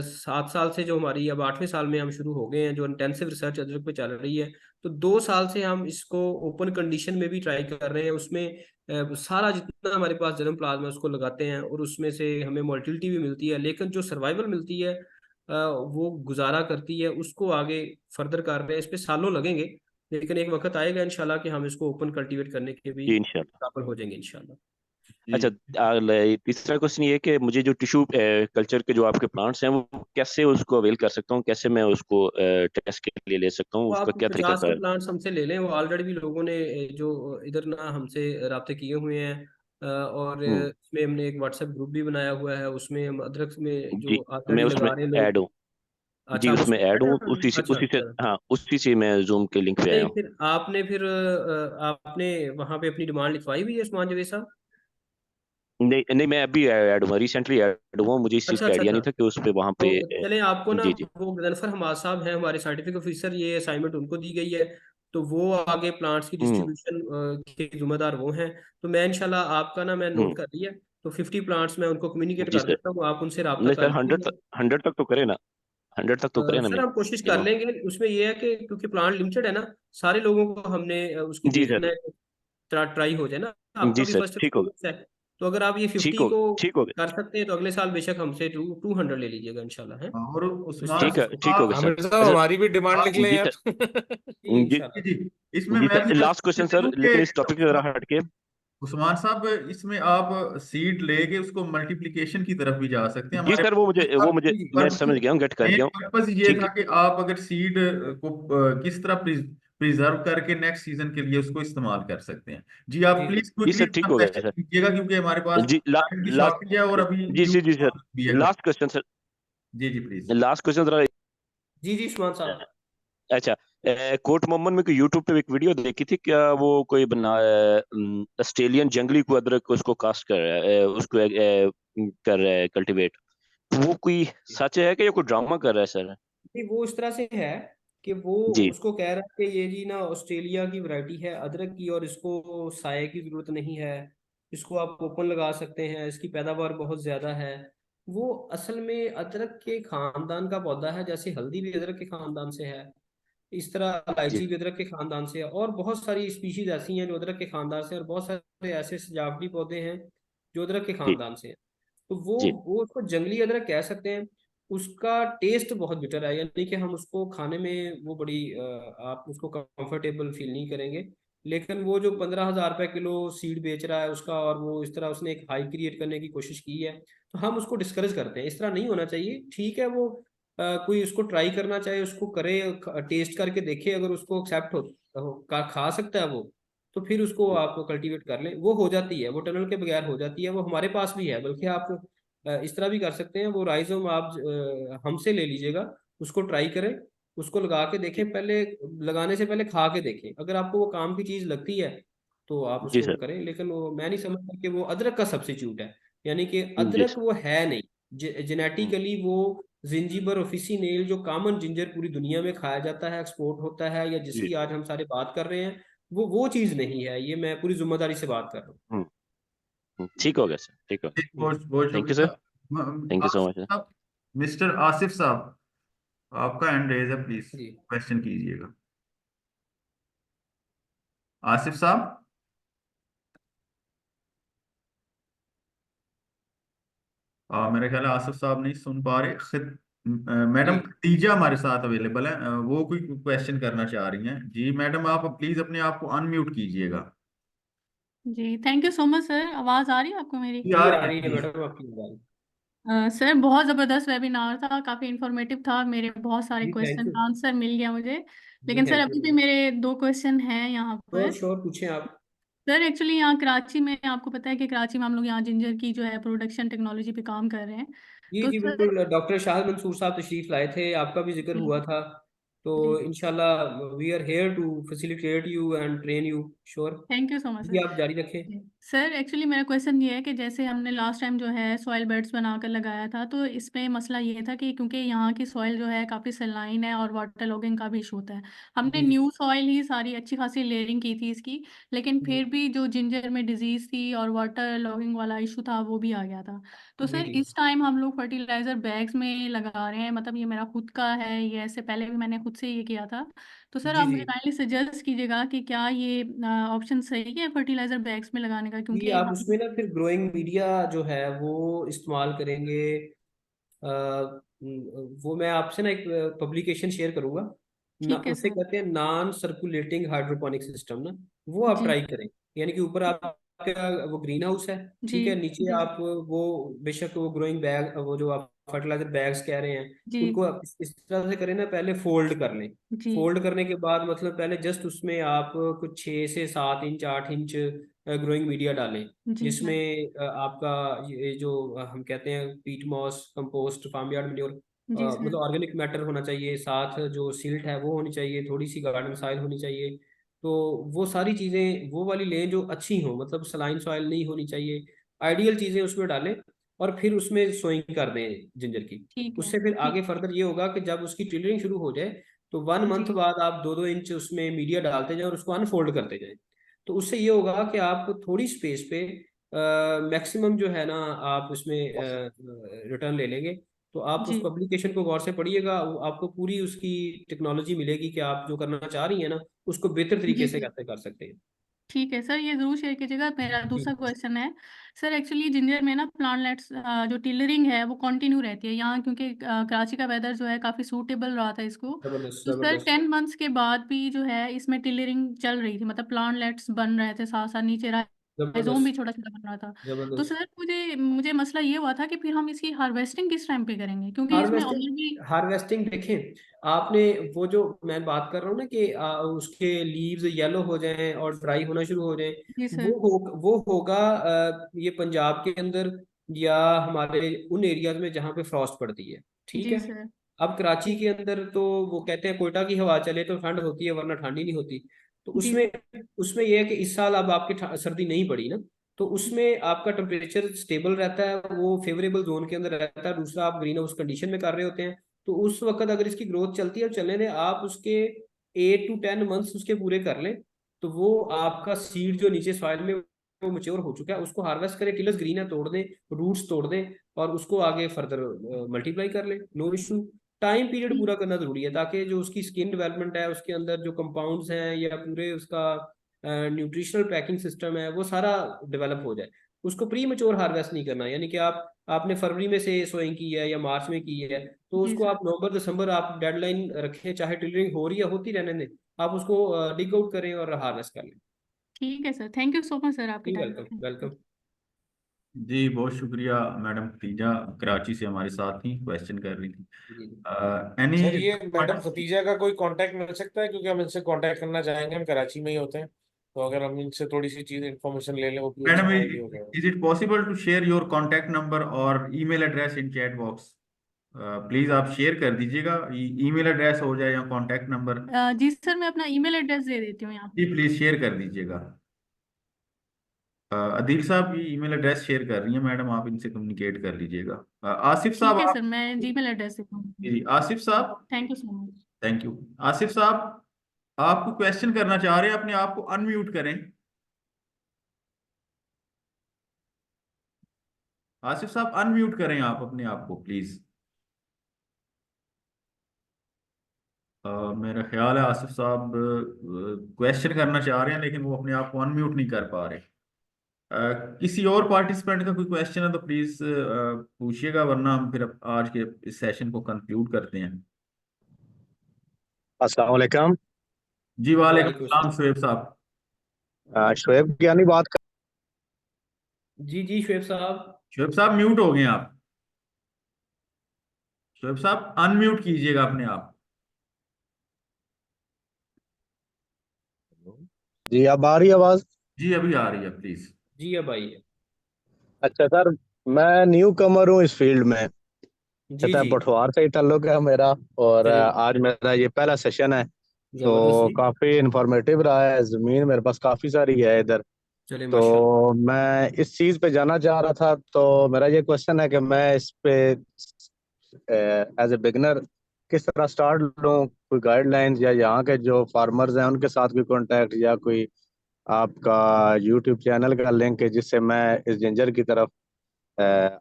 7 साल से, जो हमारी अब 8वें साल में हम शुरू हो गए हैं, जो इंटेंसिव रिसर्च अदरक पे चल रही है, तो 2 साल से हम इसको ओपन कंडीशन में भी ट्राई कर रहे हैं। उसमें सारा जितना हमारे पास जर्म प्लाज्मा है उसको लगाते हैं और उसमें से हमें मोर्टिलिटी भी मिलती है, लेकिन जो सर्वाइवल मिलती है वो गुजारा करती है, उसको आगे फर्दर कर रहे हैं। इस पे सालों लगेंगे लेकिन एक वक्त आएगा इंशाल्लाह कि हम इसको ओपन कल्टीवेट करने के भी जी इंशाल्लाह। काबिल हो जाएंगे इंशाल्लाह। अच्छा, तीसरा क्वेश्चन ये है कि मुझे जो टिश्यू कल्चर के जो आपके प्लांट्स हैं वो कैसे उसको अवेल कर सकता हूँ, कैसे मैं उसको टेस्ट के लिए ले सकता हूँ, वो उसका आप क्या 50 तरीका के है? प्लांट्स हमसे ले लें, वो ऑलरेडी भी लोगों ने जो इधर ना हमसे राब्ते किए हुए हैं। और हम्म। इसमें हमने एक व्हाट्सएप ग्रुप भी बनाया हुआ है, उसमें हम अदरक में जी, जो मैं ऑलरेडी उसमें लगा रहे हैं ऐड लोग। हूँ। जी, अच्छा, आप उसमें उसमें ऐड add हूँ, हैं? अच्छा उसी से, अच्छा। हाँ उसी से मैं जूम के लिंक पे आया नहीं, हूँ। फिर आपने वहां पे अपनी डिमांड लिखवाई हुई है उस्मान जवेद साहब? नहीं नहीं, मैं अभी ऐड हुआ, रिसेंटली ऐड हुआ, मुझे इस चीज़ अच्छा का अच्छा आइडिया अच्छा। नहीं था कि उस पे वहाँ पे तो चले आपको ना, जी जी। वो गजनफर हमाद साहब हैं हमारे साइंटिफिक ऑफिसर, ये असाइनमेंट उनको दी गई है, तो वो आगे प्लांट्स की हम्म। डिस्ट्रीब्यूशन के जिम्मेदार वो हैं। तो मैं इंशाल्लाह आपका ना मैं हम्म। नोट कर लिया, तो 50 प्लांट्स मैं उनको कम्युनिकेट जी कर सर। देता हूँ, आप उनसे रब्ता नहीं कर सर, 100 लीजिएगा। 100 तक तो करे ना, 100 तक तो करे ना सर हम कोशिश कर मिनिमम। लेंगे, उसमें ये है कि क्योंकि प्लांट लिमिटेड है ना, सारे लोगों को हमने उसकी जी देखना सर। है, ट्राई हो जाए ना। आपका जी भी सर, फर्स्ट ठीक होगा, एक्सपीरियंस है, तो अगर आप ये ठीक 50 होगा, को ठीक होगा। कर सकते हैं तो अगले साल बेशक हमसे 200 ले लीजिएगा इंशाल्लाह है। और तो इस उस्मान तरह ठीक से है, ठीक आप होगा सर। आमिर साहब अच्छा। हमारी भी डिमांड लिख लें जी यार। सर। जी जी इंशाल्लाह। जी इसमें जी मैं भी सर, लास्ट क्वेश्चन सर, कि लेकिन इस टॉपिक से जरा हटके। उस्मान साहब, इसमें आप सीड लेके उसको मल्टीप्लिकेशन की तरफ भी जा सकते हैं। जी हमारे सर, वो मुझे मैं समझ गया हूँ, गेट कर मेन गया हूँ। पर्पस ये ठीक था है। कि आप अगर सीड को किस तरह प्रिजर्व करके नेक्स्ट सीजन के लिए उसको इस्तेमाल कर सकते हैं। जी, आप जी प्लीज जी क्विकली सर, ठीक अपना हो गया क्वेश्चन सर। कीजिएगा, क्योंकि हमारे पास जी टाइम की लास्ट, शॉर्टेज है और अभी जी न्यू जी सर, भी है। लास्ट क्वेश्चन सर, जी जी प्लीज। लास्ट क्वेश्चन जरा। जी जी उस्मान साहब। अच्छा, कोर्ट मोहम्मद में कोई यूट्यूब पे एक वीडियो देखी थी, क्या वो कोई बना ऑस्ट्रेलियन जंगली को अदरक उसको कास्ट कर रहा है, उसको कर रहा है कल्टीवेट, वो कोई सच है कि ये कोई ड्रामा कर रहा है सर? नहीं, वो इस तरह से है कि वो जी उसको कह रहा है कि ये जी ना ऑस्ट्रेलिया की वैरायटी है अदरक की, और इसको साए की जरूरत नहीं है, इसको आप ओपन लगा सकते हैं, इसकी पैदावार बहुत ज्यादा है। वो असल में अदरक के खानदान का पौधा है, जैसे हल्दी भी अदरक के खानदान से है, इस तरह जी इलायची भी अदरक के खानदान से है, और बहुत सारी स्पीशीज ऐसी हैं जो अदरक के खानदान से हैं, और बहुत सारे ऐसे सजावटी पौधे हैं जो अदरक के जी खानदान से हैं। तो वो जी वो उसको जंगली अदरक कह सकते हैं। उसका टेस्ट बहुत बिटर है, यानी कि हम उसको खाने में वो बड़ी आप उसको कंफर्टेबल फील नहीं करेंगे। लेकिन वो जो 15,000 रुपये किलो सीड बेच रहा है उसका, और वो इस तरह उसने एक हाई क्रिएट करने की कोशिश की है, तो हम उसको डिस्करेज करते हैं। इस तरह नहीं होना चाहिए। ठीक है, वो कोई उसको ट्राई करना चाहे उसको करे, टेस्ट करके देखे, अगर उसको एक्सेप्ट खा सकता है वो, तो फिर उसको आप कल्टीवेट कर लें। वो हो जाती है, वो टनल के बगैर हो जाती है, वो हमारे पास भी है। बल्कि आप इस तरह भी कर सकते हैं, वो राइजोम आप हमसे ले लीजिएगा, उसको ट्राई करें, उसको लगा के देखें, पहले लगाने से पहले खा के देखें। अगर आपको वो काम की चीज़ लगती है तो आप जी उसको सर। करें। लेकिन वो मैं नहीं समझता कि वो अदरक का सब्स्टिट्यूट है, यानी कि जी अदरक सर। वो है नहीं। जेनेटिकली वो जिंजीबर ऑफिसिनेल जो कॉमन जिंजर पूरी दुनिया में खाया जाता है, एक्सपोर्ट होता है, या जी। जिसकी आज हम सारे बात कर रहे हैं, वो चीज़ नहीं है। ये मैं पूरी जिम्मेदारी से बात कर रहा हूँ। ठीक हो गया सर, ठीक हो गया। बहुत बहुत थैंक यू सर, शुक्रिया। Thank you so Asif much sir. साहब, मिस्टर आसिफ साहब, आपका हैंड रेज है, प्लीज जी क्वेश्चन कीजिएगा। आसिफ साहब, मेरे ख्याल है आसिफ साहब नहीं सुन पा रहे। मैडम जी खदीजा हमारे साथ अवेलेबल है, वो कोई क्वेश्चन करना चाह रही हैं। जी मैडम, आप प्लीज अपने आप को अनम्यूट कीजिएगा। जी thank you so much sir. आवाज़ आ रही है आपको मेरी? जी आ जी आ रही है रही है प्लीज। मैडम आपकी आवाज़। सर बहुत ज़बरदस्त वेबिनार था, काफ़ी इंफॉर्मेटिव था, मेरे बहुत सारे जी थैंक क्वेश्चन यू। का आंसर मिल गया मुझे। जी लेकिन सर थैंक यू अभी भी मैडम। मेरे दो क्वेश्चन हैं यहाँ श्योर पर। श्योर, पूछें आप। सर एक्चुअली यहाँ कराची में, आपको पता है कि कराची में हम लोग यहाँ जिंजर की जो है प्रोडक्शन टेक्नोलॉजी पे काम कर रहे हैं। जी तो जी सर बिल्कुल, डॉक्टर शाहिद मंसूर साहब तशरीफ लाए थे, आपका भी जिक्र जी हुआ था। तो जी इंशाल्लाह we are here to facilitate you and train you. Sure. Thank you so much जी सर। आप जारी रखें। सर एक्चुअली मेरा क्वेश्चन ये है कि जैसे हमने लास्ट टाइम जो है सॉइल बेड्स बनाकर लगाया था, तो इसमें मसला ये था कि क्योंकि यहाँ की सॉइल जो है काफ़ी सलाइन है और वाटर लॉगिंग का भी इशू होता है। हमने जी जी न्यू सॉइल ही सारी अच्छी खासी लेयरिंग की थी इसकी, लेकिन जी फिर भी जो जिंजर में डिजीज़ थी और वाटर लॉगिंग वाला इशू था वो भी आ गया था। तो जी सर जी इस टाइम हम लोग फर्टिलाइज़र बैग्स में लगा रहे हैं, मतलब ये मेरा खुद का है, ये ऐसे पहले भी मैंने खुद से ये किया था। तो सर जी आप मुझे जी काइंडली सजेस्ट कीजिएगा कि क्या ये ऑप्शन सही है फर्टिलाइजर बैग्स में लगाने का, जी क्योंकि आप हम। उसमें ना फिर ग्रोइंग मीडिया जो है वो इस्तेमाल करेंगे। वो मैं आपसे ना एक पब्लिकेशन शेयर करूंगा ना, ठीक है उसे सर। कहते हैं नॉन सर्कुलेटिंग हाइड्रोपोनिक सिस्टम ना। वो आप जी ट्राई करें। यानी कि ऊपर आपका वो ग्रीन हाउस है, जी ठीक है, नीचे जी आप वो बेशक वो ग्रोइंग बैग, वो जो आप फर्टिलाइजर बैग्स कह रहे हैं, जी उनको आप इस तरह से करें ना, पहले फोल्ड कर लें। जी फोल्ड करने के बाद मतलब पहले जस्ट उसमें आप कुछ 6 से 7 इंच 8 इंच ग्रोइंग मीडिया डालें, जी सर। जिसमें आपका ये जो हम कहते हैं peat moss, compost, farm yard manure, जी सर। मतलब ऑर्गेनिक मैटर होना चाहिए, साथ जो सिल्ट है वो होनी चाहिए, थोड़ी सी गार्डन सॉइल होनी चाहिए। तो वो सारी चीज़ें वो वाली लें जो अच्छी हों, मतलब सलाइन सॉइल नहीं होनी चाहिए, आइडियल चीज़ें उसमें डालें, और फिर उसमें सोइंग कर दें जिंजर की। ठीक है। उससे फिर ठीक। आगे फर्दर ये होगा कि जब उसकी टिलरिंग शुरू हो जाए तो 1 मंथ जी बाद आप 2-2 इंच उसमें मीडिया डालते जाएं और उसको अनफोल्ड करते जाएं। तो उससे ये होगा कि आप थोड़ी स्पेस पे मैक्सिमम जो है ना आप उसमें रिटर्न ले लेंगे। तो आप उस जी पब्लिकेशन को गौर से पढ़िएगा, आपको पूरी उसकी टेक्नोलॉजी मिलेगी कि आप जो करना चाह रही हैं ना उसको बेहतर तरीके जी से जी कैसे कर सकते हैं। ठीक है सर, ये ज़रूर शेयर कीजिएगा। मेरा जी दूसरा क्वेश्चन है सर, एक्चुअली जिंजर में ना प्लांटलेट्स जो टिलरिंग है वो कंटिन्यू रहती है यहाँ, क्योंकि कराची का वेदर जो है काफ़ी सूटेबल रहा था इसको। जबरदस्त तो सर जबरदस्त। 10 मंथ्स के बाद भी जो है इसमें टिलरिंग चल रही थी, मतलब प्लांटलेट्स बन रहे थे साथ साथ नीचे राइजोम भी छोटा छोटा बन रहा था। तो जबरदस्त। सर मुझे मुझे मसला ये हुआ था कि फिर हम इसकी हार्वेस्टिंग किस टाइम पे करेंगे, क्योंकि इसमें और भी हार्वेस्टिंग देखें, आपने वो जो मैं बात कर रहा हूँ ना कि उसके लीव्स येलो हो जाएं और ड्राई होना शुरू हो जाएं, जी सर। वो होगा ये पंजाब के अंदर या हमारे उन एरियाज में जहाँ पे फ्रॉस्ट पड़ती है, ठीक जी है। सर। अब कराची के अंदर तो वो कहते हैं कोयटा की हवा चले तो ठंड होती है वरना ठंड ही नहीं होती। तो जी उसमें उसमें ये है कि इस साल अब आपकी सर्दी नहीं पड़ी ना, तो उसमें आपका टेम्परेचर स्टेबल रहता है, वो फेवरेबल जोन के अंदर रहता है। दूसरा, आप ग्रीन हाउस कंडीशन में कर रहे होते हैं, तो उस वक्त अगर इसकी ग्रोथ चलती है और चलने दें, आप उसके 8 to 10 मंथ्स उसके पूरे कर लें, तो वो आपका सीड जो नीचे सॉइल में वो मैच्योर हो चुका है, उसको हार्वेस्ट करें, टिलर्स ग्रीन है तोड़ दें, रूट्स तोड़ दें और उसको आगे फर्दर मल्टीप्लाई कर लें, नो इशू। टाइम पीरियड पूरा करना जरूरी है ताकि जो उसकी स्किन डेवलपमेंट है, उसके अंदर जो कंपाउंड्स हैं या पूरे उसका न्यूट्रिशनल पैकिंग सिस्टम है, वो सारा डेवलप हो जाए। उसको प्री मेच्योर हार्वेस्ट नहीं करना, यानी कि आपने फरवरी में से सोइंग की है या मार्च में की है, तो जी उसको सर। आप नवंबर दिसंबर आप डेडलाइन रखें, चाहे टिलरिंग हो रही है होती रहने दें, आप उसको डिग आउट करें और हार्वेस्ट कर लें। ठीक है sir, thank you so much sir आपके जी टाइम। Welcome welcome. जी बहुत शुक्रिया मैडम खतीजा, कराची से हमारे साथ ही क्वेश्चन कर रही थी। एनी सर ये मैडम खतीजा का कोई कांटेक्ट मिल सकता है, क्योंकि हम इनसे कांटेक्ट करना चाहेंगे, हम कराची में ही होते हैं, तो अगर हम इनसे थोड़ी सी चीज इन्फॉर्मेशन ले लें वो भी मैडम, अच्छा आइडिया हो जाएगा। Is it possible to share your contact number और email address in chat box? Please आप शेयर कर दीजिएगा, ईमेल एड्रेस हो जाए या कॉन्टैक्ट नंबर। जी सर, मैं अपना ईमेल एड्रेस दे देती हूँ यहाँ जी पे। प्लीज शेयर कर दीजिएगा। अदील साहब ये ईमेल एड्रेस शेयर कर रही हैं मैडम, आप इनसे कम्युनिकेट कर लीजिएगा। आसिफ साहब ठीक है आप। सर, मैं जीमेल एड्रेस देता हूँ। जी आसिफ साहब, thank you so much. Thank you. Asif साहब आपको क्वेश्चन करना चाह रहे हैं, अपने आप को अनम्यूट करें। आसिफ साहब अनम्यूट करें आप अपने आप को प्लीज। मेरा ख्याल है आसिफ साहब क्वेश्चन करना चाह रहे हैं लेकिन वो अपने आप को अनम्यूट नहीं कर पा रहे। किसी और पार्टिसिपेंट का कोई क्वेश्चन है तो प्लीज पूछिएगा, वरना हम फिर आज के इस सेशन को कंक्लूड करते हैं। अस्सलाम वालेकुम। जी वालेकुम वालेकुम सलाम शोएब साहब। शोएब ज्ञानी बात कर। जी जी शोएब साहब। शोएब साहब म्यूट हो गए हैं आप। शोएब साहब अनम्यूट कीजिएगा अपने आप। जी अब आ रही है आवाज? जी अभी आ रही है, प्लीज। जी अब आइए। अच्छा सर, मैं न्यू कमर हूँ इस फील्ड में, जी कहता है जी पठवार से ही ताल्लुक है मेरा, और चलिए आज मेरा ये पहला सेशन है, तो जबरदस्त। काफी इंफॉर्मेटिव रहा है। जमीन मेरे पास काफी सारी है इधर, चलिए माशाल्लाह। तो मैं इस चीज पे जाना चाह रहा था। तो मेरा ये क्वेश्चन है कि मैं इस पे एज ए बिगनर किस तरह स्टार्ट लूँ, कोई गाइडलाइंस या यहाँ के जो फार्मर्स हैं उनके साथ कोई कांटेक्ट या कोई आपका यूट्यूब चैनल का लिंक है जिससे मैं इस जिंजर की तरफ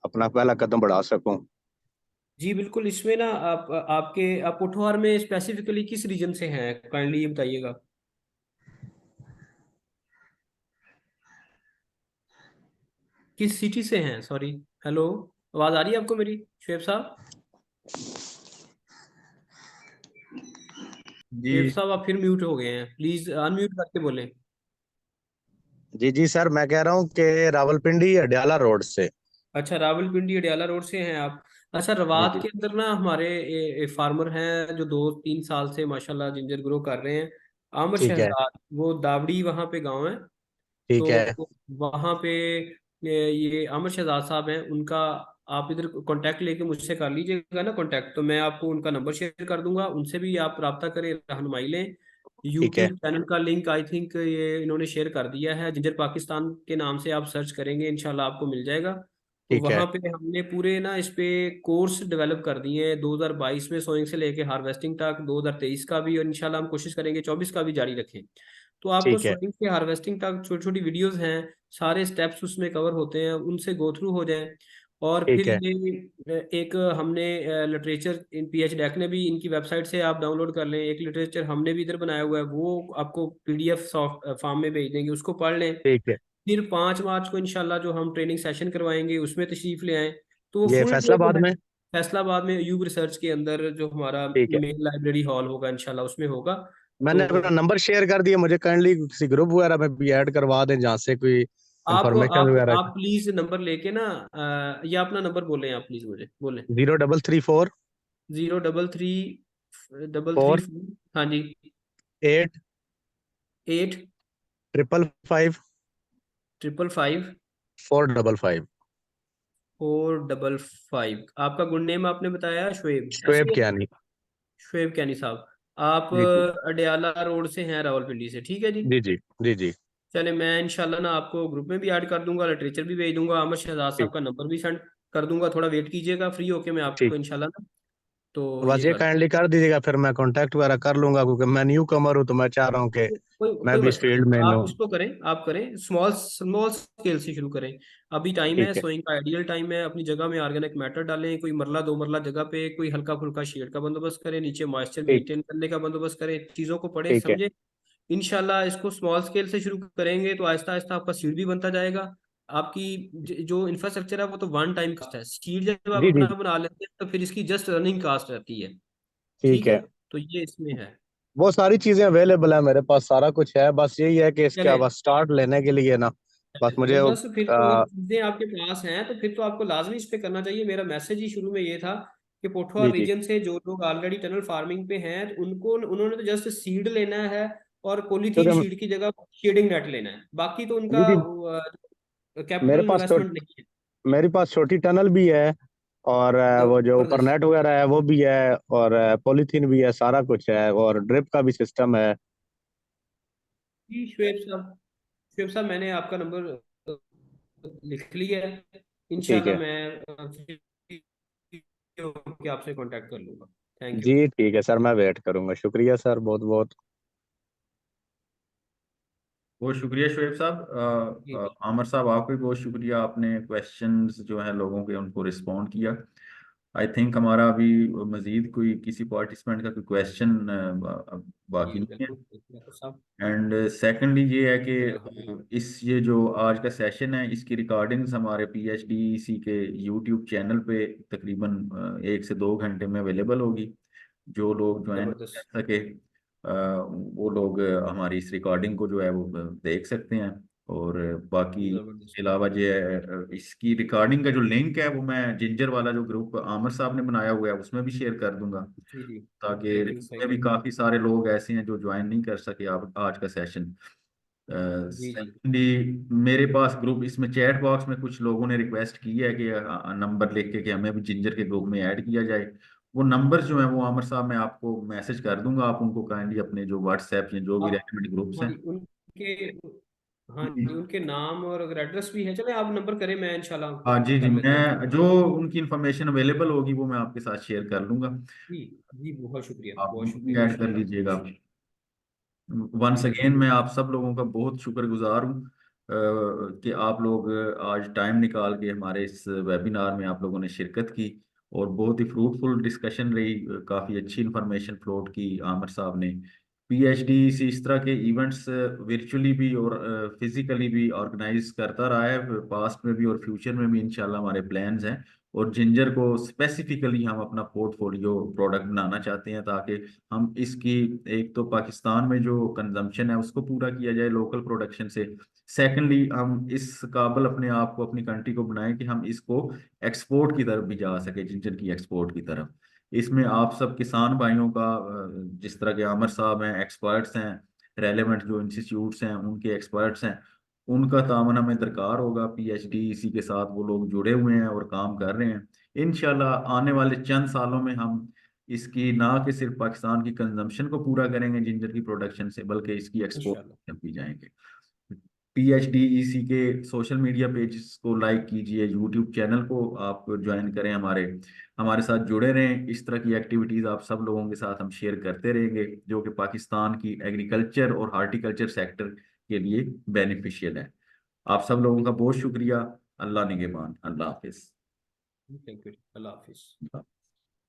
अपना पहला कदम बढ़ा सकूं। जी बिल्कुल, इसमें ना आप पोठवार में स्पेसिफिकली किस रीजन से हैं, काइंडली ये बताइएगा। किस सिटी से हैं, सॉरी। हेलो, आवाज आ रही है आपको मेरी शोएब साहब? शोएब जी साहब आप फिर म्यूट हो गए हैं, प्लीज अनम्यूट करके बोलें। जी जी सर, मैं कह रहा हूँ कि रावलपिंडी अडयाला रोड से। अच्छा, रावलपिंडी अडयाला रोड से हैं आप। अच्छा, जी रवात जी के अंदर ना हमारे फार्मर हैं जो 2-3 साल से माशाल्लाह जिंजर ग्रो कर रहे हैं। आमिर ठीक है। शहजाद, वो दावड़ी वहाँ पे गांव है। ठीक है। तो वहाँ पे ये आमिर शहजाद साहब हैं, उनका आप इधर कांटेक्ट लेके मुझसे कर लीजिएगा ना कांटेक्ट, तो मैं आपको उनका नंबर शेयर कर दूंगा, उनसे भी आप रब्ता करें, रहनुमाई लें। ठीक है। यूट्यूब चैनल का लिंक आई थिंक ये इन्होंने शेयर कर दिया है, जिंजर पाकिस्तान के नाम से आप सर्च करेंगे इंशाल्लाह आपको मिल जाएगा। तो ठीक है। वहाँ पे हमने पूरे ना इस पे कोर्स डेवलप कर दिए हैं, 2022 में सोइंग से लेके हार्वेस्टिंग तक, 2023 का भी, और इंशाल्लाह हम कोशिश करेंगे 24 का भी जारी रखें। तो आपको ठीक है। सोइंग से हार्वेस्टिंग तक छोटी छोटी वीडियोस हैं, सारे स्टेप्स उसमें कवर होते हैं, उनसे गो थ्रू हो जाएं। और ठीक फिर है। ये एक हमने लिटरेचर इन पीएच डेक ने भी, इनकी वेबसाइट से आप डाउनलोड कर लें, एक लिटरेचर हमने भी इधर बनाया हुआ है, वो आपको पीडीएफ सॉफ्ट फॉर्म में भेज देंगे, उसको पढ़ लें। ठीक है। फिर 5 मार्च को इंशाल्लाह जो हम ट्रेनिंग सेशन करवाएंगे उसमें तशरीफ ले आएँ। तो वो ये फुल डे जो फैसलाबाद है में? फैसलाबाद में यूब रिसर्च के अंदर जो हमारा ठीक है। मेन लाइब्रेरी हॉल होगा इंशाल्लाह उसमें होगा। मैंने तो अपना नंबर शेयर कर दिया, मुझे काइंडली किसी ग्रुप वगैरह में भी ऐड करवा दें जहाँ से कोई इंफॉर्मेशन वगैरह आप प्लीज नंबर लेके ना ये अपना नंबर बोलें, आप प्लीज मुझे बोलें। 0334 0334 हाँ जी 8 8 555 555 455। 455। आपका गुड नेम आपने बताया शुएब, शुएब ऐसे ही है? कियानी। शुएब कैनी साहब, आप जी जी अडयाला रोड से हैं रावलपिंडी से, ठीक है जी। जी जी जी जी। चले मैं इंशाल्लाह ना आपको ग्रुप में भी ऐड कर दूंगा, लिटरेचर भी भेज दूंगा, अहमद शहजाद ठीक साहब का नंबर भी सेंड कर दूंगा, थोड़ा वेट कीजिएगा फ्री होके मैं आपको ठीक। इंशाल्लाह ना तो बस ये ये कर काइंडली कर दीजिएगा, फिर मैं कांटेक्ट वगैरह कर लूंगा, क्योंकि मैं न्यू कमर हूँ, तो मैं चाह रहा हूँ कि मैं कोई भी इस मसला फील्ड नहीं, में आप हूँ। उसको करें, आप करें स्मॉल स्मॉल स्केल से शुरू करें। अभी टाइम है, ठीक है सोइंग का आइडियल टाइम है, अपनी जगह में ऑर्गेनिक मैटर डालें, कोई मरला 2 मरला जगह पे कोई हल्का फुल्का शेड का बंदोबस्त करें, नीचे मॉइस्चर ठीक मेंटेन करने का बंदोबस्त करें, चीज़ों को पढ़ें ठीक है समझें। इंशाल्लाह इसको स्मॉल स्केल से शुरू करेंगे तो आहिस्ता आहिस्ता आपका सीड भी बनता जाएगा। आपकी जो इंफ्रास्ट्रक्चर है वो तो वन टाइम कास्ट है, सीड जब आप जी जी अपना बना लेते हैं तो फिर इसकी जस्ट रनिंग कास्ट रहती है, ठीक ठीक है। है। तो ये इसमें है। वो सारी चीजें अवेलेबल है मेरे पास, सारा कुछ है, बस यही है कि इसके चले बस स्टार्ट लेने के लिए ना, बस मुझे बस फिर तो चीजें आपके पास हैं तो फिर तो आपको लाजमी इस पे करना चाहिए। मेरा मैसेज ही शुरू में ये था कि पोठवा जी जी रीजन से जो लोग ऑलरेडी टनल फार्मिंग पे हैं तो उन्होंने तो जस्ट सीड लेना है और पॉलीथीन क्योंकि शीट की जगह शेडिंग नेट लेना है, बाकी तो जी उनका जी मेरे कैपिटल पास इन्वेस्टमेंट नहीं है। मेरे पास छोटी टनल भी है, और वो जो ऊपर जबरदस्त नेट वगैरह है वो भी है, और पॉलीथीन भी है, सारा कुछ है, और ड्रिप का भी सिस्टम है। जी शुएब साहब मैंने आपका नंबर लिख लिया है, ठीक इंशाल्लाह है मैं free होके आपसे कांटेक्ट कर लूंगा। Thank you. जी, ठीक है सर, मैं वेट करूंगा। शुक्रिया सर, बहुत बहुत। बहुत शुक्रिया शुएब साहब। जी जी आमर साहब आपको भी बहुत शुक्रिया, आपने क्वेश्चंस जो हैं लोगों के उनको रिस्पॉन्ड किया। आई थिंक हमारा अभी मजीद कोई किसी पार्टिसिपेंट का कोई क्वेश्चन जी बाकी नहीं है। बिल्कुल बिल्कुल साहब। एंड सेकंडली ये है कि अल्हम्दुलिल्लाह। इस ये जो आज का सेशन है इसकी रिकॉर्डिंग्स हमारे PhDEC के यूट्यूब चैनल पे तकरीबन 1 से 2 घंटे में अवेलेबल होगी। जो लोग ज्वाइन कर जबरदस्त सके वो लोग हमारी इस रिकॉर्डिंग को जो है वो देख सकते हैं। और बाकी जबरदस्त। इसके अलावा जो है इसकी रिकॉर्डिंग का जो लिंक है वो मैं जिंजर वाला जो ग्रुप आमिर साहब ने बनाया हुआ है उसमें भी शेयर कर दूंगा, जी जी ताकि बिल्कुल इसमें सही। भी काफी सारे लोग ऐसे हैं जो ज्वाइन नहीं कर सके आज का सेशन। जी जी सेकंडली मेरे पास ग्रुप इसमें चैट बॉक्स में कुछ लोगों ने रिक्वेस्ट की है कि नंबर लिख के कि हमें भी जिंजर के ग्रुप में ऐड किया जाए। वो नंबर जो है वो आमिर साहब मैं आपको मैसेज कर दूंगा, आप उनको काइंडली अपने जो व्हाट्सएप या जो भी आप रेलिवेंट ग्रुप्स हाँ हैं। जी उनके हाँ जी उनके नाम और अगर एड्रेस भी है चले आप नंबर करें, मैं इंशाल्लाह हाँ जी जी, कर लेता हूँ। मैं जो उनकी इंफॉर्मेशन अवेलेबल होगी वो मैं आपके साथ शेयर कर लूंगा, जी जी आप बहुत उनको भी शुक्रिया ऐड कर इंशाल्लाह। लीजिएगा। वंस जी अगेन मैं आप सब लोगों का बहुत शुक्रगुजार हूँ कि आप लोग आज टाइम निकाल के हमारे इस वेबिनार में आप लोगों ने शिरकत की और बहुत ही फ्रूटफुल डिस्कशन रही। काफ़ी अच्छी इंफॉर्मेशन फ्लोट की आमिर साहब ने। PhD इस तरह के इवेंट्स वर्चुअली भी और फिजिकली भी ऑर्गेनाइज करता रहा है, पास्ट में भी और फ्यूचर में भी इंशाल्लाह हमारे प्लान्स हैं। और जिंजर को स्पेसिफिकली हम अपना पोर्टफोलियो प्रोडक्ट बनाना चाहते हैं, ताकि हम इसकी एक तो पाकिस्तान में जो कंजम्पशन है उसको पूरा किया जाए लोकल प्रोडक्शन से। सेकेंडली हम इस काबिल अपने आप को अपनी कंट्री को बनाएं कि हम इसको एक्सपोर्ट की तरफ भी जा सके, जिंजर की एक्सपोर्ट की तरफ। इसमें आप सब किसान भाइयों का जिस तरह के आमिर साहब हैं एक्सपर्ट्स हैं, रेलेवेंट जो इंस्टीट्यूट्स हैं उनके एक्सपर्ट्स हैं, उनका तामन हमें दरकार होगा। PhD इसी के साथ वो लोग जुड़े हुए हैं और काम कर रहे हैं। इंशाल्लाह आने वाले चंद सालों में हम इसकी ना कि सिर्फ पाकिस्तान की कंजम्पशन को पूरा करेंगे जिंजर की प्रोडक्शन से, बल्कि इसकी एक्सपोर्ट भी जाएंगे। PhDEC के सोशल मीडिया पेजेस को लाइक कीजिए, यूट्यूब चैनल को आप ज्वाइन करें, हमारे हमारे साथ जुड़े रहें। इस तरह की एक्टिविटीज़ आप सब लोगों के साथ हम शेयर करते रहेंगे जो कि पाकिस्तान की एग्रीकल्चर और हार्टिकल्चर सेक्टर के लिए बेनिफिशियल है। आप सब लोगों का बहुत शुक्रिया। अल्लाह निगहबान। अल्लाह हाफिज़। Thank you. Allah Hafiz.